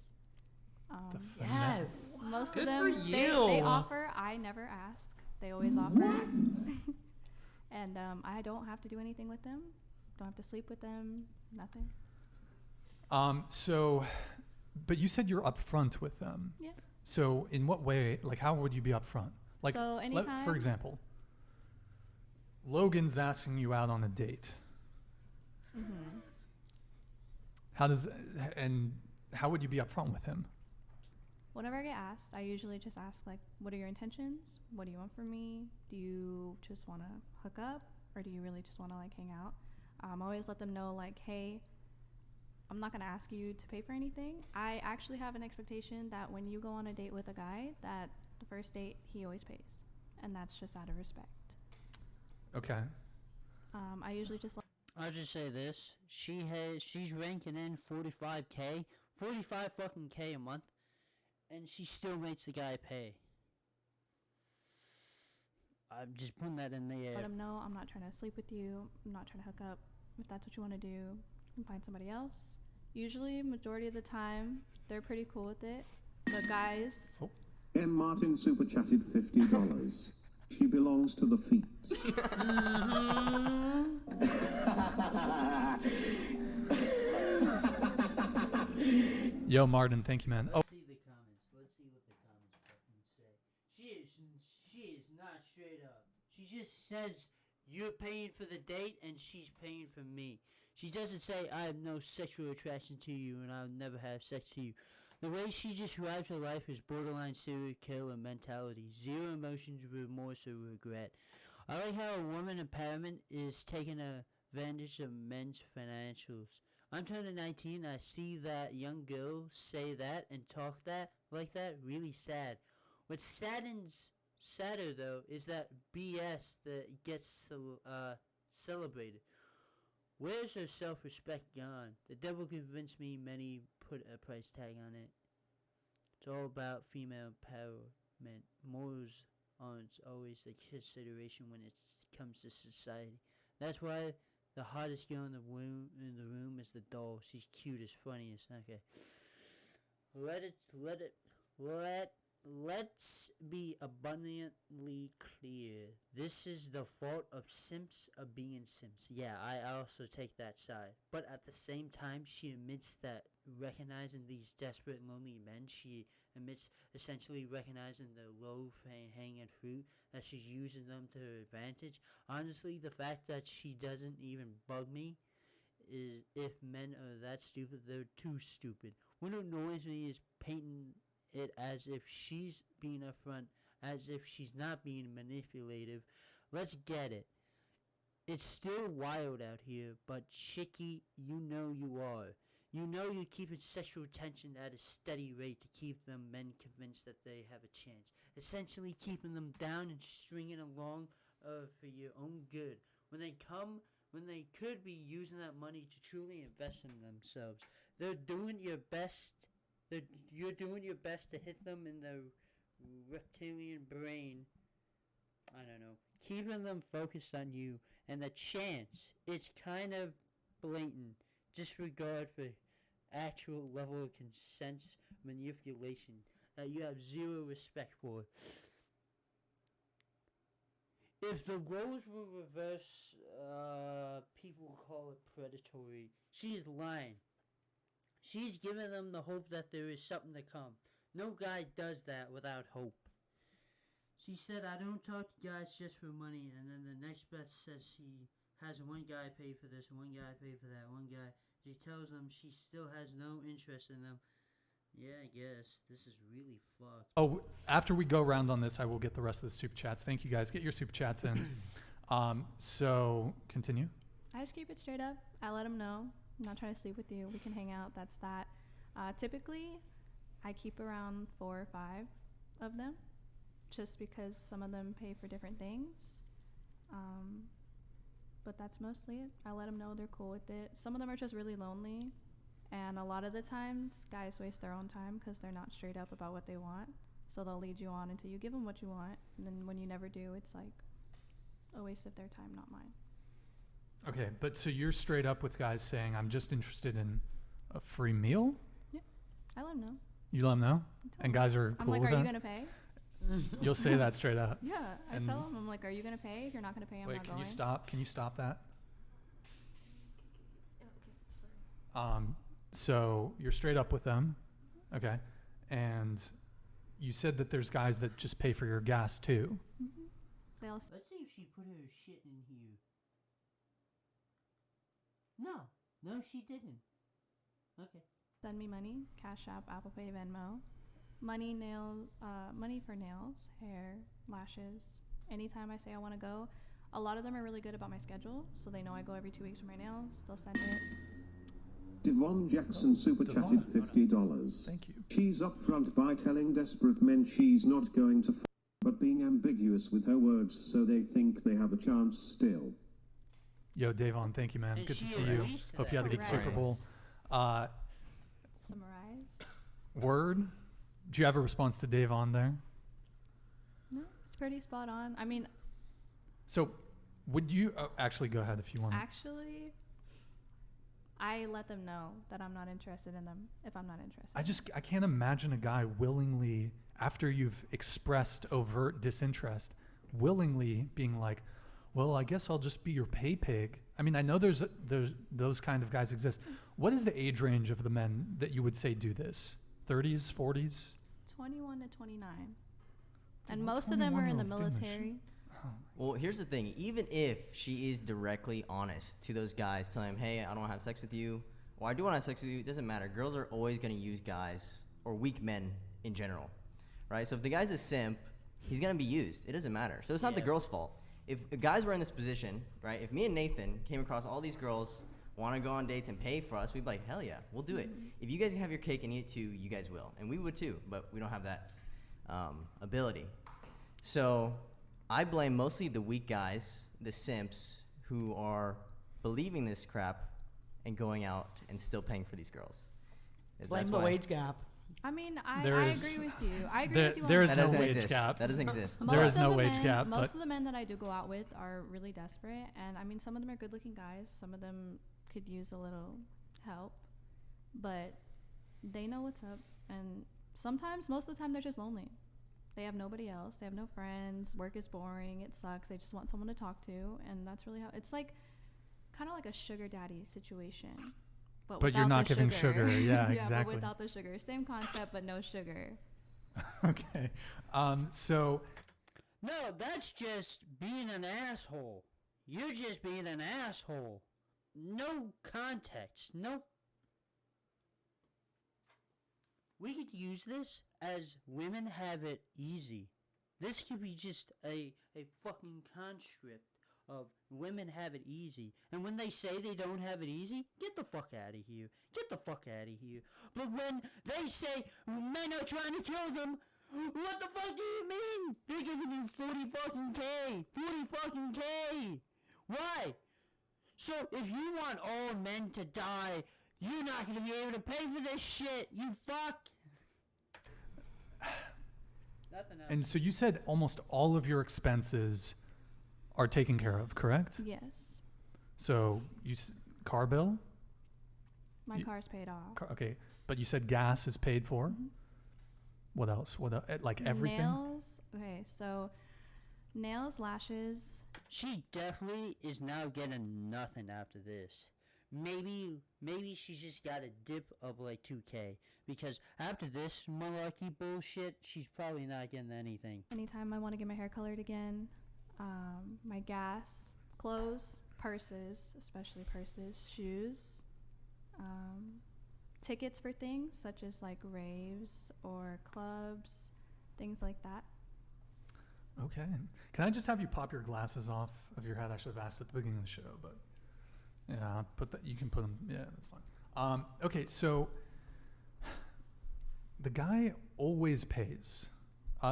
Yes. Most Good of them, for you. they offer. I never ask. They always offer. And I don't have to do anything with them. Don't have to sleep with them. Nothing. So, but you said you're upfront with them. Yeah. So in what way, like how would you be upfront? Like, so anytime, for example, Logan's asking you out on a date. Mm-hmm. How would you be upfront with him? Whenever I get asked, I usually just ask, like, what are your intentions? What do you want from me? Do you just want to hook up? Or do you really just want to, like, hang out? I always let them know, like, hey, I'm not going to ask you to pay for anything. I actually have an expectation that when you go on a date with a guy, that the first date, he always pays. And that's just out of respect. Okay. I usually just... I'll just say this. She's ranking in 45K. 45 fucking K a month. And she still makes the guy pay. I'm just putting that in the air. Let him know I'm not trying to sleep with you. I'm not trying to hook up. If that's what you want to do, you can find somebody else. Usually, majority of the time, they're pretty cool with it. But guys... Oh. M. Martin super chatted $50. She belongs to the feet. Yo, Martin, thank you, man. Let's see the comments. Let's see what the comments fucking say. She is not straight up. She just says you're paying for the date and she's paying for me. She doesn't say I have no sexual attraction to you and I'll never have sex to you. The way she describes her life is borderline serial killer mentality. Zero emotions, remorse, or regret. I like how a woman empowerment is taking advantage of men's financials. I'm turning 19 and I see that young girls say that and talk that like that really sad. What sadder though is that BS that gets celebrated. Where's her self-respect gone? The devil convinced me many put a price tag on it. It's all about female empowerment. Morals aren't always the consideration when it comes to society. That's why the hottest girl in the room is the doll. She's cutest, funniest. Okay. Let's be abundantly clear. This is the fault of simps of being simps. Yeah, I also take that side. But at the same time, she admits that recognizing these desperate and lonely men, she admits essentially recognizing the low-hanging fruit, that she's using them to her advantage. Honestly, the fact that she doesn't even bug me is, if men are that stupid, they're too stupid. What annoys me is painting it as if she's being upfront, as if she's not being manipulative. Let's get it. It's still wild out here, but chickie, you know you are. You know you're keeping sexual tension at a steady rate to keep them men convinced that they have a chance. Essentially keeping them down and stringing along for your own good. When they could be using that money to truly invest in themselves. You're doing your best to hit them in the reptilian brain. I don't know. Keeping them focused on you and the chance. It's kind of blatant. Disregard for actual level of consent manipulation. that you have zero respect for. If the roles were reversed, people call it predatory. She is lying. She's giving them the hope that there is something to come. No guy does that without hope. She said, I don't talk to guys just for money, and then the next best says she has one guy pay for this, one guy pay for that, one guy. She tells them she still has no interest in them. Yeah, I guess. This is really fucked. Oh, after we go around on this, I will get the rest of the super chats. Thank you guys. Get your super chats in. So, continue. I just keep it straight up. I let them know. I'm not trying to sleep with you. We can hang out. That's that. Typically, I keep around 4 or 5 of them, just because some of them pay for different things. But that's mostly it. I let them know they're cool with it. Some of them are just really lonely. And a lot of the times, guys waste their own time because they're not straight up about what they want. So they'll lead you on until you give them what you want. And then when you never do, it's like a waste of their time, not mine. Okay, but so you're straight up with guys saying, I'm just interested in a free meal? Yeah, I let them know. You let them know? And guys are cool with that? I'm like, are you going to pay? You'll say that straight up. Yeah, I tell them, I'm like, are you going to pay? If you're not going to pay, I'm not going. Wait, can you stop that? Okay, sorry. So you're straight up with them, okay? And you said that there's guys that just pay for your gas too. Mm-hmm. Let's see if she put her shit in here. No, she didn't. Okay. Send me money, Cash App, Apple Pay, Venmo. Money for nails, hair, lashes. Anytime I say I want to go. A lot of them are really good about my schedule, so they know I go every 2 weeks for my nails. They'll send it. Devon Jackson super chatted $50. Thank you. She's upfront by telling desperate men she's not going to but being ambiguous with her words so they think they have a chance still. Yo, Davon, thank you, man. Good to see you. Hope you had a good Super Bowl. Summarize. Word? Do you have a response to Davon there? No, it's pretty spot on. I mean... So, would you... actually, go ahead if you want. Actually... I let them know that I'm not interested in them if I'm not interested. I can't imagine a guy willingly, after you've expressed overt disinterest, willingly being like, well, I guess I'll just be your pay pig. I mean, I know there's those kind of guys exist. What is the age range of the men that you would say do this? 30s, 40s? 21 to 29. And most of them are in the military. Well, here's the thing. Even if she is directly honest to those guys, telling them, hey, I don't want to have sex with you, or I do want to have sex with you, it doesn't matter. Girls are always going to use guys, or weak men in general, right? So if the guy's a simp, he's going to be used. It doesn't matter. So it's not the girl's fault. If guys were in this position, right, if me and Nathan came across all these girls, want to go on dates and pay for us, we'd be like, hell yeah, we'll do it. If you guys can have your cake and eat it too, you guys will. And we would too, but we don't have that ability. So... I blame mostly the weak guys, the simps, who are believing this crap and going out and still paying for these girls. Blame the wage gap. I mean, I agree with you. I agree with you on there is that. no wage gap. That doesn't exist. There is no wage gap. Most of the men that I do go out with are really desperate. And I mean, some of them are good looking guys. Some of them could use a little help. But they know what's up. And sometimes, most of the time, they're just lonely. They have nobody else. They have no friends. Work is boring. It sucks. They just want someone to talk to. And that's really how it's like, kind of like a sugar daddy situation. But you're not giving sugar. Yeah, exactly. Yeah, but without the sugar. Same concept, but no sugar. Okay. So. No, that's just being an asshole. You're just being an asshole. No context. No. We could use this as women have it easy. This could be just a fucking conscript of women have it easy. And when they say they don't have it easy, get the fuck out of here. Get the fuck out of here. But when they say men are trying to kill them, what the fuck do you mean? They're giving you 40 fucking K. 40 fucking K. Why? So if you want all men to die, you're not going to be able to pay for this shit, you fuck. Nothing else. And so you said almost all of your expenses are taken care of, correct? Yes. So car bill? My car's paid off. Okay, but you said gas is paid for? Mm-hmm. What else? Like everything? Nails. Okay, so nails, lashes. She definitely is now getting nothing after this. Maybe she's just got a dip of like 2K, because after this malarkey bullshit, she's probably not getting anything. Anytime I want to get my hair colored again, my gas, clothes, purses, especially purses, shoes, tickets for things such as like raves or clubs, things like that. Okay. Can I just have you pop your glasses off of your head? I should have asked at the beginning of the show, but yeah, you can put them. Yeah, that's fine. Okay, so the guy always pays.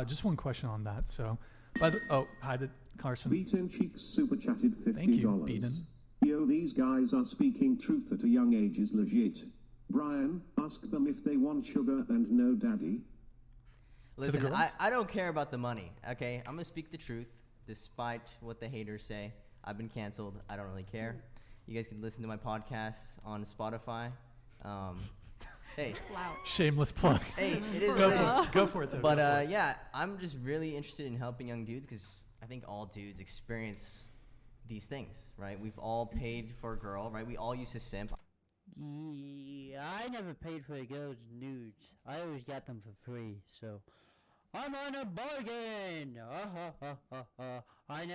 Just one question on that. So, hi, Carson. Beaten Cheeks super chatted $50. Thank you, Beaten. Yo, these guys are speaking truth at a young age is legit. Brian, ask them if they want sugar and no daddy. Listen, I don't care about the money, okay? I'm going to speak the truth, despite what the haters say. I've been canceled. I don't really care. You guys can listen to my podcast on Spotify. Hey. Wow. Shameless plug. Hey, it is Go for it, though. But, yeah, I'm just really interested in helping young dudes because I think all dudes experience these things, right? We've all paid for a girl, right? We all used to simp. Yeah, I never paid for a girl's nudes. I always got them for free, so I'm on a bargain. I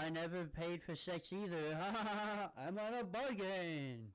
never paid for sex either. I'm on a bargain.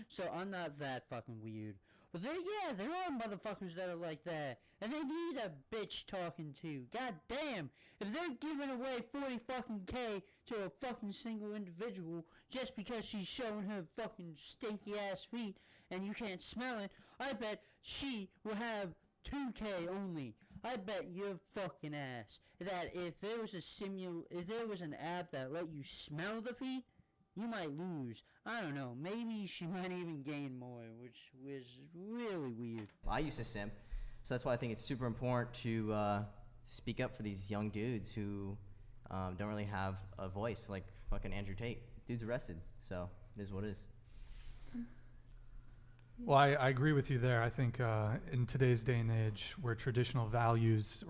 So I'm not that fucking weird. But there are motherfuckers that are like that, and they need a bitch talking to. God damn, if they're giving away 40 fucking K to a fucking single individual just because she's showing her fucking stinky ass feet and you can't smell it, I bet she will have 2K only. I bet your fucking ass that if there was an app that let you smell the feet, you might lose. I don't know. Maybe she might even gain more, which was really weird. I used to simp, so that's why I think it's super important to speak up for these young dudes who don't really have a voice, like fucking Andrew Tate. Dude's arrested, so it is what it is. Well, I agree with you there. I think in today's day and age where traditional values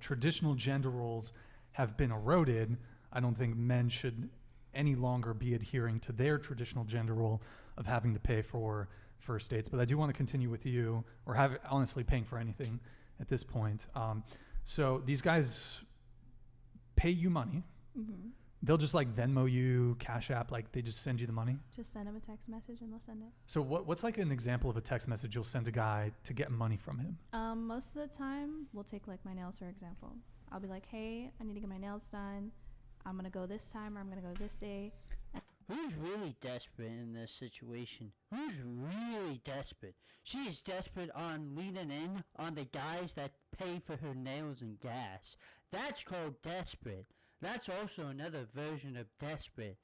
traditional gender roles have been eroded, I don't think men should any longer be adhering to their traditional gender role of having to pay for first dates. But I do want to continue with you, or honestly paying for anything at this point. So these guys pay you money. Mm-hmm. They'll just like Venmo you, Cash App, like they just send you the money? Just send them a text message and they'll send it. So what's like an example of a text message you'll send a guy to get money from him? Most of the time, we'll take like my nails for example. I'll be like, hey, I need to get my nails done. I'm going to go this time or I'm going to go this day. Who's really desperate in this situation? Who's really desperate? She is desperate on leaning in on the guys that pay for her nails and gas. That's called desperate. That's also another version of desperate.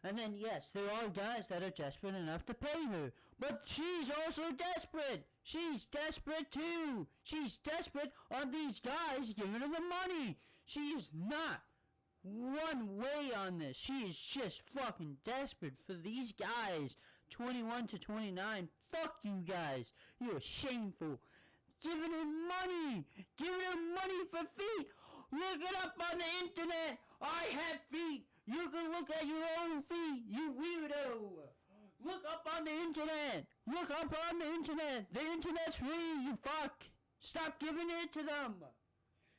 And then, yes, there are guys that are desperate enough to pay her. But she's also desperate. She's desperate too. She's desperate on these guys giving her the money. She is not one way on this. She is just fucking desperate for these guys. 21 to 29. Fuck you guys. You're shameful. Giving her money. Giving her money for feet. Look it up on the internet. I have feet. You can look at your own feet, you weirdo. Look up on the internet. Look up on the internet. The internet's free, you fuck. Stop giving it to them.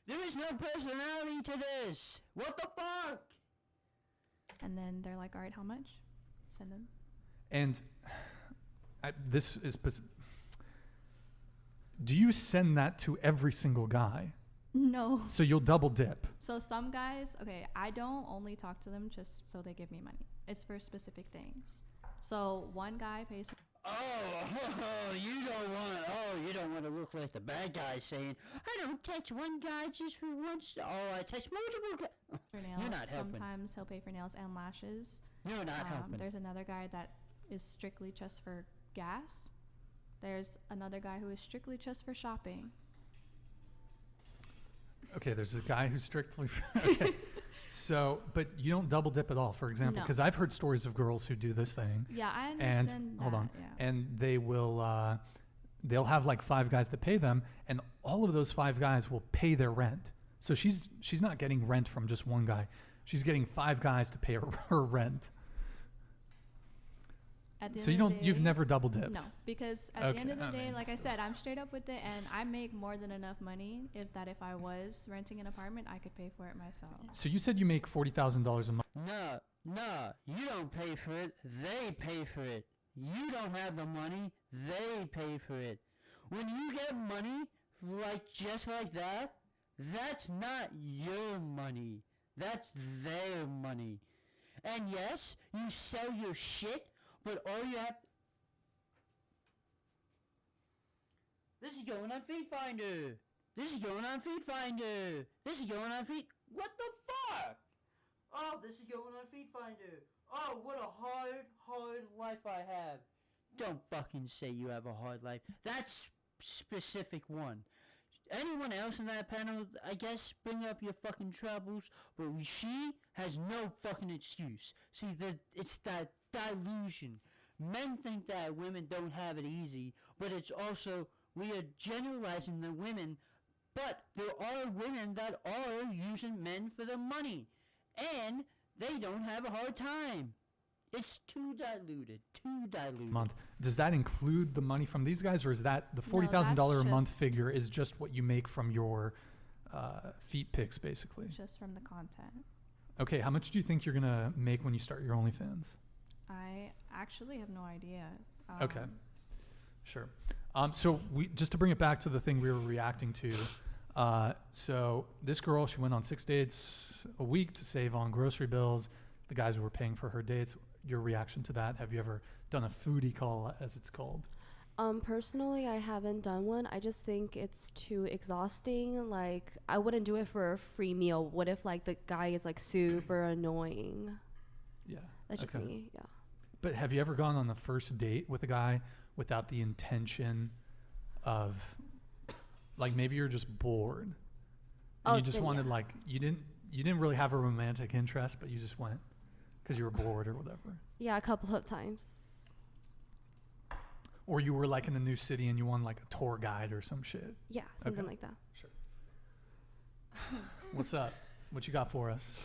There is no personality to this. What the fuck? And then they're like, all right, how much? Send them. And do you send that to every single guy? No. So you'll double dip. So some guys, okay, I don't only talk to them just so they give me money. It's for specific things. So one guy pays. You don't want to look like the bad guy saying, I don't text one guy just for once. Oh, I text multiple guys. For nails. You're not helping. Sometimes he'll pay for nails and lashes. You're not helping. There's another guy that is strictly just for gas. There's another guy who is strictly just for shopping. Okay, there's a guy who's strictly... Okay. So, but you don't double dip at all, for example, because I've heard stories of girls who do this thing. Yeah, I understand Hold on. Yeah. And they will they'll have like 5 guys that pay them, and all of those 5 guys will pay their rent. So she's not getting rent from just one guy. She's getting 5 guys to pay her rent. So you've never double dipped? No, because at the end of the day, like I said, I'm straight up with it, and I make more than enough money if I was renting an apartment, I could pay for it myself. So you said you make $40,000 a month. No, you don't pay for it. They pay for it. You don't have the money. They pay for it. When you get money just like that, that's not your money. That's their money. And yes, you sell your shit, but all you have... This is going on Feed Finder. This is going on Feed Finder. This is going on Feed... What the fuck? Oh, this is going on Feed Finder. Oh, what a hard life I have. Don't fucking say you have a hard life. That's specific one. Anyone else in that panel, I guess, bring up your fucking troubles, but she has no fucking excuse. See, it's that delusion. Men think that women don't have it easy, but it's also, we are generalizing the women, but there are women that are using men for their money, and they don't have a hard time. It's too diluted. Month. Does that include the money from these guys, or is that the $40,000 a month figure is just what you make from your feet pics, basically? Just from the content. Okay, how much do you think you're gonna make when you start your OnlyFans? I actually have no idea. Okay, sure. So just to bring it back to the thing we were reacting to. So this girl, she went on 6 dates a week to save on grocery bills. The guys were paying for her dates. Your reaction to that? Have you ever done a foodie call, as it's called? Personally, I haven't done one. I just think it's too exhausting. Like, I wouldn't do it for a free meal. What if, like, the guy is, like, super annoying? Yeah. That's just me, yeah. But have you ever gone on the first date with a guy without the intention of, like, maybe you're just bored? And you just wanted, like, you didn't really have a romantic interest, but you just went because you were bored or whatever? Yeah, a couple of times. Or you were like in the new city and you wanted like a tour guide or some shit? Yeah, something like that. Sure. What's up? What you got for us?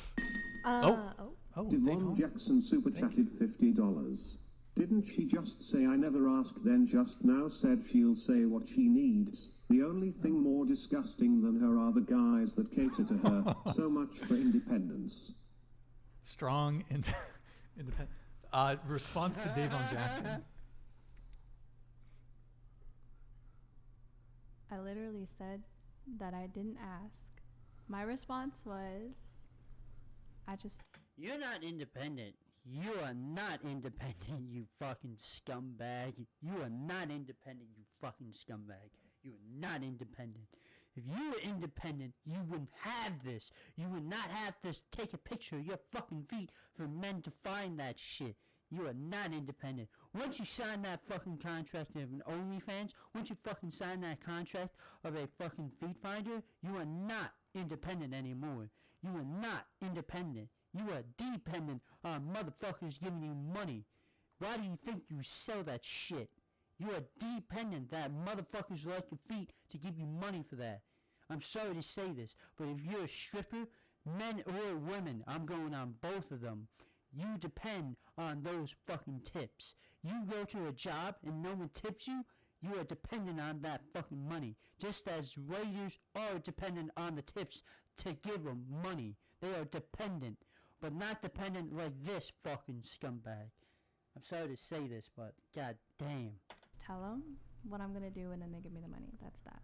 Devon Jackson super chatted $50. Didn't she just say I never asked, then just now said she'll say what she needs? The only thing more disgusting than her are the guys that cater to her. So much for independence. Strong independent. Response to Devon Jackson. I literally said that I didn't ask. My response was, You're not independent. You are not independent, you fucking scumbag. You are not independent, you fucking scumbag. You are not independent. If you were independent, you wouldn't have this. You would not have to take a picture of your fucking feet for men to find that shit. You are not independent. Once you sign that fucking contract of an OnlyFans, once you fucking sign that contract of a fucking feet finder, you are not independent anymore. You are not independent. You are dependent on motherfuckers giving you money. Why do you think you sell that shit? You are dependent that motherfuckers like your feet to give you money for that. I'm sorry to say this, but if you're a stripper, men or women, I'm going on both of them, you depend on those fucking tips. You go to a job and no one tips you, you are dependent on that fucking money. Just as waiters are dependent on the tips to give them money. They are dependent, but not dependent like this fucking scumbag. I'm sorry to say this, but god damn. Tell them what I'm gonna do and then they give me the money. That's that.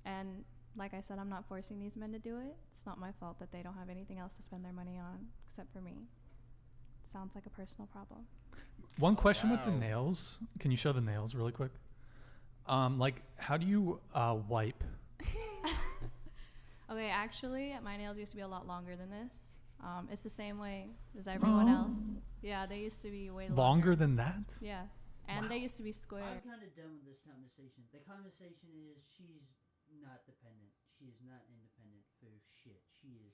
And like I said, I'm not forcing these men to do it. It's not my fault that they don't have anything else to spend their money on except for me. Sounds like a personal problem. One question with the nails. Can you show the nails really quick? Like, how do you wipe? Okay, actually, my nails used to be a lot longer than this. It's the same way as everyone else. Yeah, they used to be way longer than that? Yeah, and they used to be square. I'm kind of done with this conversation. The conversation is she's not dependent. She is not independent for shit. She is.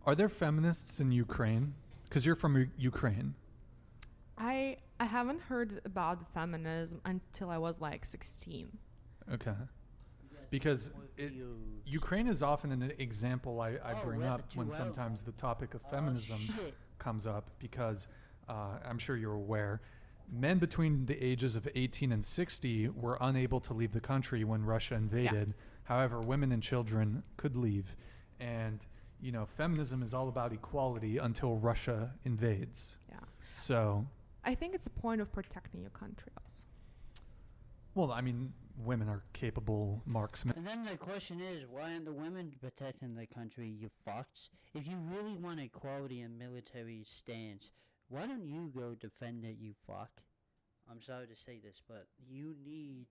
Are there feminists in Ukraine? Because you're from Ukraine. I haven't heard about feminism until I was like 16. Okay. Because Ukraine is often an example I bring up when sometimes the topic of feminism comes up, because I'm sure you're aware, men between the ages of 18 and 60 were unable to leave the country when Russia invaded. However, women and children could leave. And, you know, feminism is all about equality until Russia invades. Yeah. So I think it's a point of protecting your country also. Well, I mean, women are capable marksmen. And then the question is, why aren't the women protecting the country, you fucks? If you really want equality in military stance, why don't you go defend it, you fuck? I'm sorry to say this, but you need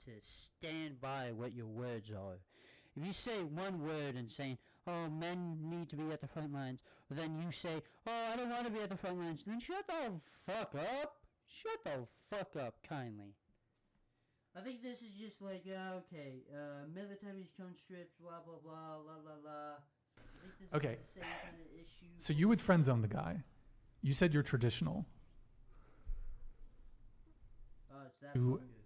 to stand by what your words are. If you say one word and saying, oh, men need to be at the front lines, then you say, oh, I don't want to be at the front lines, then shut the fuck up. Shut the fuck up, kindly. I think this is just like, military conscripts, blah, blah, blah, la, la, la. I think this Okay. is the same kind of issue. So you would friend zone the guy. You said you're traditional.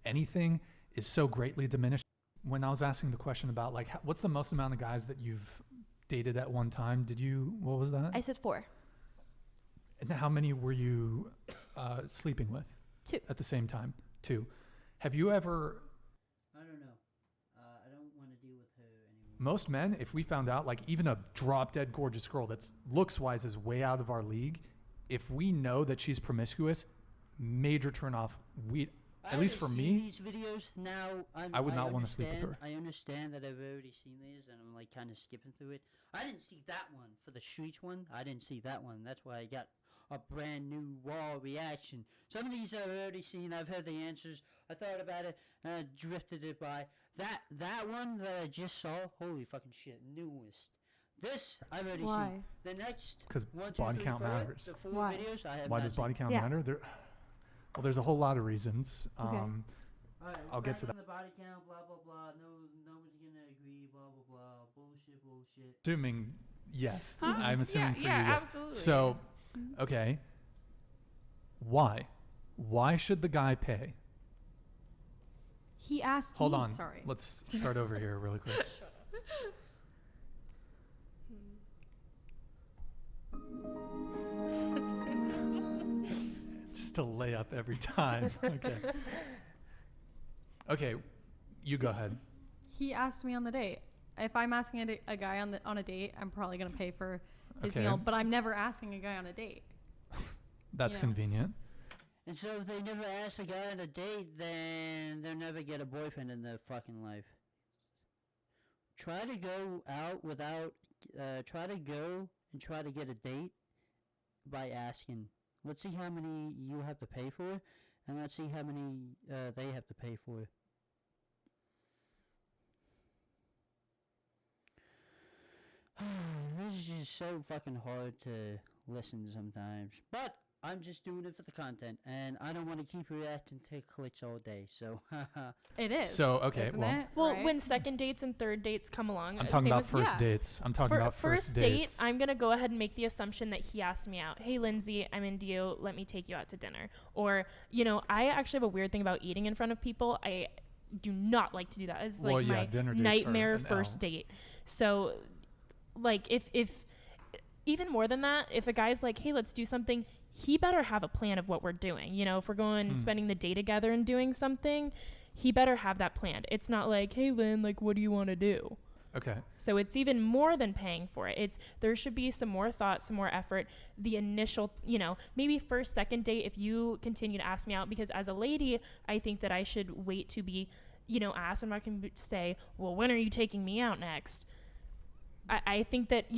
Anything is so greatly diminished. When I was asking the question about, like, what's the most amount of guys that you've dated at one time? What was that? I said 4. And how many were you sleeping with? 2. At the same time? 2. Have you ever... I don't know. I don't want to deal with her anymore. Most men, if we found out, like, even a drop-dead gorgeous girl that's looks-wise is way out of our league, if we know that she's promiscuous, major turn-off. At least for me, these videos now, I would not want to sleep with her. I understand that I've already seen these, and I'm, like, kind of skipping through it. I didn't see that one. For the streets one, I didn't see that one. That's why I got a brand new raw reaction. Some of these I've already seen. I've heard the answers. I thought about it, and I drifted it by. That one that I just saw, holy fucking shit, newest. This I've already seen. The next, because body count matters. The 4 videos I have Why not does body seen. count matter? Well, there's a whole lot of reasons. Okay. I'll get to that. The body count, blah blah blah. No one's gonna agree. Blah blah blah. Bullshit. Assuming, yes. I'm assuming for you, yeah, yes. Absolutely. So, okay. Why? Why should the guy pay? He asked Hold me. on. Sorry. Let's start over here really quick. Just a layup every time. Okay. Okay, you go ahead. He asked me on the date. If I'm asking a guy on a date, I'm probably gonna pay for his meal. But I'm never asking a guy on a date. That's convenient. And so if they never ask a guy on a date, then they'll never get a boyfriend in their fucking life. Try to go out without. Try to go and try to get a date by asking. Let's see how many you have to pay for, and let's see how many they have to pay for. This is just so fucking hard to listen sometimes. But I'm just doing it for the content, and I don't want to keep reacting to clicks all day, so It is. So, okay, isn't well- it? Well, Right? when second dates and third dates come along, I'm talking same about with- first dates. I'm talking about first dates. date, I'm gonna go ahead and make the assumption that he asked me out. Hey, Lindsay, I'm into you. Let me take you out to dinner. Or, I actually have a weird thing about eating in front of people. I do not like to do that. It's like my dinner dates nightmare are an first L. date. So, like, if even more than that, if a guy's like, hey, let's do something, he better have a plan of what we're doing. If we're going spending the day together and doing something, he better have that planned. It's not like, hey, Lynn, like, what do you want to do? Okay. So it's even more than paying for it. There should be some more thought, some more effort. The initial, maybe first, second date, if you continue to ask me out, because as a lady, I think that I should wait to be, asked. I'm not going to say, well, when are you taking me out next? I think that,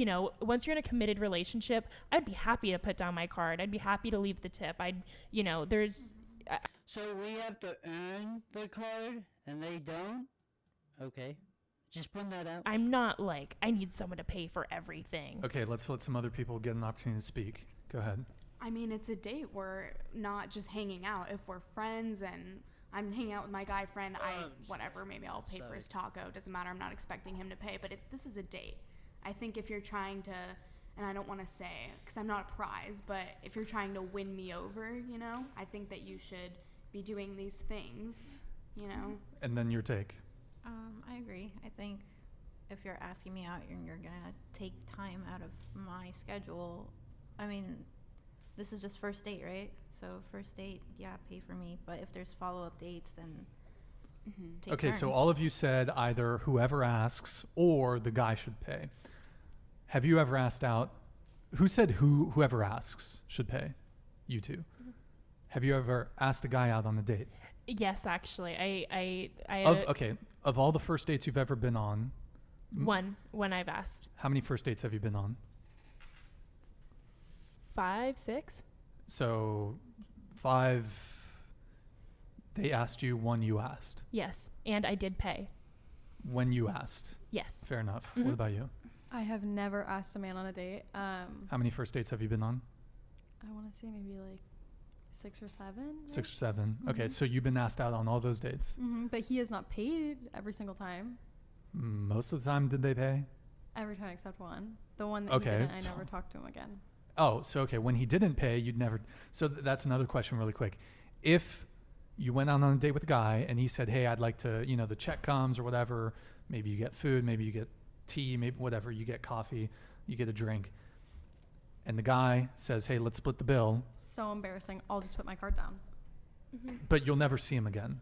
once you're in a committed relationship, I'd be happy to put down my card. I'd be happy to leave the tip. So we have to earn the card, and they don't? Okay. Just putting that out. I'm not like, I need someone to pay for everything. Okay, let's let some other people get an opportunity to speak. Go ahead. I mean, it's a date. We're not just hanging out. If we're friends and I'm hanging out with my guy friend, maybe I'll pay for his taco. Doesn't matter. I'm not expecting him to pay, but this is a date. I think if you're trying to and I don't want to say because I'm not a prize, but if you're trying to win me over, you know, I think that you should be doing these things, you know. And then your take. I agree. I think if you're asking me out and you're gonna take time out of my schedule, I mean, this is just first date, right? So first date, yeah, pay for me. But if there's follow-up dates, then take Okay, turns. so all of you said either whoever asks or the guy should pay. Have you ever asked out? Who said whoever asks should pay? You two. Have you ever asked a guy out on a date? Yes, actually. I Of all the first dates you've ever been on, when I've asked. how many first dates have you been on? 5, 6. So 5, they asked you, 1 you asked. Yes, and I did pay. When you asked. Yes. Fair enough. Mhm. What about you? I have never asked a man on a date. How many first dates have you been on? I want to say maybe like 6 or 7. 6 or 7. Mhm. Okay, so you've been asked out on all those dates. But he has not paid every single time. Most of the time, did they pay? Every time except one. The one that he didn't, I never talked to him again. Oh, so okay, when he didn't pay, you'd never. So that's another question, really quick. If you went out on a date with a guy and he said, "Hey, I'd like to," you know, the check comes or whatever. Maybe you get food, maybe you get tea, maybe whatever. You get coffee, you get a drink, and the guy says, "Hey, let's split the bill." So embarrassing. I'll just put my card down. But you'll never see him again.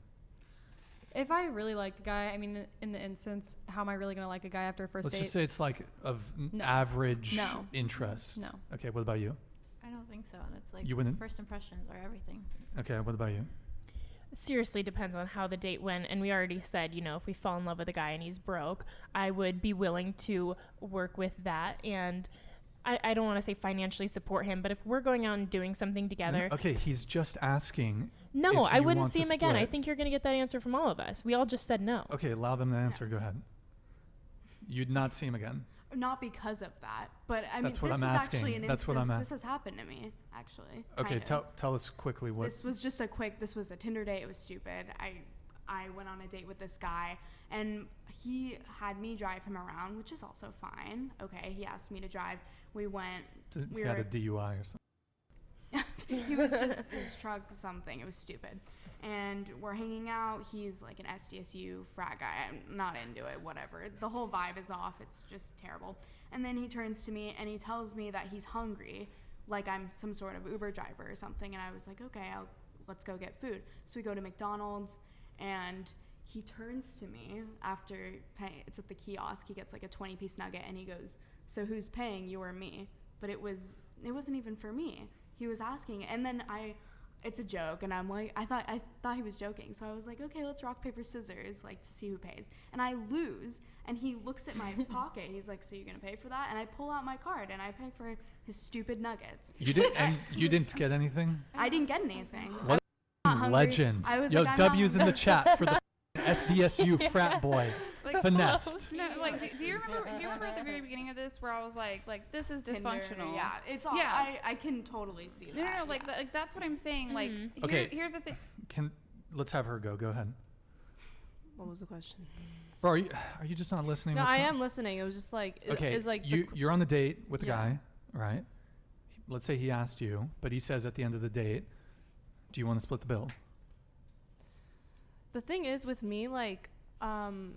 If I really like the guy, I mean, in the instance, how am I really going to like a guy after a first Let's date? just say it's like of No. average No. interest. No. Okay, what about you? I don't think so. It's like You wouldn't? first impressions are everything. Okay, what about you? Seriously depends on how the date went. And we already said, you know, if we fall in love with a guy and he's broke, I would be willing to work with that. And I don't want to say financially support him, but if we're going out and doing something together. Okay, he's just asking. No, if I you wouldn't want see to him again. I split. think you're going to get that answer from all of us. We all just said no. Okay, allow them to answer. Go ahead. You'd not see him again. Not because of that, but I That's mean, what this I'm is asking. actually an That's what instance. I'm This has happened to me, actually. Okay, kind of. tell us quickly what. This was just this was a Tinder date. It was stupid. I went on a date with this guy, and he had me drive him around, which is also fine. Okay, he asked me to drive. We went. He had a DUI or something. He was just his truck something. It was stupid. And we're hanging out. He's like an SDSU frat guy. I'm not into it. Whatever. The whole vibe is off. It's just terrible. And then he turns to me and he tells me that he's hungry, like I'm some sort of Uber driver or something. And I was like, okay, let's go get food. So we go to McDonald's, and he turns to me after paying. It's at the kiosk. He gets like a 20-piece nugget, and he goes, "So who's paying, you or me?" But it wasn't even for me. He was asking, and then it's a joke, and I'm like, I thought he was joking, so I was like, okay, let's rock paper scissors, like to see who pays, and I lose, and he looks at my pocket. He's like, so you're gonna pay for that? And I pull out my card and I pay for his stupid nuggets. You didn't get anything? I didn't get anything. What a legend. Yo, W's in the chat for the SDSU frat boy. Like, finessed. No, like, do you remember at the very beginning of this where I was like this is Tinder, dysfunctional? yeah, it's all. Yeah. I can totally see that. No, like, like that's what I'm saying. Like, Okay. here's the thing. Let's have her go. Go ahead. What was the question? Bro, are you just not listening? No, What's I going- am listening. It was just like Okay, it's like you're on a date with a Yeah. guy, right? Let's say he asked you, but he says at the end of the date, do you want to split the bill? The thing is with me, like,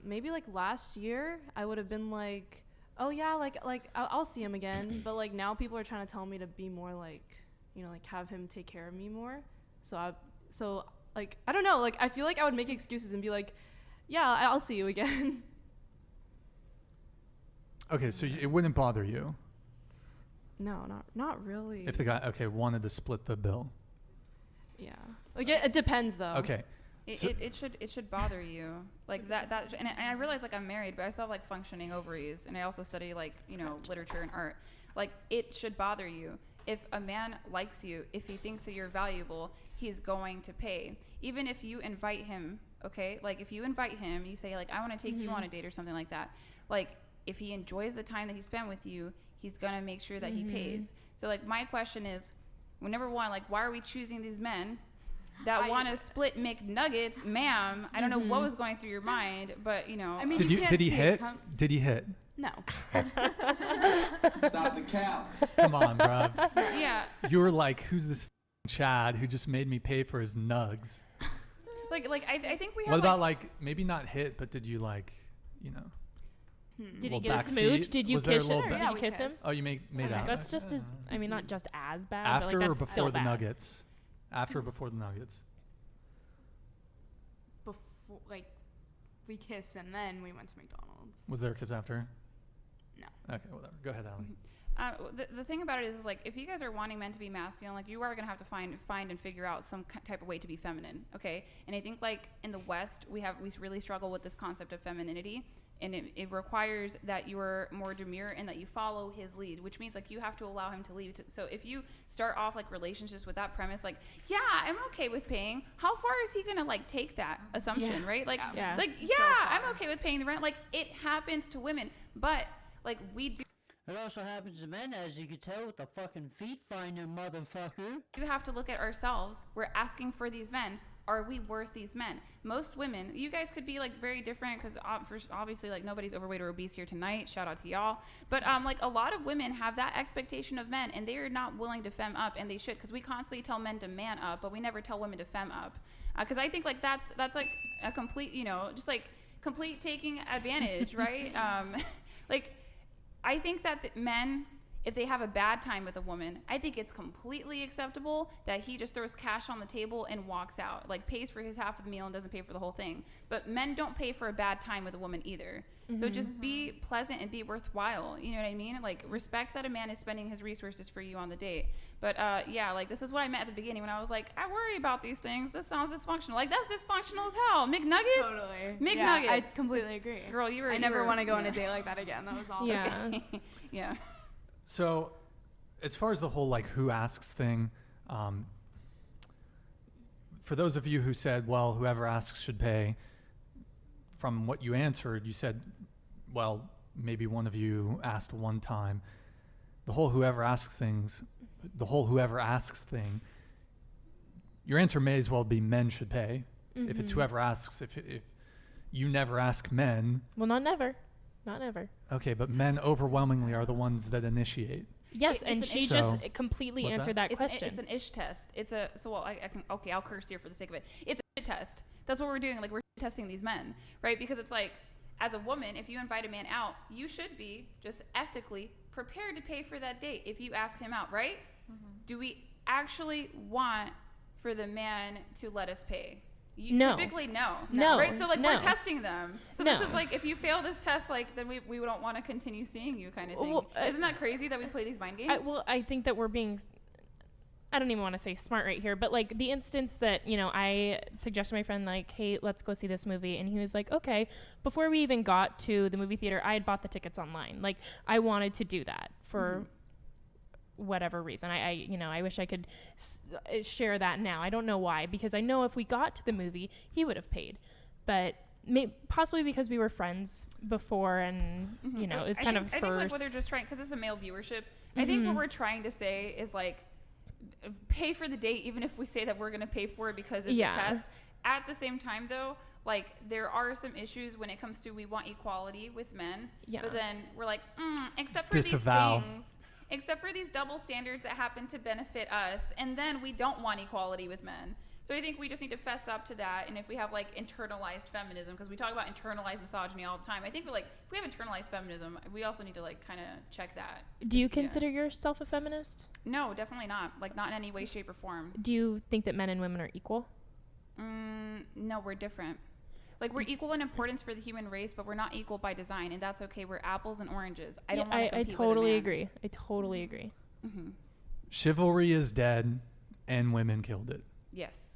maybe like last year, I would have been like, oh yeah, like I'll see him again. But like now people are trying to tell me to be more like, you know, like have him take care of me more. So like, I don't know, like I feel like I would make excuses and be like, yeah, I'll see you again. Okay, so it wouldn't bother you No, not really. if the guy, wanted to split the bill. Yeah. Like it depends though. Okay. So- It should bother you like that and I realize like I'm married, but I still have like functioning ovaries, and I also study like literature and art. Like it should bother you if a man likes you, if he thinks that you're valuable, he's going to pay. Even if you invite him, okay, like if you invite him, you say like I want to take you on a date or something like that. Like if he enjoys the time that he spent with you, he's gonna make sure that he pays. So like my question is, well, number one, like why are we choosing these men that want to split McNuggets, ma'am? I don't know what was going through your mind, but you know. I mean, did he hit? Did he hit? No. Stop the cap. Come on, bruv. Yeah. You were like, who's this Chad who just made me pay for his nugs? Like I think we have. What about like maybe not hit, but did you like, you know? Did he little get a backseat? smooch? Did you Was there a kiss little him? back- Did you kiss him? Oh, you made out. That's just as, I mean, not just as bad. After but like or that's before still the bad. Nuggets? After or before the Nuggets? Before, like, we kissed and then we went to McDonald's. Was there a kiss after? No. Okay, whatever. Go ahead, Allie. The thing about it is like if you guys are wanting men to be masculine, like you are gonna have to find and figure out some type of way to be feminine, okay? And I think like in the West we really struggle with this concept of femininity, and it requires that you're more demure and that you follow his lead, which means like you have to allow him to lead. So if you start off like relationships with that premise, like yeah, I'm okay with paying. How far is he gonna like take that assumption, right? Like I'm okay with paying the rent. Like it happens to women, but like we do. It also happens to men, as you can tell, with the fucking feet finder, motherfucker. You have to look at ourselves. We're asking for these men. Are we worth these men? Most women, you guys could be like very different because obviously like nobody's overweight or obese here tonight. Shout out to y'all. But like a lot of women have that expectation of men, and they are not willing to femme up, and they should, because we constantly tell men to man up, but we never tell women to femme up. Because I think like that's like a complete, you know, just like complete taking advantage, right? Like. I think that men, if they have a bad time with a woman, I think it's completely acceptable that he just throws cash on the table and walks out, like pays for his half of the meal and doesn't pay for the whole thing. But men don't pay for a bad time with a woman either. So just be pleasant and be worthwhile. You know what I mean? Like respect that a man is spending his resources for you on the date. But yeah, like this is what I meant at the beginning when I was like, I worry about these things. This sounds dysfunctional. Like that's dysfunctional as hell. McNuggets? Totally. McNuggets. Yeah, I completely agree. Girl, I never want to go on a date like that again. That was awful. Yeah. Okay. Yeah. So, as far as the whole like who asks thing, for those of you who said, well, whoever asks should pay, from what you answered, you said, well, maybe one of you asked one time. The whole whoever asks thing, your answer may as well be men should pay. If it's whoever asks, if you never ask men. Well, not never. Okay, but men overwhelmingly are the ones that initiate. Yes, and she just completely answered that It's question. It's an ish test. I'll curse here for the sake of it. It's a shit test. That's what we're doing. Like we're testing these men, right? Because it's like, as a woman, if you invite a man out, you should be just ethically prepared to pay for that date if you ask him out, right? Do we actually want for the man to let us pay? No. Typically, no. No. Right? So, like, No. we're testing them. So, No. this is like, if you fail this test, like, then we don't want to continue seeing you kind of thing. Well, Isn't that crazy that we play these mind games? I think that we're being, I don't even want to say smart right here, but like the instance that, you know, I suggested to my friend, like, hey, let's go see this movie. And he was like, okay. Before we even got to the movie theater, I had bought the tickets online. Like, I wanted to do that for whatever reason. I wish I could share that now. I don't know why, because I know if we got to the movie, he would have paid. But possibly because we were friends before, and you know, it was kind of first. I think like what they're just trying, because it's a male viewership. I think what we're trying to say is like, pay for the date, even if we say that we're going to pay for it because it's a test. At the same time, though, like there are some issues when it comes to we want equality with men, but then we're like, except for Disavow. these things. Except for these double standards that happen to benefit us, and then we don't want equality with men. So I think we just need to fess up to that. And if we have like internalized feminism, because we talk about internalized misogyny all the time, I think we're like, if we have internalized feminism, we also need to like kind of check that. Do you consider yourself a feminist? No, definitely not. Like not in any way, shape, or form. Do you think that men and women are equal? No, we're different. Like we're equal in importance for the human race, but we're not equal by design, and that's okay. We're apples and oranges. I don't want to compete totally with a man. agree. I totally agree. Chivalry is dead, and women killed it. Yes.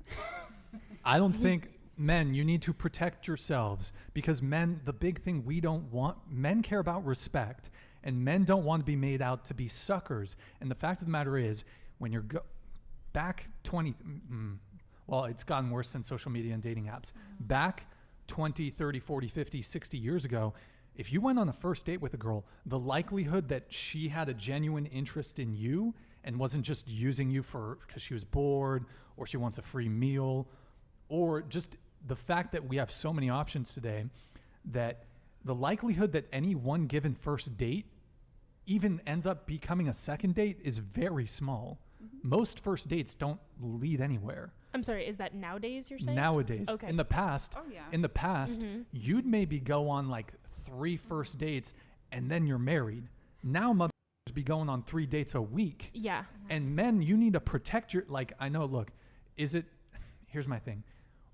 I don't think men, you need to protect yourselves, because men, the big thing men care about respect, and men don't want to be made out to be suckers. And the fact of the matter is, when you're back 20, well, it's gotten worse than social media and dating apps. Back 20, 30, 40, 50, 60 years ago, if you went on a first date with a girl, the likelihood that she had a genuine interest in you and wasn't just using you because she was bored or she wants a free meal, or just the fact that we have so many options today that the likelihood that any one given first date even ends up becoming a second date is very small. Most first dates don't lead anywhere. I'm sorry, is that nowadays you're saying? Nowadays. Okay. In the past, you'd maybe go on like 3 first dates and then you're married. Now motherfuckers be going on 3 dates a week. Yeah. And men, you need to protect your, like, I know, look, here's my thing.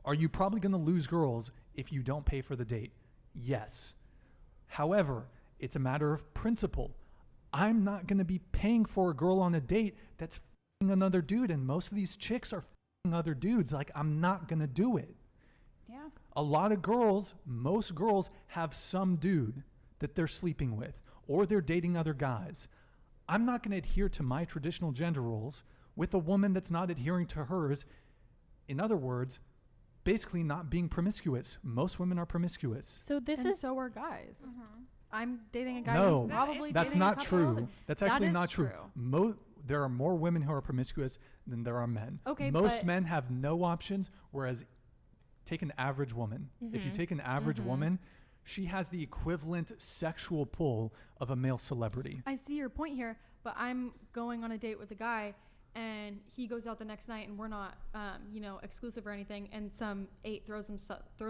Are you probably going to lose girls if you don't pay for the date? Yes. However, it's a matter of principle. I'm not going to be paying for a girl on a date that's f***ing another dude, and most of these chicks are f***ing other dudes. Like, I'm not going to do it. Yeah. A lot of girls, most girls have some dude that they're sleeping with, or they're dating other guys. I'm not going to adhere to my traditional gender roles with a woman that's not adhering to hers. In other words, basically not being promiscuous. Most women are promiscuous. So so are guys. I'm dating a guy No, who's probably that's dating not a couple true. other- That's actually That is not true. There are more women who are promiscuous than there are men. Okay, most but- men have no options, whereas take an average woman. If you Mhm. take an average Mhm. woman, she has the equivalent sexual pull of a male celebrity. I see your point here, but I'm going on a date with a guy and he goes out the next night and we're not, exclusive or anything, and some 8 throws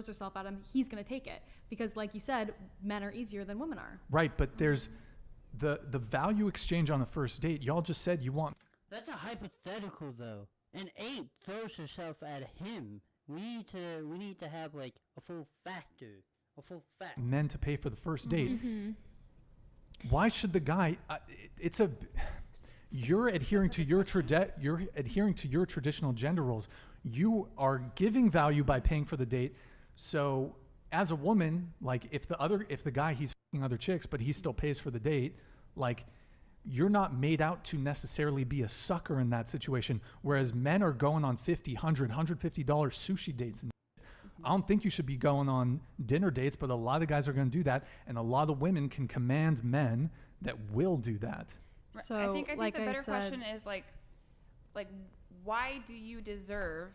herself at him, he's going to take it. Because like you said, men are easier than women are. Right, but there's the value exchange on the first date. Y'all just said you want That's a hypothetical though. An 8 throws herself at him. We need to have like a full factor. men to pay for the first date. Mm-hmm. Why should the guy? You're adhering to your traditional gender roles. You are giving value by paying for the date. So as a woman, like if the guy he's f***ing other chicks, but he still pays for the date, like you're not made out to necessarily be a sucker in that situation. Whereas men are going on $50, $100, $150 sushi dates and I don't think you should be going on dinner dates, but a lot of guys are going to do that, and a lot of women can command men that will do that. So, I think like the I better said- question is like why do you deserve,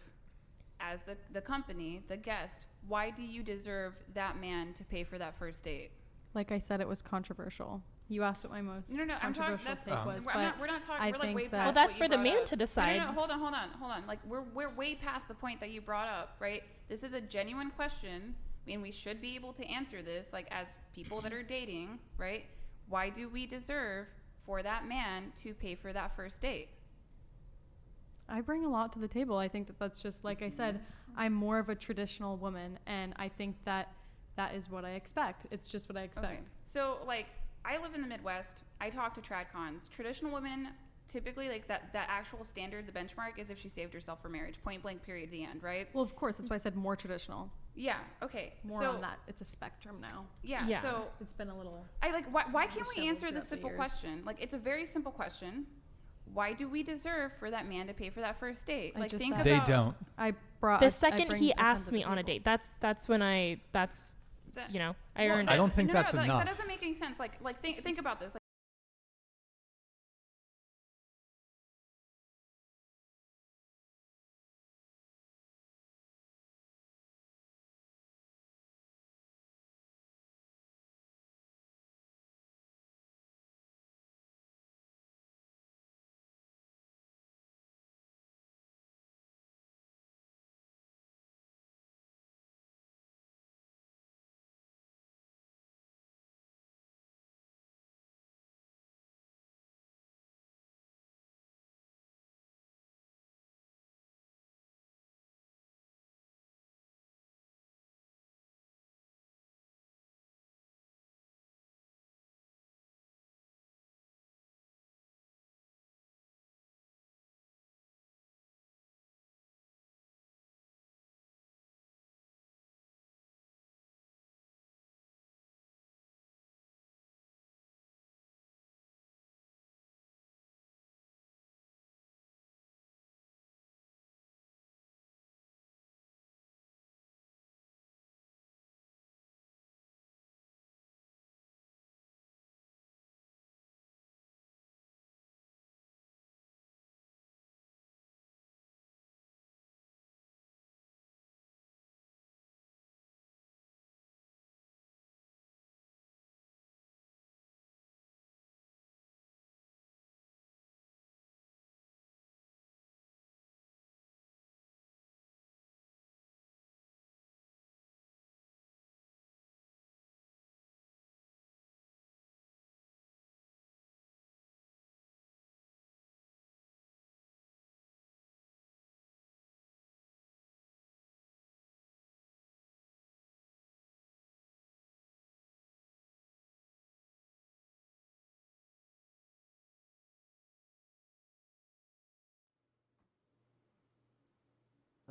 as the company, the guest, why do you deserve that man to pay for that first date? Like I said, it was controversial. You asked what my most No, I'm talking. controversial That's take was, we're not talking. I We're like think way that- past. Well, that's what you for the brought man up. to decide. No, hold on. Like we're way past the point that you brought up, right? This is a genuine question, and we should be able to answer this, like as people that are dating, right? Why do we deserve for that man to pay for that first date? I bring a lot to the table. I think that that's just, like I said, I'm more of a traditional woman, and I think that is what I expect. It's just what I expect. Okay. So, like, I live in the Midwest. I talk to tradcons. Traditional women, typically, like, that actual standard, the benchmark, is if she saved herself for marriage. Point blank, period, the end, right? Well, of course. That's why I said more traditional. Yeah, okay. More so, on that. It's a spectrum now. Yeah, so... It's been a little... Why can't we disheveled answer this throughout the simple years. question? Like, it's a very simple question. Why do we deserve for that man to pay for that first date? I Like, just think said- about... They don't. I brought... The I second bring he a ton asked to me the on a table. date, that's when I earned I it. don't think No, that's like, enough. that doesn't make any sense. Like think about this. Like,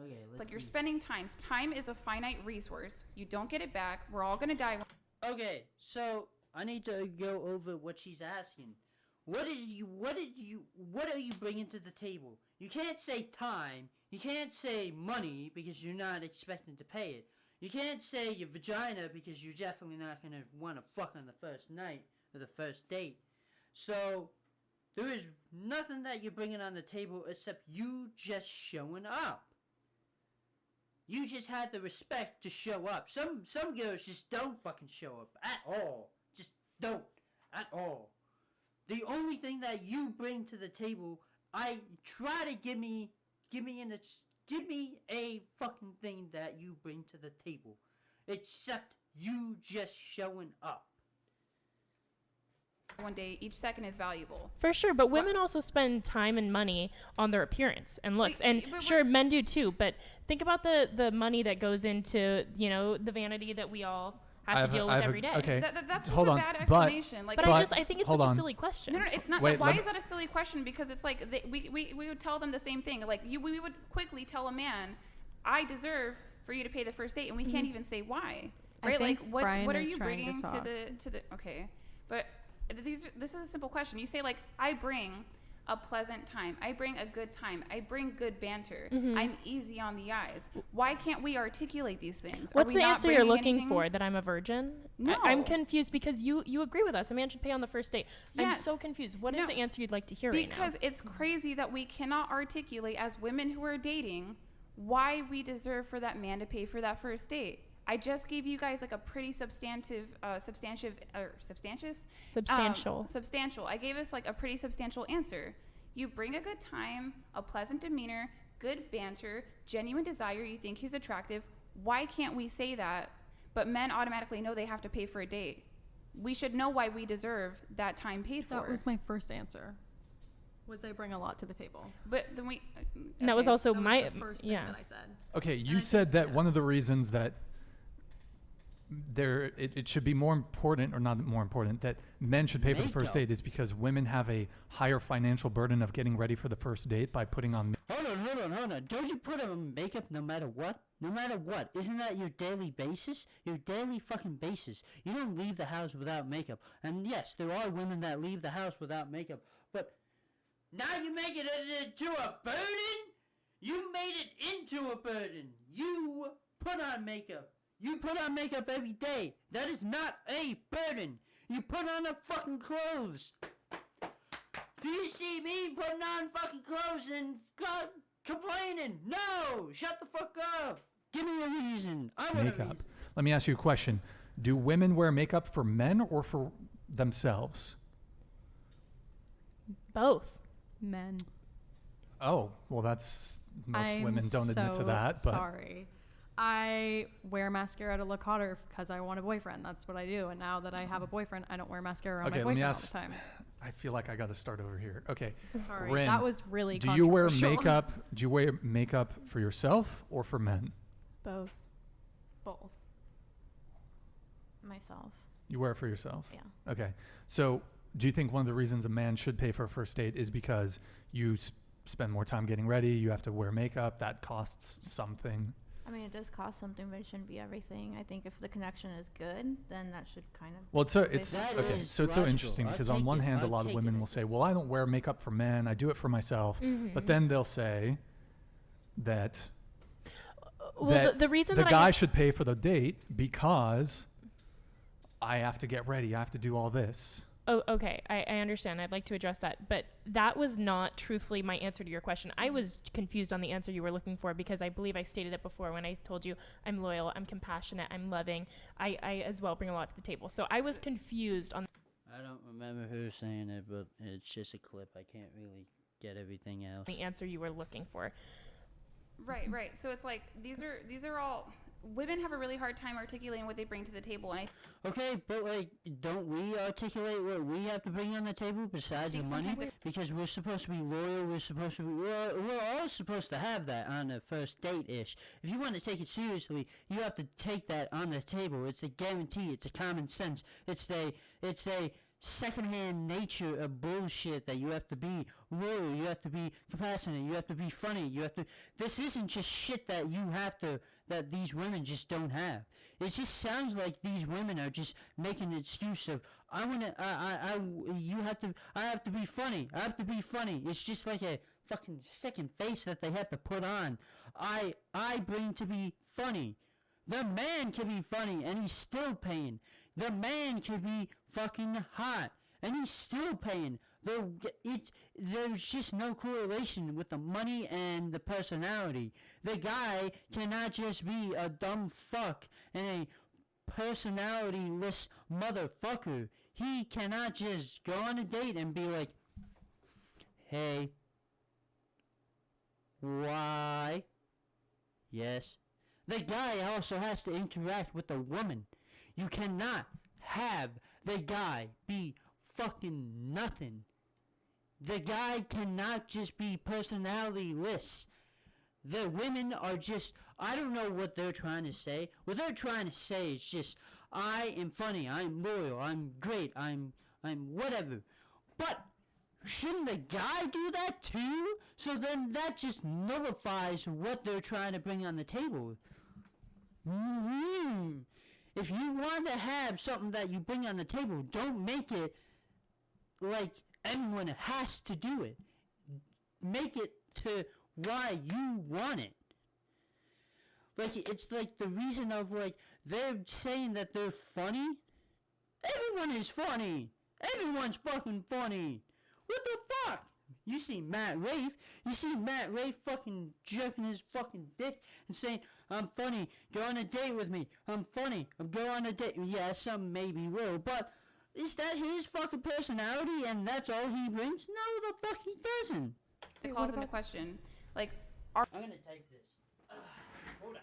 Okay, It's like you're spending time. Time is a finite resource. You don't get it back. We're all gonna die. Okay, so I need to go over what she's asking. What are you bringing to the table? You can't say time. You can't say money because you're not expecting to pay it. You can't say your vagina because you're definitely not gonna want to fuck on the first night or the first date. So there is nothing that you're bringing on the table except you just showing up. You just had the respect to show up. Some girls just don't fucking show up at all. Just don't at all. The only thing that you bring to the table, I try to give me a fucking thing that you bring to the table, except you just showing up. One day, each second is valuable. For sure, but women also spend time and money on their appearance and looks, and sure, men do too. But think about the money that goes into the vanity that we all have to deal with every day. Okay, that's hold just on. a bad explanation. But I think it's such a silly question. No, it's not. Wait, why is that a silly question? Because it's like we would tell them the same thing. Like we would quickly tell a man, I deserve for you to pay the first date, and we can't even say why. Right? Like what are you bringing to the okay? But this is a simple question. You say like, I bring a pleasant time. I bring a good time. I bring good banter. I'm easy on the eyes. Why can't we articulate these things? What's the answer you're looking for? That I'm a virgin? No. I'm confused because you agree with us. A man should pay on the first date. Yes. I'm so confused. What is the answer you'd like to hear right now? Because it's crazy that we cannot articulate as women who are dating why we deserve for that man to pay for that first date. I just gave you guys like a pretty substantial. I gave us like a pretty substantial answer. You bring a good time, a pleasant demeanor, good banter, genuine desire. You think he's attractive. Why can't we say that? But men automatically know they have to pay for a date. We should know why we deserve that time paid for. That was my first answer. Was I bring a lot to the table? But then we. And that was also that my was the first thing that I said. Okay, you said that one of the reasons that it should be more important, or not more important, that men should pay for the first date is because women have a higher financial burden of getting ready for the first date by putting on. Hold on. Don't you put on makeup no matter what? No matter what. Isn't that your daily basis? Your daily fucking basis. You don't leave the house without makeup. And yes, there are women that leave the house without makeup. But now you make it into a burden? You made it into a burden. You put on makeup. You put on makeup every day. That is not a burden. You put on the fucking clothes. Do you see me putting on fucking clothes and complaining? No! Shut the fuck up. Give me a reason. I want makeup. Let me ask you a question. Do women wear makeup for men or for themselves? Both. Men. Oh, well, most women don't admit to that. But sorry. I wear mascara to look hotter because I want a boyfriend. That's what I do. And now that I have a boyfriend, I don't wear mascara on my boyfriend all the time. I feel like I got to start over here. Okay. Sorry, Rin, that was really Do you wear makeup? Do you wear makeup for yourself or for men? Both. Both. Myself. You wear it for yourself? Yeah. Okay. So do you think one of the reasons a man should pay for a first date is because you spend more time getting ready, you have to wear makeup, that costs something? I mean, it does cost something, but it shouldn't be everything. I think if the connection is good, then that should kind of. Well, it's okay. So it's so interesting because on one hand, a lot of women will say, "Well, I don't wear makeup for men. I do it for myself." But then they'll say that the reason the guy should pay for the date because I have to get ready. I have to do all this. Oh, okay. I understand. I'd like to address that. But that was not truthfully my answer to your question. I was confused on the answer you were looking for because I believe I stated it before when I told you I'm loyal, I'm compassionate, I'm loving. I as well bring a lot to the table. So I was confused on. I don't remember who's saying it, but it's just a clip. I can't really get everything else. The answer you were looking for. Right. So it's like these are all. Women have a really hard time articulating what they bring to the table, and okay, but like, don't we articulate what we have to bring on the table besides the money? Because we're supposed to be loyal. We're all supposed to have that on the first date ish. If you want to take it seriously, you have to take that on the table. It's a guarantee. It's a common sense. It's a secondhand nature of bullshit that you have to be loyal, you have to be compassionate, you have to be funny, you have to. This isn't just shit that that these women just don't have. It just sounds like these women are just making an excuse of I have to be funny. I have to be funny. It's just like a fucking second face that they have to put on. I bring to be funny. The man can be funny and he's still paying. The man can be fucking hot and he's still paying. There's just no correlation with the money and the personality. The guy cannot just be a dumb fuck and a personality-less motherfucker. He cannot just go on a date and be like, hey, why? Yes. The guy also has to interact with the woman. You cannot have the guy be fucking nothing. The guy cannot just be personality-less. The women are just, I don't know what they're trying to say. What they're trying to say is just, I am funny, I'm loyal, I'm great, I'm whatever. But shouldn't the guy do that too? So then that just nullifies what they're trying to bring on the table. If you want to have something that you bring on the table, don't make it like everyone has to do it. Make it to why you want it. Like, it's like the reason of, like, they're saying that they're funny. Everyone is funny. Everyone's fucking funny. What the fuck? You see Matt Rafe. You see Matt Rafe fucking jerking his fucking dick and saying, I'm funny. Go on a date with me. I'm funny. Go on a date. Yeah, some maybe will, but is that his fucking personality and that's all he brings? No, the fuck he doesn't. It calls into question. Like, I'm gonna take this. Hold on.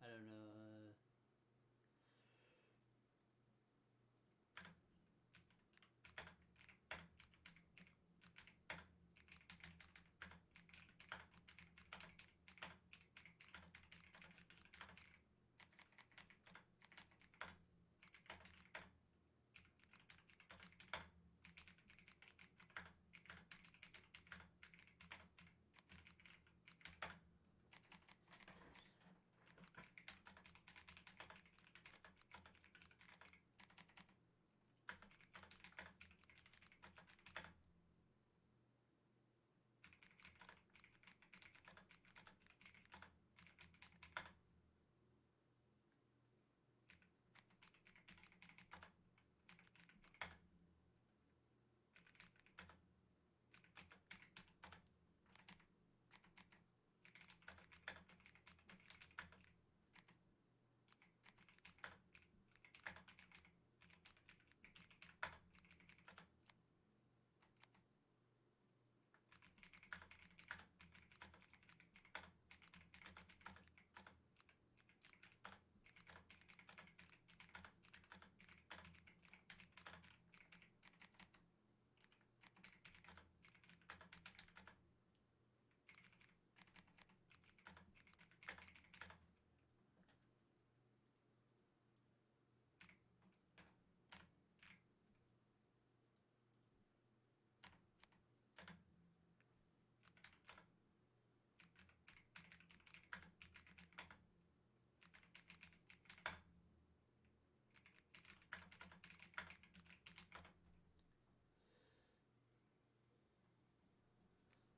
I don't know.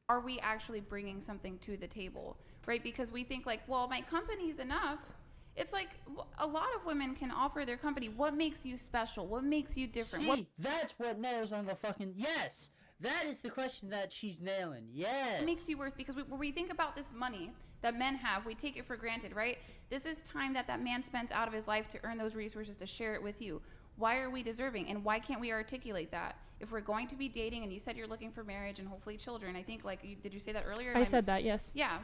are we actually bringing something to the table, right? Because we think like, well, my company's enough. It's like a lot of women can offer their company. What makes you special? What makes you different? See, that's what nails on the fucking... Yes! That is the question that she's nailing. Yes. It makes you worth, because when we think about this money that men have, we take it for granted, right? This is time that man spends out of his life to earn those resources to share it with you. Why are we deserving, and why can't we articulate that? If we're going to be dating, and you said you're looking for marriage and hopefully children, I think, like, did you say that earlier? I said that, yes. Yeah.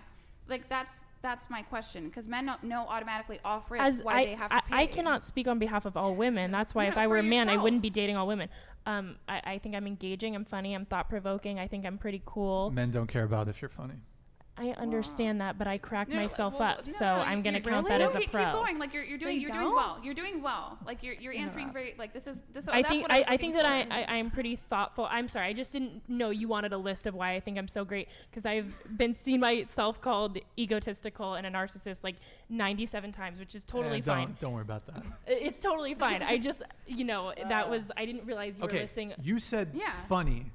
Like, that's my question, because men don't know automatically off rip why they have to pay. I cannot speak on behalf of all women. That's why if I were a man, I wouldn't be dating all women. I think I'm engaging, I'm funny, I'm thought-provoking, I think I'm pretty cool. Men don't care about if you're funny. I understand that, but I crack myself up, so I'm gonna count that as a pro. Keep going. Like you're doing well. You're doing well. Like you're answering very, like this. I think that I'm pretty thoughtful. I'm sorry, I just didn't know you wanted a list of why I think I'm so great, because I've been seen myself called egotistical and a narcissist like 97 times, which is totally fine. Don't worry about that. It's totally fine. I just that was, I didn't realize you were listening. You said funny.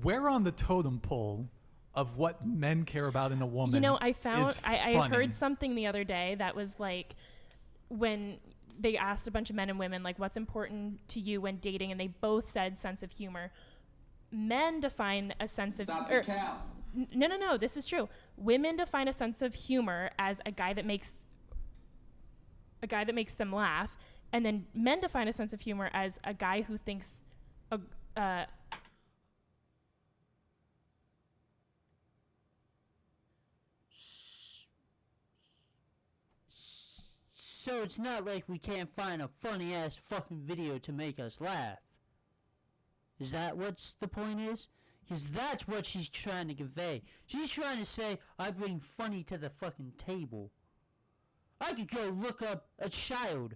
Where on the totem pole of what men care about in a woman? I heard something the other day that was like, when they asked a bunch of men and women, like, what's important to you when dating, and they both said sense of humor. Men define a sense of no, this is true. Women define a sense of humor as a guy that makes them laugh, and then men define a sense of humor as a guy who thinks So it's not like we can't find a funny ass fucking video to make us laugh. Is that what's the point is? Because that's what she's trying to convey. She's trying to say, I bring funny to the fucking table. I could go look up a child.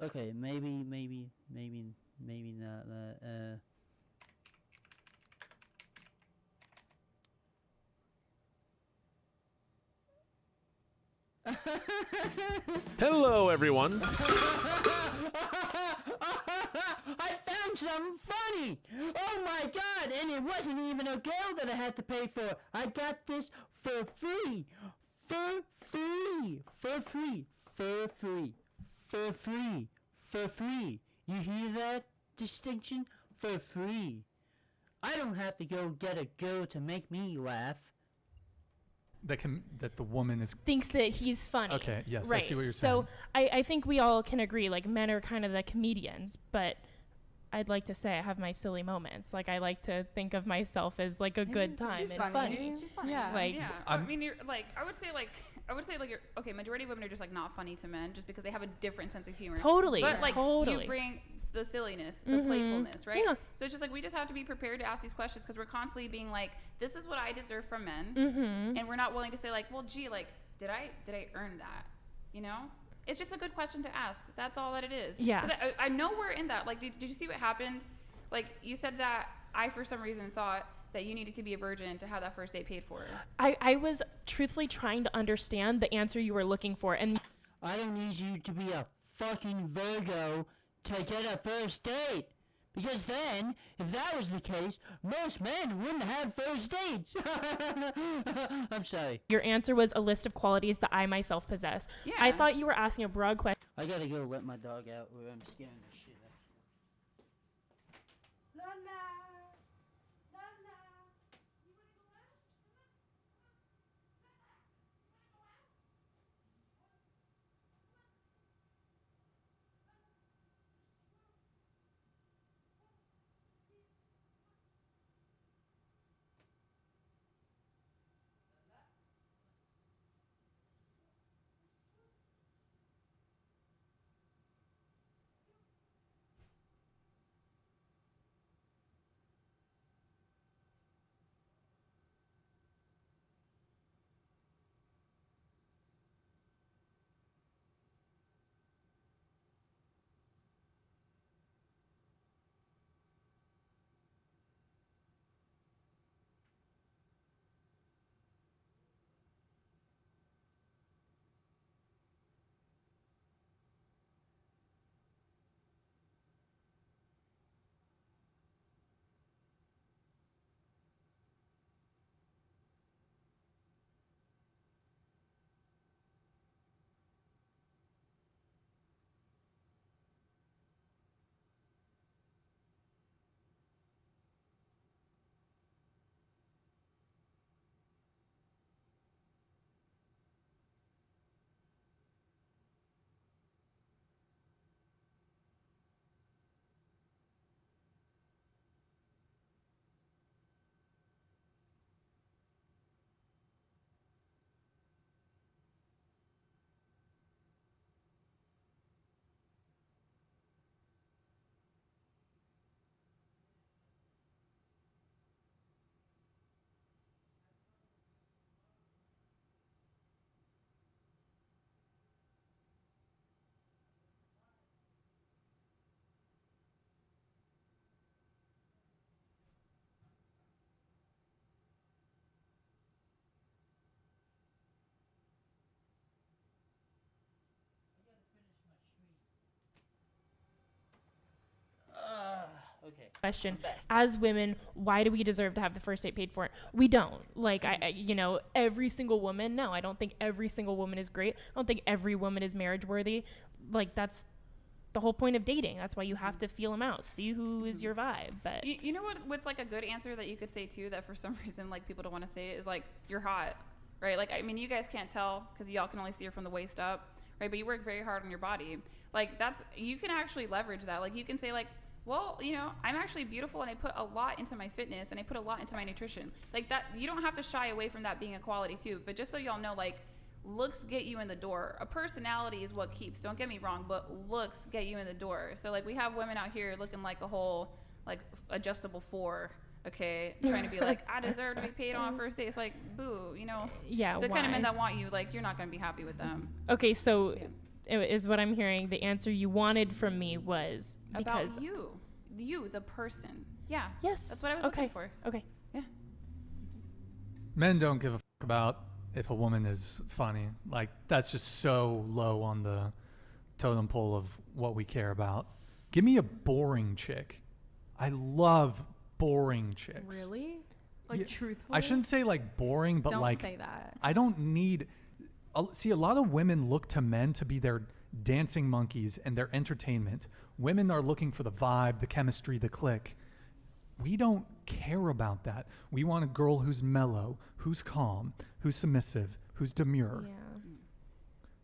Okay, maybe not that. Hello, everyone. I found something funny. Oh my god! And it wasn't even a girl that I had to pay for. I got this for free. For free. For free. For free. For free. For free. You hear that distinction? For free. I don't have to go get a girl to make me laugh. That the woman thinks that he's funny. Okay, yes, right. I see what you're saying. So I think we all can agree, like, men are kind of the comedians, but I'd like to say I have my silly moments. Like, I like to think of myself as like a good time and funny. She's funny. Yeah. Like, yeah. I mean, you're like, I would say you're okay. Majority of women are just like not funny to men, just because they have a different sense of humor. Totally. But like, totally. you bring the silliness, the playfulness, right? Yeah. So it's just like, we just have to be prepared to ask these questions, because we're constantly being like, this is what I deserve from men, and we're not willing to say like, well, gee, like, did I earn that? You know? It's just a good question to ask. That's all that it is. Yeah. 'Cause I know we're in that. Like, did you see what happened? Like, you said that I, for some reason, thought that you needed to be a virgin to have that first date paid for. I was truthfully trying to understand the answer you were looking for, and I don't need you to be a fucking Virgo to get a first date. Because then, if that was the case, most men wouldn't have first dates. I'm sorry. Your answer was a list of qualities that I myself possess. Yeah. I thought you were asking a broad question. I gotta go let my dog out, or I'm scaring the shit out. question, as women, why do we deserve to have the first date paid for? We don't. Like, every single woman, no, I don't think every single woman is great. I don't think every woman is marriage worthy. Like, that's the whole point of dating. That's why you have to feel them out, see who is your vibe. But you know what's like a good answer that you could say too, that for some reason like people don't want to say it, is like, you're hot, right? Like, I mean, you guys can't tell because y'all can only see her from the waist up, right? But you work very hard on your body. Like, you can actually leverage that. Like, you can say like, well, I'm actually beautiful and I put a lot into my fitness and I put a lot into my nutrition. Like that, you don't have to shy away from that being a quality too. But just so y'all know, like, looks get you in the door. A personality is what keeps. Don't get me wrong, but looks get you in the door. So like, we have women out here looking like a whole like adjustable 4, okay, trying to be like, I deserve to be paid on a first date. It's like, boo, Yeah, the kind of men why? that want you, like, you're not going to be happy with them. Okay, so is what I'm hearing, the answer you wanted from me was because about you, the person. Yeah. Yes. That's what I was looking for. Okay. Yeah. Men don't give a fuck about if a woman is funny. Like, that's just so low on the totem pole of what we care about. Give me a boring chick. I love boring chicks. Really? Like, truthfully? I shouldn't say like boring, but don't like, say that. I don't need. See, a lot of women look to men to be their dancing monkeys and their entertainment. Women are looking for the vibe, the chemistry, the click. We don't care about that. We want a girl who's mellow, who's calm, who's submissive, who's demure.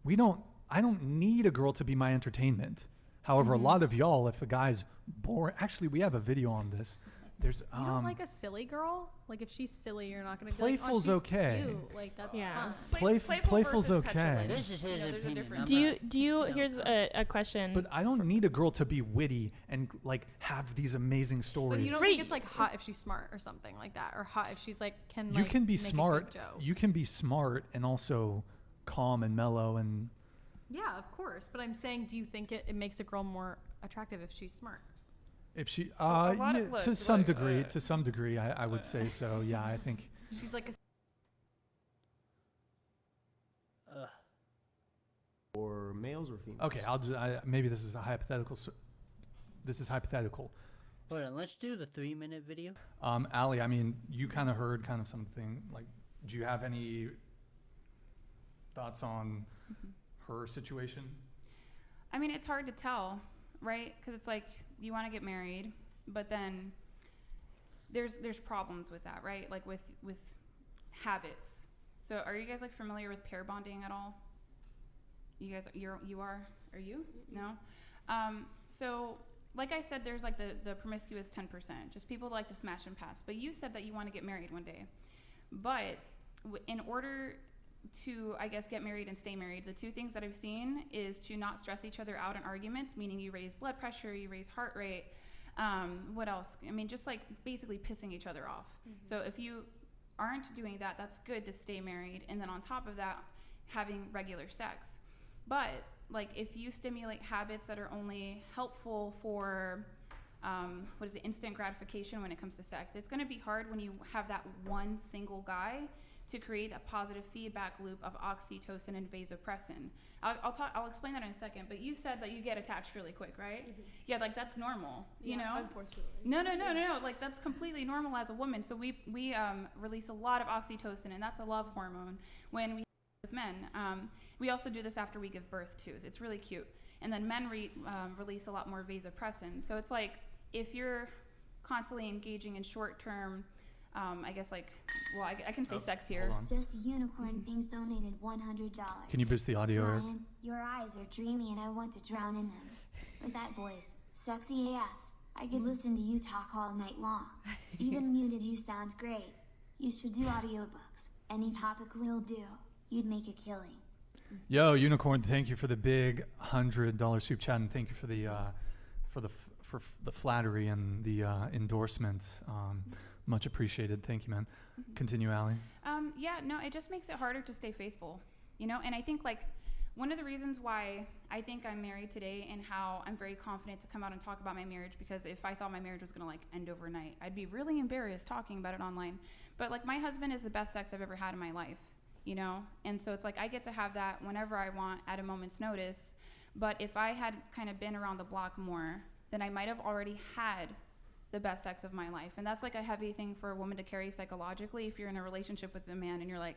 Yeah. I don't need a girl to be my entertainment. However, a lot of y'all, if a guy's boring, actually, we have a video on this. There's You don't like a silly girl? Like, if she's silly, you're not gonna be Playful's like, oh, she's okay. cute. Like, that's Yeah. fun. Playful's okay. This is his opinion. Do you here's a question. But I don't need a girl to be witty and like have these amazing stories. But you don't think it's like hot if she's smart or something like that, or hot if she's like can You like, can be make a good smart. joke? You can be smart and also calm and mellow and. Yeah, of course. But I'm saying, do you think it makes a girl more attractive if she's smart? If she, to some degree, I would say so. Yeah, I think. She's like a. Or males or females. Okay, maybe this is a hypothetical. This is hypothetical. Hold on, let's do the 3-minute video. Allie, I mean, you kind of heard kind of something. Like, do you have any thoughts on her situation? I mean, it's hard to tell, right? Because it's like, you want to get married, but then there's problems with that, right? Like with habits. So are you guys like familiar with pair bonding at all? You guys, you are? Are you? No? So like I said, there's like the promiscuous 10%, just people like to smash and pass. But you said that you want to get married one day. But in order to, I guess, get married and stay married, the two things that I've seen is to not stress each other out in arguments, meaning you raise blood pressure, you raise heart rate. What else? I mean, just like basically pissing each other off. So if you aren't doing that, that's good to stay married. And then on top of that, having regular sex. But like, if you stimulate habits that are only helpful for instant gratification when it comes to sex, it's going to be hard when you have that one single guy to create a positive feedback loop of oxytocin and vasopressin. I'll explain that in a second, but you said that you get attached really quick, right? Yeah, like that's normal, you know? Unfortunately. No, like that's completely normal as a woman. So we release a lot of oxytocin, and that's a love hormone when we with men. We also do this after we give birth too. So it's really cute. And then men release a lot more vasopressin. So it's like, if you're constantly engaging in short-term I guess I can say sex here. Just a unicorn things donated $100. Can you boost the audio? Ryan, your eyes are dreamy and I want to drown in them. With that voice, sexy AF. I could listen to you talk all night long. Even muted you sounds great. You should do audiobooks. Any topic will do. You'd make a killing. Yo, Unicorn, thank you for the big $100 soup chat, and thank you for the flattery and the endorsement. Much appreciated. Thank you, man. Continue, Allie. It just makes it harder to stay faithful, you know? And I think like one of the reasons why I think I'm married today and how I'm very confident to come out and talk about my marriage, because if I thought my marriage was gonna like end overnight, I'd be really embarrassed talking about it online. But like, my husband is the best sex I've ever had in my life, you know? And so it's like, I get to have that whenever I want at a moment's notice. But if I had kind of been around the block more, then I might have already had the best sex of my life. And that's like a heavy thing for a woman to carry psychologically if you're in a relationship with a man and you're like,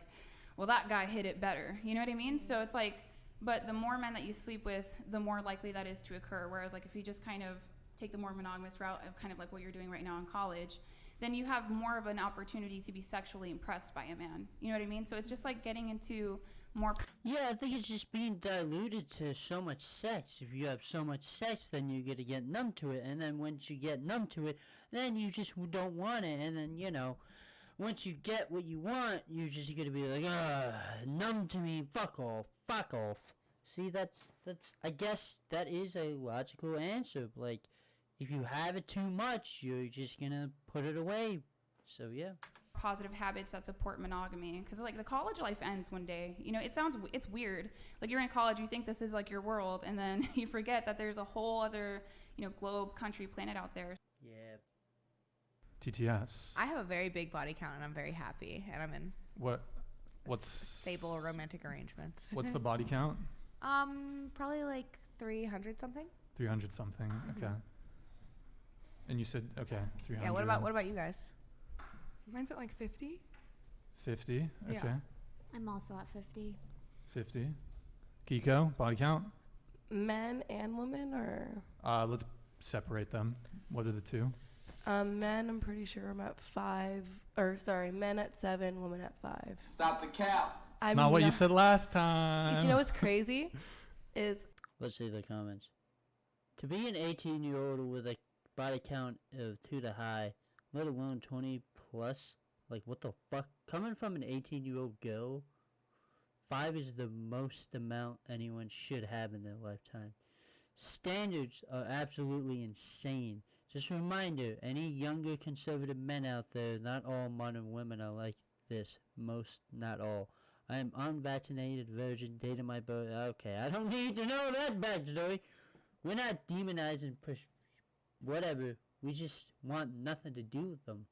well, that guy hit it better. You know what I mean? So it's like, but the more men that you sleep with, the more likely that is to occur. Whereas like if you just kind of take the more monogamous route of kind of like what you're doing right now in college, then you have more of an opportunity to be sexually impressed by a man. You know what I mean? So it's just like getting into more. Yeah, I think it's just being diluted to so much sex. If you have so much sex, then you're gonna get numb to it, and then once you get numb to it, then you just don't want it, and then, you know, once you get what you want, you're just gonna be like, numb to me, fuck off. See, that's, I guess that is a logical answer. Like, if you have it too much, you're just gonna put it away. So, yeah. Positive habits that support monogamy, because like the college life ends one day. You know, it's weird. Like you're in college, you think this is like your world, and then you forget that there's a whole other, you know, globe, country, planet out there. Yeah. TTS. I have a very big body count, and I'm very happy, and I'm in what's stable romantic arrangements. What's the body count? Probably like 300 something. 300 something. Okay. And you said 300. Yeah. What about you guys? Mine's at like 50. 50. Okay. Yeah. I'm also at 50. 50. Kiko, body count? Men and women, or? Let's separate them. What are the two? Men, I'm pretty sure I'm at 5. Men at 7, women at 5. Stop the cap. It's not what you said last time. You know what's crazy? Let's see the comments. To be an 18-year-old with a body count of 2 to high, let alone 20 plus, like what the fuck? Coming from an 18-year-old girl, 5 is the most amount anyone should have in their lifetime. Standards are absolutely insane. Just a reminder, any younger conservative men out there, not all modern women are like this. Most, not all. I am unvaccinated, virgin, dated my birth. Okay, I don't need to know that backstory. We're not demonizing whatever. We just want nothing to do with them.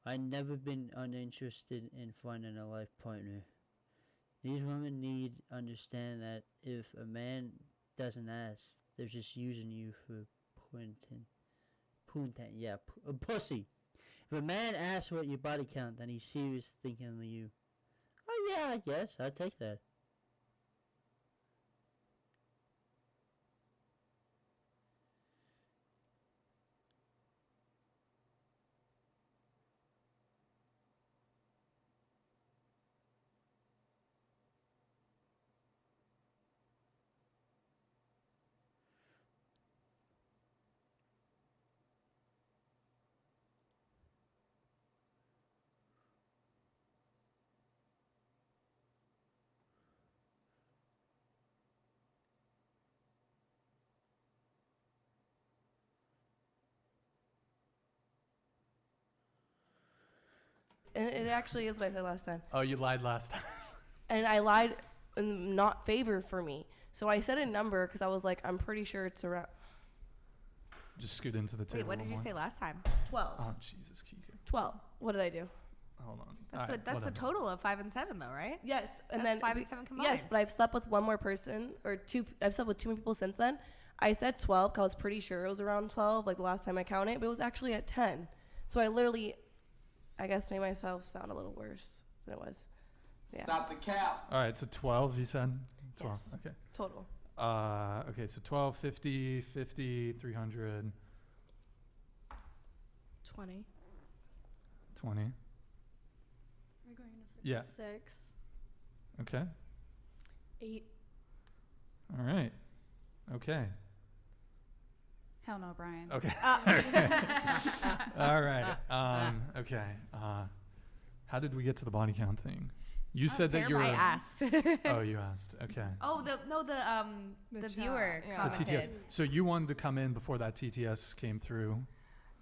I've never been uninterested in finding a life partner. These women need to understand that if a man doesn't ask, they're just using you for pussy. If a man asks what your body count, then he's serious thinking of you. Oh yeah, I guess I'll take that. And it actually is what I said last time. Oh, you lied last time. And I lied in not favor for me. So I said a number because I was like, I'm pretty sure it's around. Just scoot into the table. Wait, what did you say last time? 12. Oh, Jesus, Kiko. 12. What did I do? Hold on. That's the total of 5 and 7, though, right? Yes, and that's then 5 and 7 combined. Yes, but I've slept with one more person, or two. I've slept with 2 more people since then. I said 12 because I was pretty sure it was around 12, like the last time I counted, but it was actually at 10. So I literally, I guess, made myself sound a little worse than it was. Yeah. Stop the cap. All right, so 12, you said? 12, yes. okay. Total. Okay, so 12, 50, 50, 300. 20. 20. We're going to yeah. 6. Okay. 8. All right. Okay. Hell no, Brian. Okay. All right. Okay. How did we get to the body count thing? You said that you were. I asked. Oh, you asked. Okay. Oh, the viewer commented. The TTS. So you wanted to come in before that TTS came through.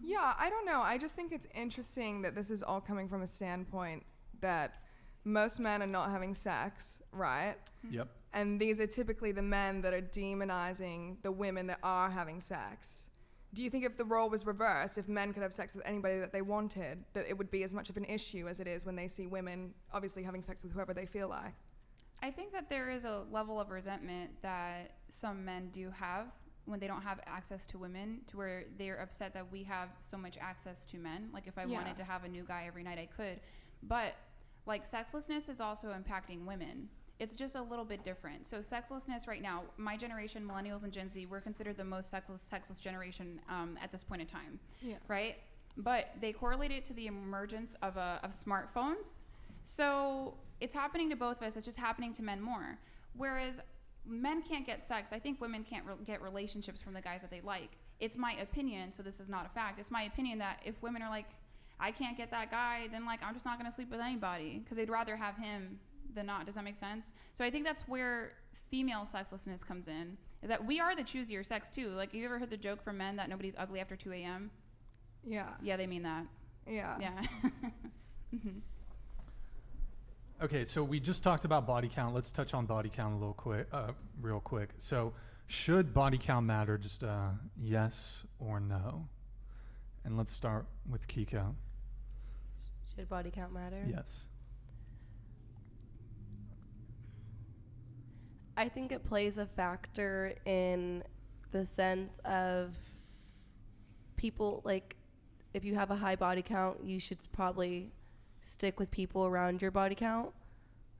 Yeah, I don't know. I just think it's interesting that this is all coming from a standpoint that most men are not having sex, right? Yep. And these are typically the men that are demonizing the women that are having sex. Do you think if the role was reversed, if men could have sex with anybody that they wanted, that it would be as much of an issue as it is when they see women obviously having sex with whoever they feel like? I think that there is a level of resentment that some men do have when they don't have access to women, to where they're upset that we have so much access to men. Like if I wanted to have a new guy every night, I could. But like sexlessness is also impacting women. It's just a little bit different. So sexlessness right now, my generation, millennials and Gen Z, we're considered the most sexless generation at this point in time, right? But they correlate it to the emergence of smartphones. So it's happening to both of us. It's just happening to men more. Whereas men can't get sex. I think women can't get relationships from the guys that they like. It's my opinion, so this is not a fact. It's my opinion that if women are like, I can't get that guy, then like I'm just not going to sleep with anybody because they'd rather have him than not. Does that make sense? So I think that's where female sexlessness comes in, is that we are the choosier sex too. Like, have you ever heard the joke from men that nobody's ugly after 2 a.m.? Yeah. Yeah, they mean that. Yeah. Yeah. Mm-hmm. Okay, so we just talked about body count. Let's touch on body count a little quick, real quick. So should body count matter? Just yes or no? And let's start with Kiko. Should body count matter? Yes. I think it plays a factor in the sense of people, like, if you have a high body count, you should probably stick with people around your body count.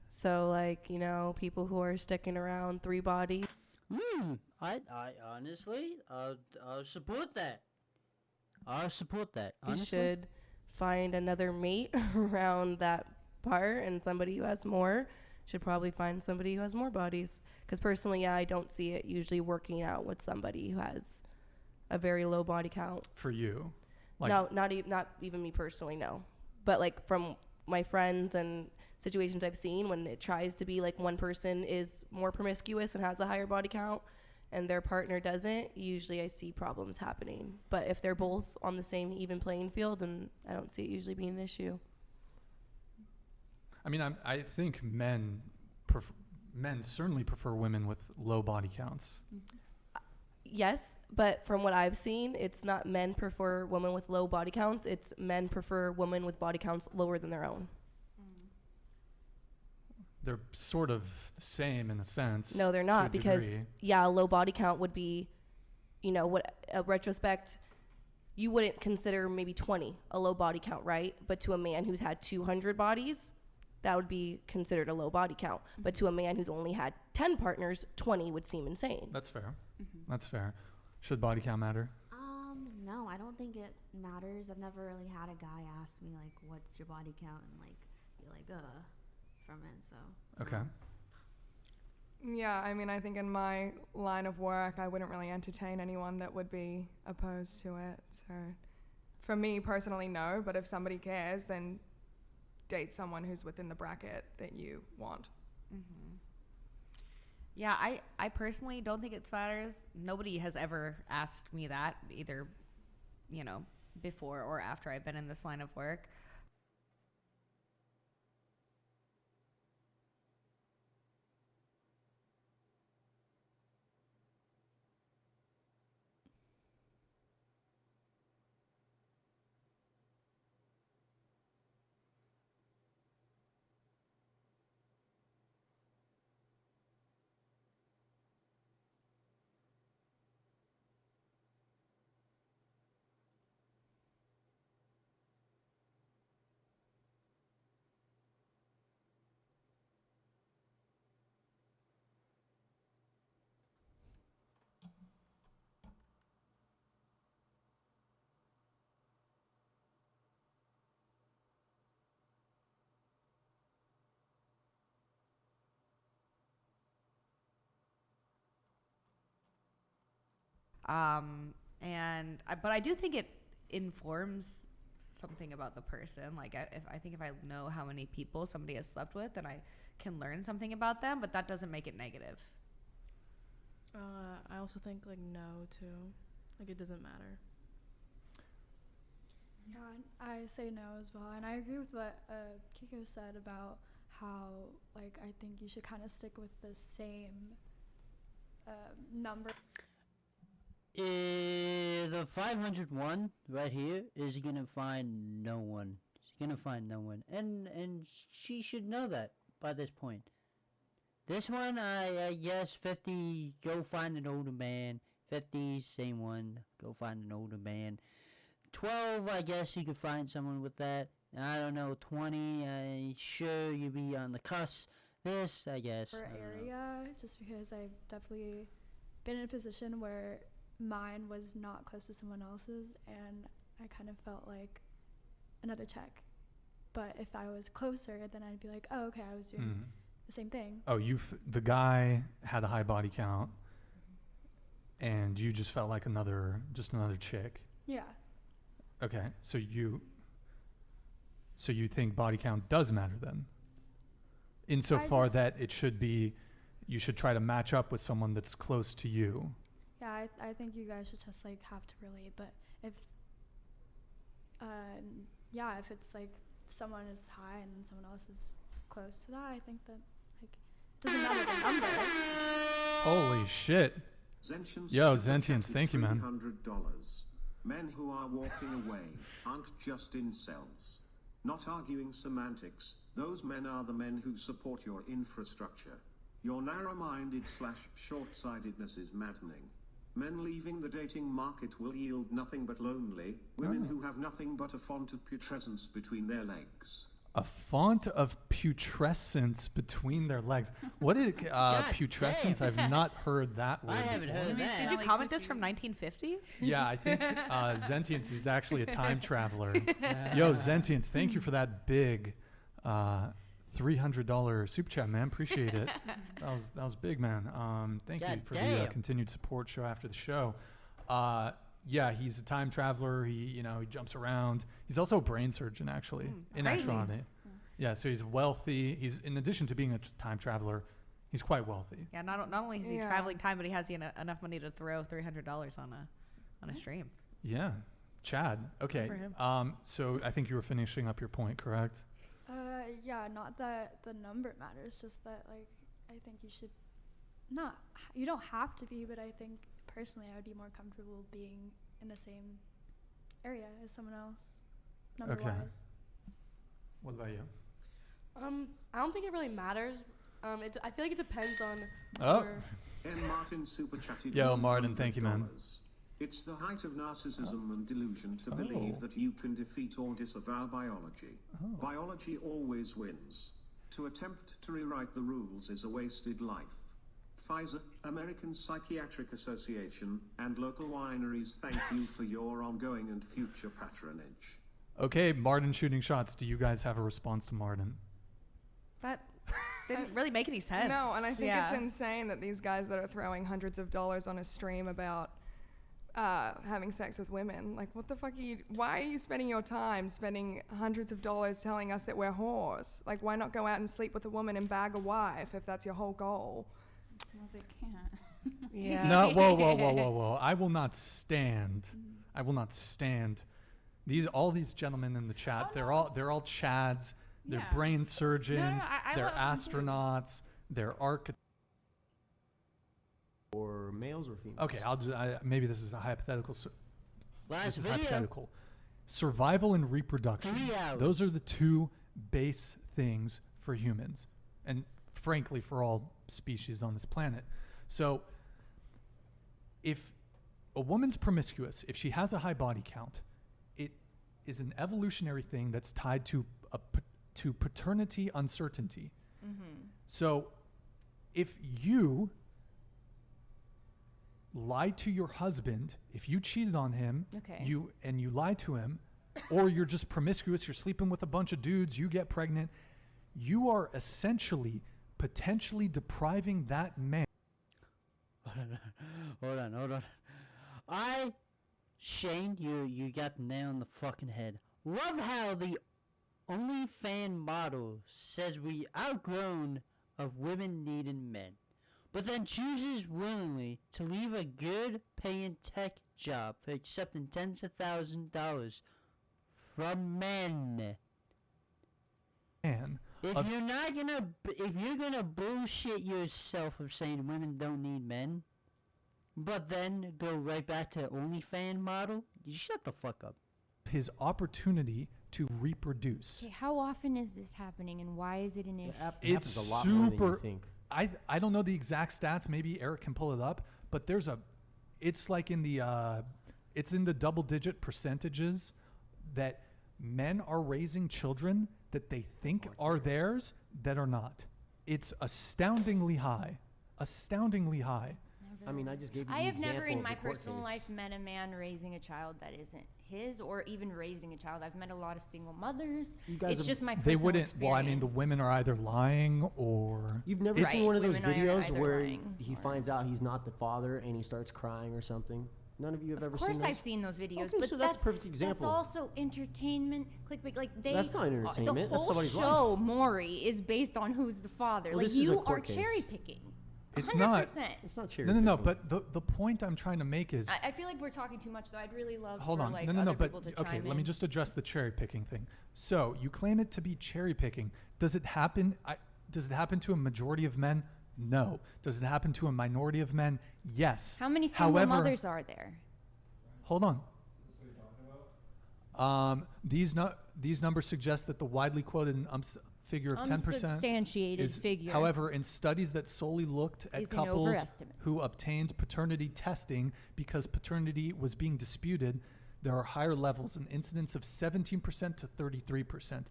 So, like, you know, people who are sticking around 3 bodies. I honestly, I'll support that. I'll support that. Honestly. You should find another mate around that part, and somebody who has more should probably find somebody who has more bodies. Because personally, I don't see it usually working out with somebody who has a very low body count. For you? Like, no, not even me personally, no. But like from my friends and situations I've seen, when it tries to be like one person is more promiscuous and has a higher body count and their partner doesn't, usually I see problems happening. But if they're both on the same even playing field, then I don't see it usually being an issue. I mean, I think men certainly prefer women with low body counts. Yes, but from what I've seen, it's not men prefer women with low body counts. It's men prefer women with body counts lower than their own. They're sort of the same in a sense. No, they're not, because a low body count would be, you know, what a retrospect, you wouldn't consider maybe 20 a low body count, right? But to a man who's had 200 bodies, that would be considered a low body count. Mm-hmm. But to a man who's only had 10 partners, 20 would seem insane. That's fair. Mm-hmm. That's fair. Should body count matter? No, I don't think it matters. I've never really had a guy ask me, like, what's your body count, and, like, be like, from it, so. Okay. Yeah, I mean, I think in my line of work, I wouldn't really entertain anyone that would be opposed to it. So for me personally, no, but if somebody cares, then date someone who's within the bracket that you want. Mm-hmm. Yeah, I personally don't think it matters. Nobody has ever asked me that, either, you know, before or after I've been in this line of work. But I do think it informs something about the person. Like, I think if I know how many people somebody has slept with, then I can learn something about them, but that doesn't make it negative. I also think, like, no, too. Like, it doesn't matter. Yeah, I say no as well. And I agree with what Kiko said about how, like, I think you should kind of stick with the same number. The 501 right here is gonna find no one. She's gonna find no one, and she should know that by this point. This one, I guess 50. Go find an older man. 50, same one. Go find an older man. 12, I guess you could find someone with that. I don't know, 20, sure, you'd be on the cusp. This, I guess. For area, just because I've definitely been in a position where mine was not close to someone else's, and I kind of felt like another check. But if I was closer, then I'd be like, oh, okay, I was doing the same thing. Oh, the guy had a high body count, and you just felt like another chick. Yeah. Okay, so you think body count does matter then? Insofar that it should be, you should try to match up with someone that's close to you. Yeah, I think you guys should just like have to relate. But if it's like someone is high and then someone else is close to that, I think that like it doesn't matter the number. Holy shit! Yo, Zentians, thank you, man. $300. Men who are walking away aren't just incels. Not arguing semantics, those men are the men who support your infrastructure. Your narrow-minded / short-sightedness is maddening. Men leaving the dating market will yield nothing but lonely women who have nothing but a font of putrescence between their legs. A font of putrescence between their legs. What is putrescence? I've not heard that word. I haven't heard that. Did you comment this from 1950? Yeah, I think Zentians is actually a time traveler. Yo, Zentians, thank you for that big $300 super chat, man. Appreciate it. That was big, man. Thank you for the continued support show after the show. Yeah, he's a time traveler. He jumps around. He's also a brain surgeon, actually, in actuality. Yeah, so he's wealthy. He's, in addition to being a time traveler, he's quite wealthy. Yeah, not only is he traveling time, but he has enough money to throw $300 on a stream. Yeah, Chad. Okay. For him. So I think you were finishing up your point, correct? Yeah, not that the number matters, just that like I think you don't have to be, but I think personally I would be more comfortable being in the same area as someone else, number-wise. What about you? I don't think it really matters. I feel like it depends on. M. Martin super chatted. Yo, Martin, thank you, man. It's the height of narcissism and delusion to believe that you can defeat or disavow biology. Biology always wins. To attempt to rewrite the rules is a wasted life. Pfizer, American Psychiatric Association, and local wineries thank you for your ongoing and future patronage. Okay, Martin shooting shots. Do you guys have a response to Martin? That didn't really make any sense. No, and I think it's insane that these guys that are throwing hundreds of dollars on a stream about having sex with women, like, what the fuck why are you spending your time spending hundreds of dollars telling us that we're whores? Like, why not go out and sleep with a woman and bag a wife if that's your whole goal? Well, they can't. Yeah. No, whoa. I will not stand. All these gentlemen in the chat, they're all Chads, they're brain surgeons, they're astronauts, they're architects. Or males or females. Okay, maybe this is a hypothetical. Last video. Hypothetical. Survival and reproduction. 3 hours. Those are the two base things for humans, and frankly for all species on this planet. So if a woman's promiscuous, if she has a high body count, it is an evolutionary thing that's tied to paternity uncertainty. So if you lie to your husband, if you cheated on him, you lie to him, or you're just promiscuous, you're sleeping with a bunch of dudes, you get pregnant, you are essentially potentially depriving that man. Hold on. Shane, you got the nail on the fucking head. Love how the OnlyFans model says we outgrown of women needing men, but then chooses willingly to leave a good paying tech job for accepting tens of thousands of dollars from men. If you're gonna bullshit yourself of saying women don't need men, but then go right back to OnlyFans model, you shut the fuck up. His opportunity to reproduce. Okay, how often is this happening, and why is it an issue? It happens a lot more than you think. I don't know the exact stats. Maybe Eric can pull it up, but there's a it's like in the it's in the double-digit percentages that men are raising children that they think are theirs that are not. It's astoundingly high. Astoundingly high. I mean, I just gave you I the have example never in of my the court personal case. life met a man raising a child that isn't his, or even raising a child. I've met a lot of single mothers. You guys It's have- just my They personal wouldn't. experience. Well, I mean, the women are either lying or. You've never Right. seen one of those Women are videos either where lying he finds out he's not the father and he starts crying or something? None of you have ever Of seen course, those? I've seen those videos, Okay, but so that's a perfect example. That's also entertainment. Clickbait, like they. That's not entertainment, The that's whole somebody's show, life. Maury, is based on who's the father. Well, like this is a you are court case. cherry picking. It's 100%. not. It's not cherry No, no, no. picking. But the point I'm trying to make is. I feel like we're talking too much, though. I'd really love Hold for on. like No, no, other no. But people to okay, chime let me in. just address the cherry picking thing. So you claim it to be cherry picking. Does it happen? Does it happen to a majority of men? No. Does it happen to a minority of men? Yes. How many single However, mothers are there? Hold on. These numbers suggest that the widely quoted figure of 10% Unsubstantiated is, figure. however, in studies that solely looked at Is an couples overestimate. who obtained paternity testing because paternity was being disputed, there are higher levels, an incidence of 17% to 33%.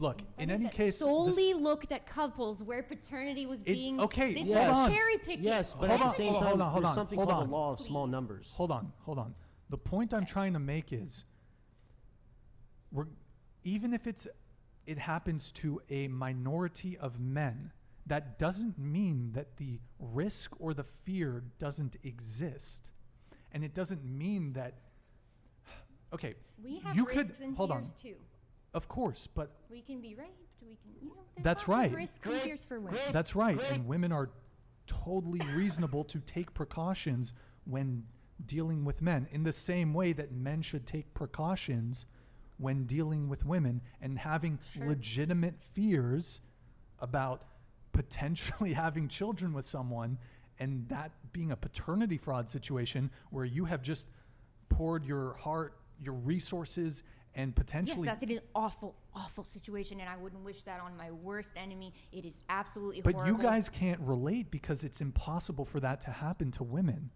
Look, in any case, solely looked at couples where paternity was being. okay, This hold on. is cherry picking. Yes, but at the same time, hold on, there's something hold called on. the law of small numbers. Hold on. The point I'm trying to make is, even if it happens to a minority of men, that doesn't mean that the risk or the fear doesn't exist, and it doesn't mean that. Okay, We have you risks could and hold fears on. too. Of course, but We can be raped. We can, there's that's lots of right. risks and fears for women. That's right. And women are totally reasonable to take precautions when dealing with men, in the same way that men should take precautions when dealing with women and having legitimate fears about potentially having children with someone, and that being a paternity fraud situation where you have just poured your heart, your resources, and potentially Yes, that's an awful, awful situation, and I wouldn't wish that on my worst enemy. It is absolutely But horrible. you guys can't relate because it's impossible for that to happen to women.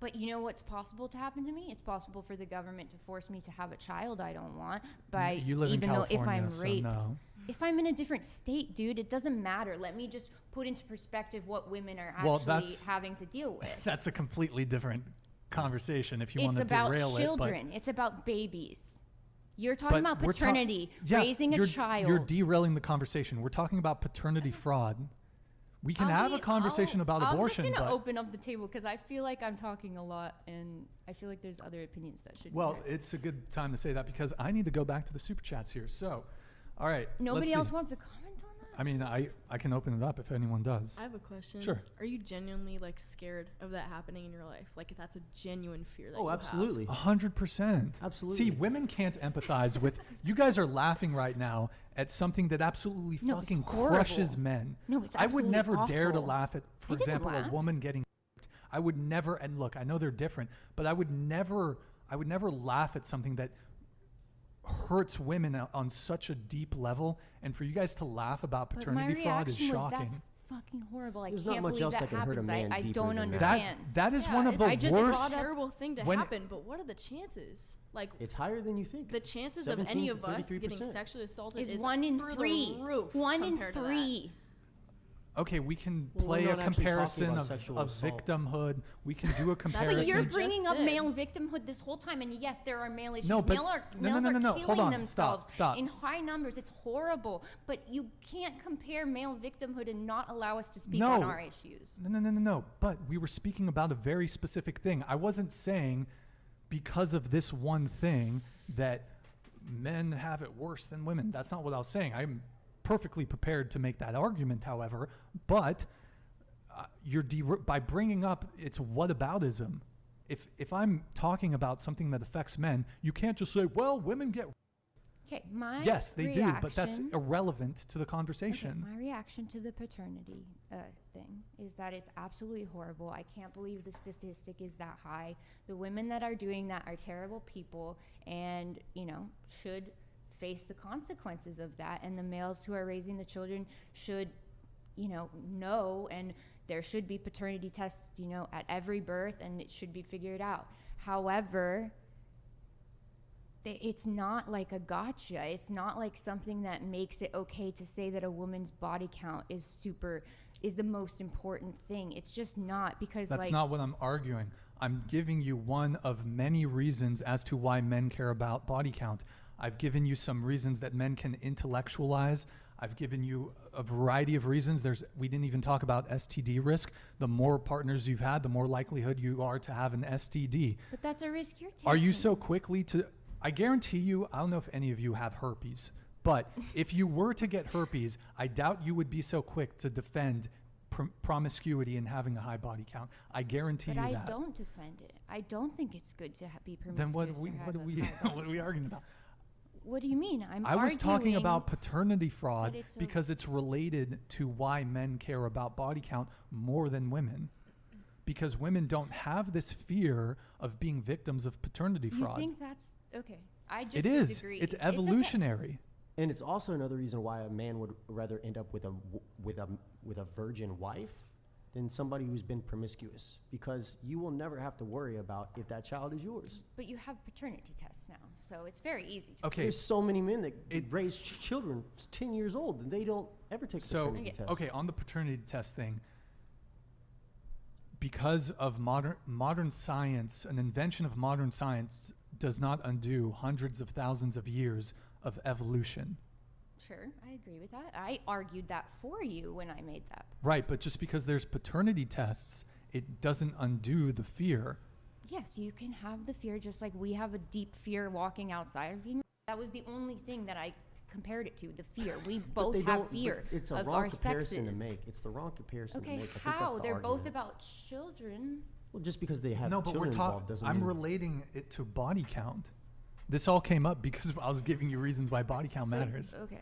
But you know what's possible to happen to me? It's possible for the government to force me to have a child I don't want. By You live in even though if California, I'm so raped, no. if I'm in a different state, dude, it doesn't matter. Let me just put into perspective what women are Well, actually that's- having to deal with. That's a completely different conversation if you It's want to about derail children. it. It's about babies. You're But talking about we're ta- paternity, yeah, raising a you're- child. You're derailing the conversation. We're talking about paternity fraud. We can have a conversation about abortion, I'm just but gonna open up the table because I feel like I'm talking a lot, and I feel like there's other opinions that should. well, be heard. it's a good time to say that because I need to go back to the super chats here. So, all right. Nobody let's else see. wants to comment on that. I mean, I can open it up if anyone does. I have a question. Sure. Are you genuinely like scared of that happening in your life? Like if that's a genuine fear that Oh, you absolutely. 100%. Absolutely. See, women can't empathize with. You guys are laughing right now at something that absolutely No, it's fucking horrible. crushes men. No, it's I would absolutely never dare to awful. laugh at, for I didn't example, a laugh. woman getting. I would never. And look, I know they're different, but I would never laugh at something that hurts women on such a deep level. And for you guys to laugh about But my paternity fraud is reaction was, shocking. that's fucking horrible. I There's can't not much believe else that that can hurt a happens. man I deeper don't than that. understand. That is one of the it's worst. a terrible thing to when- happen, but what are the chances? Like It's higher than you think. the chances of 17 any to of us getting 33%. sexually assaulted Is 1 in through 3. The roof 1 in compared to that. 3. Okay, we can Well, we're play a not actually talking comparison about of sexual of assault. victimhood. We can do a comparison. But you're just bringing up did. male victimhood this whole time, and yes, there are male issues. No, but- males no, are no. Hold killing on. themselves Stop. in high numbers. It's horrible. But you can't compare male victimhood and not allow us to speak No. on our issues. No. But we were speaking about a very specific thing. I wasn't saying because of this one thing that men have it worse than women. That's not what I was saying. I'm perfectly prepared to make that argument, however. But by bringing up it's whataboutism. If I'm talking about something that affects men, you can't just say, well, women get. Okay, my Yes, they do, but that's reaction- irrelevant to the conversation. Okay, my reaction to the paternity thing is that it's absolutely horrible. I can't believe the statistic is that high. The women that are doing that are terrible people and, should face the consequences of that. And the males who are raising the children should, know and there should be paternity tests, you know, at every birth, and it should be figured out. However, it's not like a gotcha. It's not like something that makes it okay to say that a woman's body count is the most important thing. It's just not, because that's not what I'm arguing. I'm giving you one of many reasons as to why men care about body count. I've given you some reasons that men can intellectualize. I've given you a variety of reasons. We didn't even talk about STD risk. The more partners you've had, the more likelihood you are to have an STD. But that's a risk you're taking. Are you so quickly to... I guarantee you, I don't know if any of you have herpes, but if you were to get herpes, I doubt you would be so quick to defend promiscuity and having a high body count. I guarantee you that. But I don't defend it. I don't think it's good to be promiscuous. Then what are we arguing about? What do you mean? I was talking about paternity fraud because it's related to why men care about body count more than women. Because women don't have this fear of being victims of paternity fraud. You think that's okay? I just it is. disagree. It's evolutionary. Okay. And it's also another reason why a man would rather end up with a virgin wife than somebody who's been promiscuous, because you will never have to worry about if that child is yours. But you have paternity tests now, so it's very easy to Okay. There's so many men that raise children 10 years old and they don't ever take a paternity test. Okay, on the paternity test thing, because of modern science, an invention of modern science does not undo hundreds of thousands of years of evolution. Sure, I agree with that. I argued that for you when I made that. Right, but just because there's paternity tests, it doesn't undo the fear. Yes, you can have the fear just like we have a deep fear walking outside. That was the only thing that I compared it to, the fear. We both have fear it's a of wrong our comparison sexes. to make. It's the wrong comparison to make. I think how? that's the They're argument. both about children. Well, just because they have No, but children involved doesn't I'm mean... relating it to body count. This all came up because I was giving you reasons why body count matters. Okay.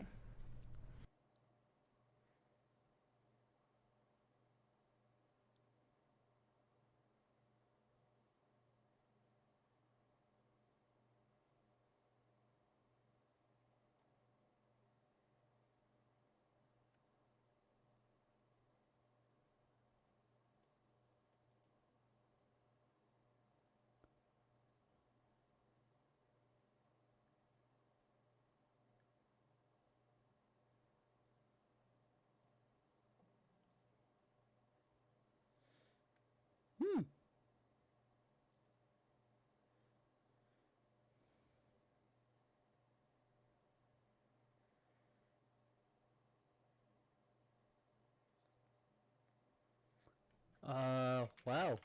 Wow.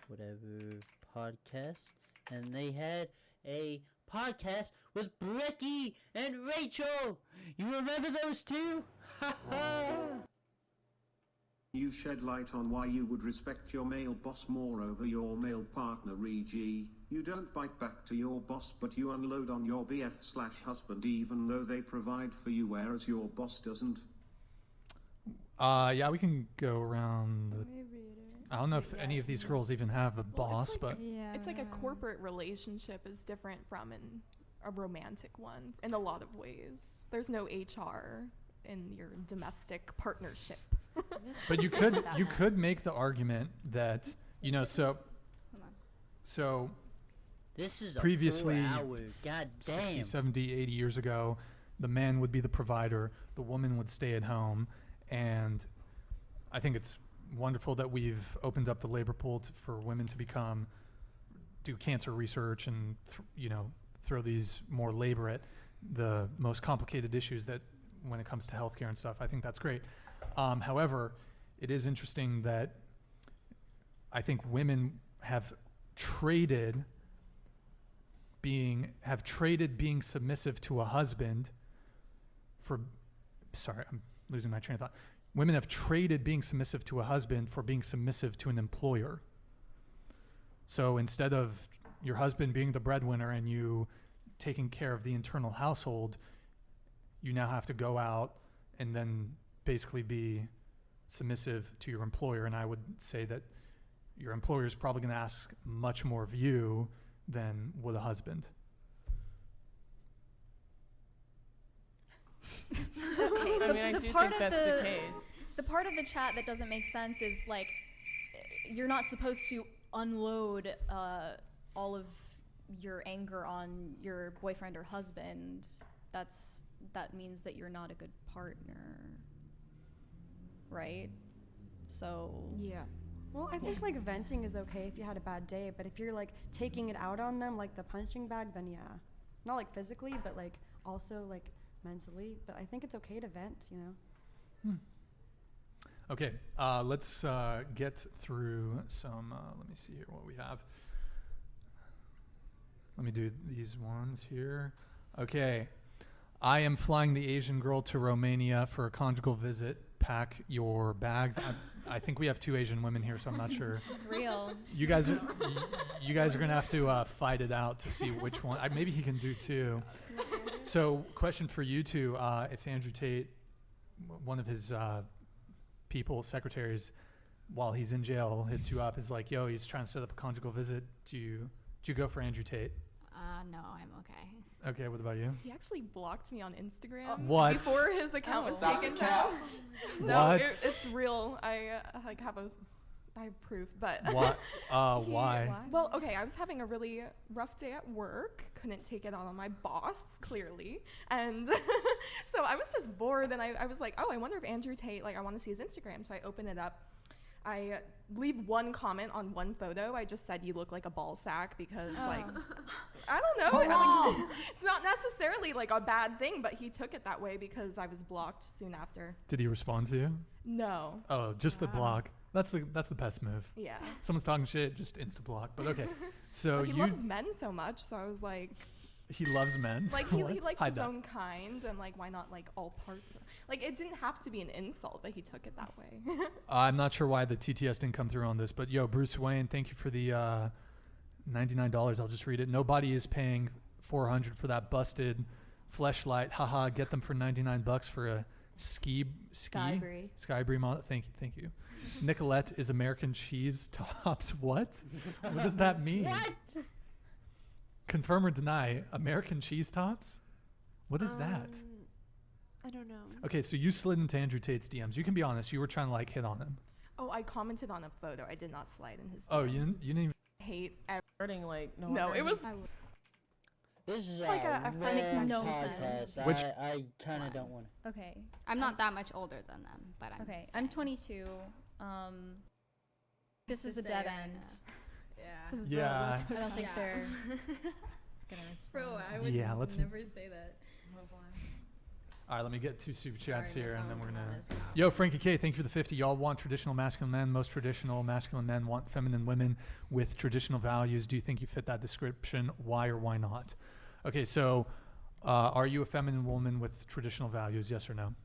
Whatever podcast. And they had a podcast with Ricky and Rachel. You remember those two? Ha ha! You shed light on why you would respect your male boss more over your male partner, e.g. You don't bite back to your boss, but you unload on your BF/husband even though they provide for you, whereas your boss doesn't. Yeah, we can go around. I don't know if any of these girls even have a boss, but it's like a corporate relationship is different from a romantic one in a lot of ways. There's no HR in your domestic partnership. But you could make the argument that, you know, so this is previously a 4 hour. God damn. 60, 70, 80 years ago, the man would be the provider, the woman would stay at home, and I think it's wonderful that we've opened up the labor pool for women to do cancer research and throw these more labor at the most complicated issues that when it comes to healthcare and stuff. I think that's great. However, it is interesting that I think women have traded being submissive to a husband I'm losing my train of thought. Women have traded being submissive to a husband for being submissive to an employer. So instead of your husband being the breadwinner and you taking care of the internal household, you now have to go out and then basically be submissive to your employer. And I would say that your employer is probably going to ask much more of you than would a husband. I mean, I do think that's the case. the part of the chat that doesn't make sense is like you're not supposed to unload all of your anger on your boyfriend or husband. That means that you're not a good partner, right? So yeah. Well, I think like venting is okay if you had a bad day, but if you're like taking it out on them like the punching bag, then yeah. Not like physically, but like also like mentally. But I think it's okay to vent, you know. Okay, let's get through some, let me see here what we have. Let me do these ones here. Okay, I am flying the Asian girl to Romania for a conjugal visit. Pack your bags. I think we have 2 Asian women here, so I'm not sure. It's real. You guys are gonna have to fight it out to see which one. Maybe he can do 2. So, question for you two: if Andrew Tate, one of his secretaries, while he's in jail, hits you up, is like, "Yo, he's trying to set up a conjugal visit. Do you go for Andrew Tate?" No, I'm okay. Okay, what about you? He actually blocked me on Instagram What? before his account was Stop taken the down. What? No, it's real. I have proof, but What? Why? Well, okay, I was having a really rough day at work. Couldn't take it out on my boss, clearly, and so I was just bored. And I was like, oh, I wonder if Andrew Tate, like, I want to see his Instagram. So I open it up. I leave one comment on one photo. I just said, you look like a ball sack, because like, I don't know. Like, it's not necessarily like a bad thing, but he took it that way because I was blocked soon after. Did he respond to you? No. Oh, just the block. That's the best move. Yeah. Someone's talking shit, just insta block. But okay, so well, he loves men so much, so I was like. He loves men. Like he likes Hide his that. own kind, and like, why not like all parts? Like, it didn't have to be an insult, but he took it that way. I'm not sure why the TTS didn't come through on this, but yo, Bruce Wayne, thank you for the $99. I'll just read it. Nobody is paying $400 for that busted fleshlight. Haha, get them for $99 for a Skybri model. Thank you. Nicolette is American cheese tops. What? What does that mean? What? Confirm or deny American cheese tops? What is that? I don't know. Okay, so you slid into Andrew Tate's DMs. You can be honest. You were trying to like hit on him. Oh, I commented on a photo. I did not slide in his. Oh, DMs. you didn't even. Hate Hurting like no. No, it was. This is like a That makes no podcast. sense. Which- I kind of don't want to. Okay. I'm not that much older than them, but I'm Okay. saying. I'm 22. This is a dead end. Yeah. Yeah. I don't think Yeah. they're gonna respond. Bro, I would Yeah, let's- never say that. All right, let me get 2 super chats Sorry, my here, and then we're phone's gonna. not as well. Yo, Frankie K, thank you for the 50. Y'all want traditional masculine men. Most traditional masculine men want feminine women with traditional values. Do you think you fit that description? Why or why not? Okay, so are you a feminine woman with traditional values? Yes or no?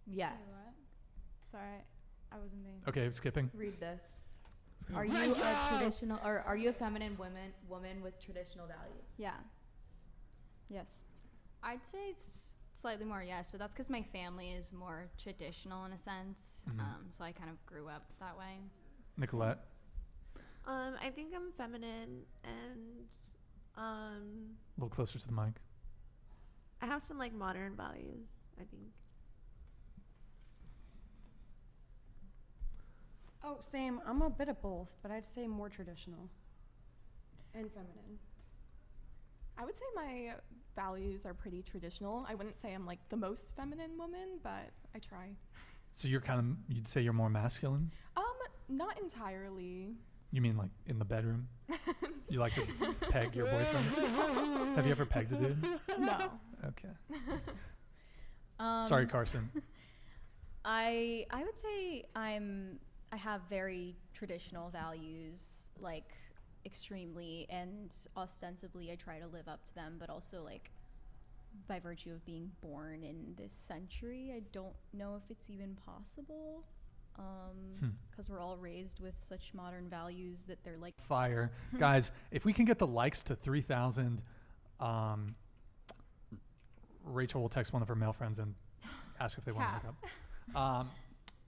Yes. Sorry, I wasn't being. Okay, skipping. Read this. Are you a traditional, or are you a feminine woman with traditional values? Yeah. Yes. I'd say it's slightly more yes, but that's because my family is more traditional in a sense. So I kind of grew up that way. Nicolette. I think I'm feminine, and A little closer to the mic. I have some like modern values, I think. Oh, same. I'm a bit of both, but I'd say more traditional and feminine. I would say my values are pretty traditional. I wouldn't say I'm like the most feminine woman, but I try. So you're you'd say you're more masculine? Not entirely. You mean like in the bedroom? You like to peg your boyfriend? Have you ever pegged a dude? No. Okay. Sorry, Carson. I would say I have very traditional values, like extremely, and ostensibly I try to live up to them, but also like by virtue of being born in this century, I don't know if it's even possible, because we're all raised with such modern values that they're like Fire. Guys, if we can get the likes to 3,000, Rachel will text one of her male friends and ask if they want to hook up.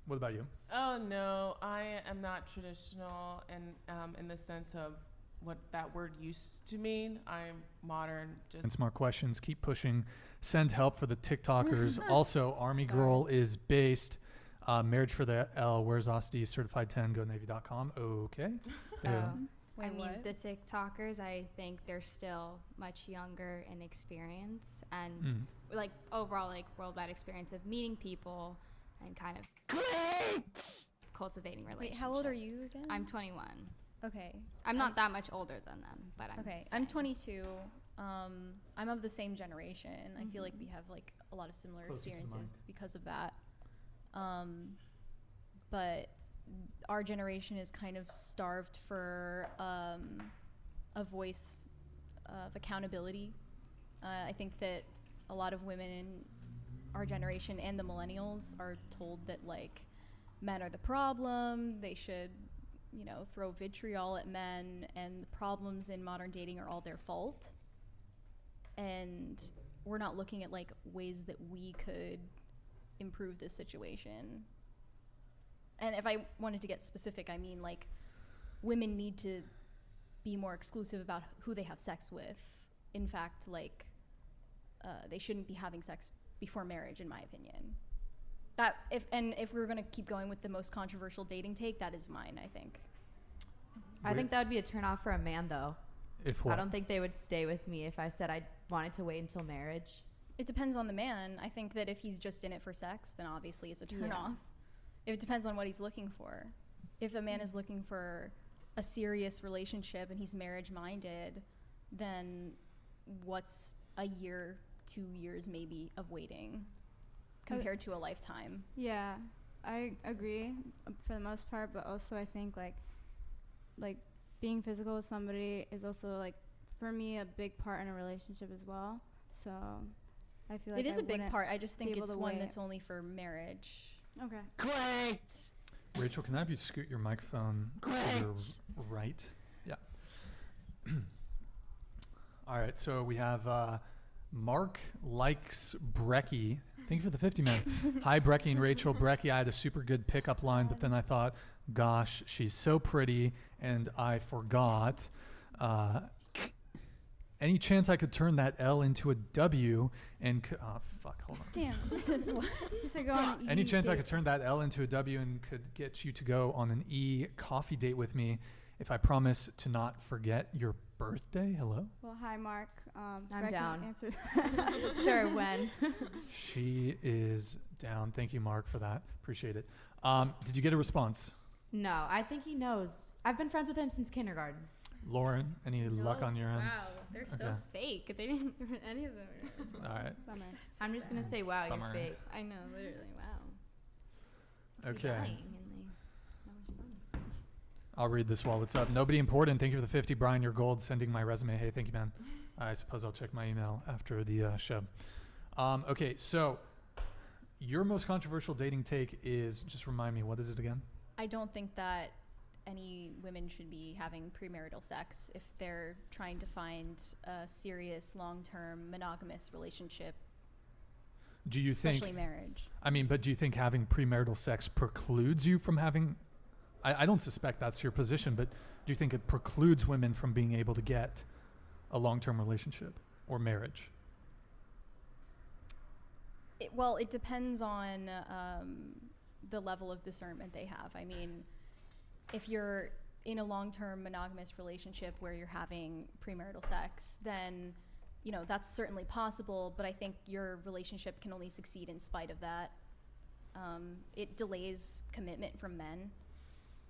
What about you? Oh no, I am not traditional, and in the sense of what that word used to mean. I'm modern. And smart questions. Keep pushing. Send help for the TikTokers. Also, Army Girl is based. Marriage for the L. Where's Osti? Certified 10. Go Navy.com. Okay. I mean, the TikTokers, I think they're still much younger in experience and like overall like worldwide experience of meeting people and kind of cultivating relationships. Wait, how old are you again? I'm 21. Okay. I'm not that much older than them, but I'm okay. saying. I'm 22. I'm of the same generation. I feel like we have like a lot of similar Closer to the experiences mic. because of that. But our generation is kind of starved for a voice of accountability. I think that a lot of women in our generation and the millennials are told that like men are the problem. They should, you know, throw vitriol at men, and the problems in modern dating are all their fault. And we're not looking at like ways that we could improve this situation. And if I wanted to get specific, I mean like women need to be more exclusive about who they have sex with. In fact, like they shouldn't be having sex before marriage, in my opinion. That if we were going to keep going with the most controversial dating take, that is mine, I think. I think that would be a turnoff for a man, though. If what? I don't think they would stay with me if I said I wanted to wait until marriage. It depends on the man. I think that if he's just in it for sex, then obviously it's a turnoff. Yeah. It depends on what he's looking for. If the man is looking for a serious relationship and he's marriage-minded, then what's a year, 2 years maybe of waiting compared to a lifetime? Yeah, I agree for the most part, but also I think like being physical with somebody is also like for me a big part in a relationship as well. So I feel like it is a a big part. I just think it's one that's only for marriage. Okay. Great. Rachel, can I have you scoot your microphone to your right? Yeah. All right, so we have Mark likes Brecky. Thank you for the 50, man. Hi, Brecky and Rachel. Brecky, I had a super good pickup line, but then I thought, gosh, she's so pretty, and I forgot. Any chance I could turn that L into a W and hold on. Damn. Any chance I could turn that L into a W and could get you to go on an E coffee date with me if I promise to not forget your birthday? Hello? Well, hi, Mark. I'm Becky down. answered. Sure, when? She is down. Thank you, Mark, for that. Appreciate it. Did you get a response? No, I think he knows. I've been friends with him since kindergarten. Lauren, any luck on your end? Wow, they're so fake. They didn't. Any of them are respond. All right. Bummer. I'm just gonna say, wow, Bummer. you're fake. I know, literally. Wow. Okay. You're dying and they respond. I'll read this while it's up. Nobody important. Thank you for the 50. Brian, your gold. Sending my resume. Hey, thank you, man. I suppose I'll check my email after the show. Okay, so your most controversial dating take is, just remind me, what is it again? I don't think that any women should be having premarital sex if they're trying to find a serious, long-term, monogamous relationship. Do you think, especially marriage? I mean, but do you think having premarital sex precludes you from having? I don't suspect that's your position, but do you think it precludes women from being able to get a long-term relationship or marriage? Well, it depends on the level of discernment they have. I mean, if you're in a long-term monogamous relationship where you're having premarital sex, then, you know, that's certainly possible, but I think your relationship can only succeed in spite of that. It delays commitment from men.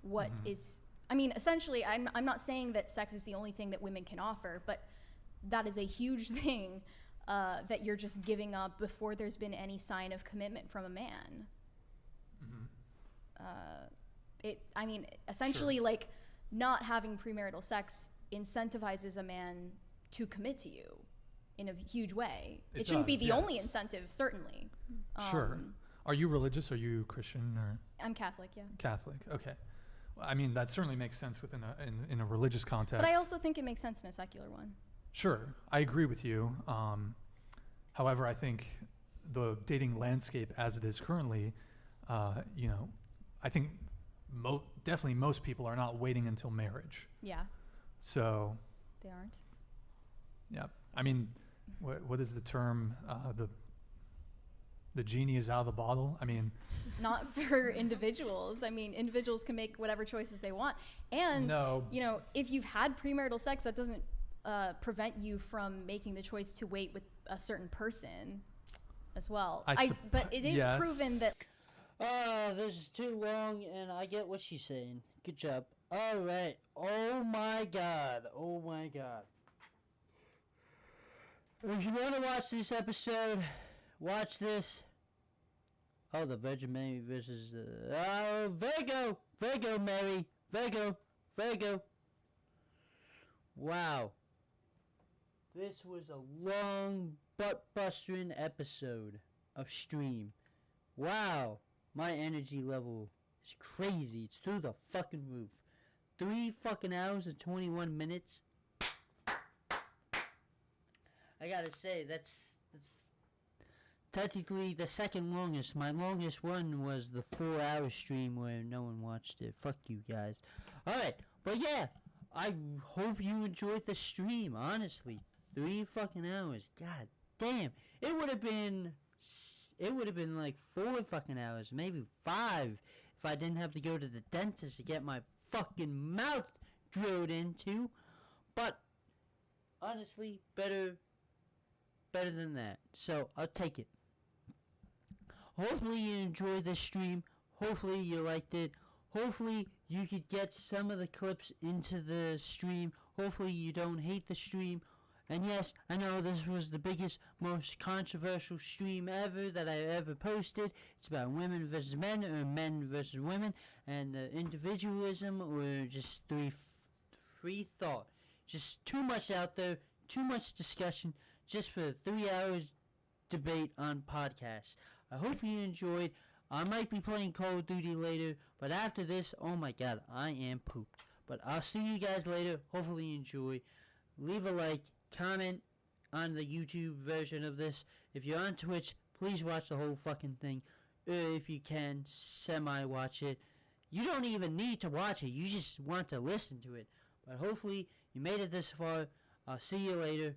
What is, I mean, essentially, I'm not saying that sex is the only thing that women can offer, but that is a huge thing that you're just giving up before there's been any sign of commitment from a man. I mean, essentially, Sure. like, not having premarital sex incentivizes a man to commit to you in a huge way. It shouldn't be does, the only yes. incentive, certainly. Sure. Are you religious? Are you Christian or I'm Catholic, yeah. Catholic? Okay. Well, I mean, that certainly makes sense within in a religious context. But I also think it makes sense in a secular one. Sure, I agree with you. However, I think the dating landscape as it is currently, you know, I think definitely most people are not waiting until marriage. Yeah. So. They aren't. Yeah. I mean, what is the term? the genie is out of the bottle. I mean, not for individuals. I mean, individuals can make whatever choices they want. And, you know, if you've had premarital sex, that doesn't prevent you from making the choice to wait with a certain person as well. But it is proven that... this is too long, and I get what she's saying. Good job. All right. Oh, my God. Oh, my God. If you want to watch this episode, watch this. Oh, the Virgin Mary versus Virgo. Virgo Mary. Virgo. Wow. This was a long butt-bustering episode of stream. Wow. My energy level is crazy. It's through the fucking roof. 3 fucking hours and 21 minutes. I gotta say, that's technically the second longest. My longest one was the 4-hour stream where no one watched it. Fuck you guys. Alright, but yeah, I hope you enjoyed the stream, honestly. 3 fucking hours. God damn. It would have been like 4 fucking hours, maybe 5, if I didn't have to go to the dentist to get my fucking mouth drilled into. But honestly, better than that. So I'll take it. Hopefully you enjoyed this stream. Hopefully you liked it. Hopefully you could get some of the clips into the stream. Hopefully you don't hate the stream. And yes, I know this was the biggest, most controversial stream ever that I ever posted. It's about women versus men, or men versus women, and individualism, or just free thought. Just too much out there, too much discussion, just for 3 hours debate on podcasts. I hope you enjoyed. I might be playing Call of Duty later, but after this, oh my god, I am pooped. But I'll see you guys later. Hopefully you enjoy. Leave a like, comment on the YouTube version of this. If you're on Twitch, please watch the whole fucking thing. If you can, semi-watch it. You don't even need to watch it. You just want to listen to it. But hopefully you made it this far. I'll see you later.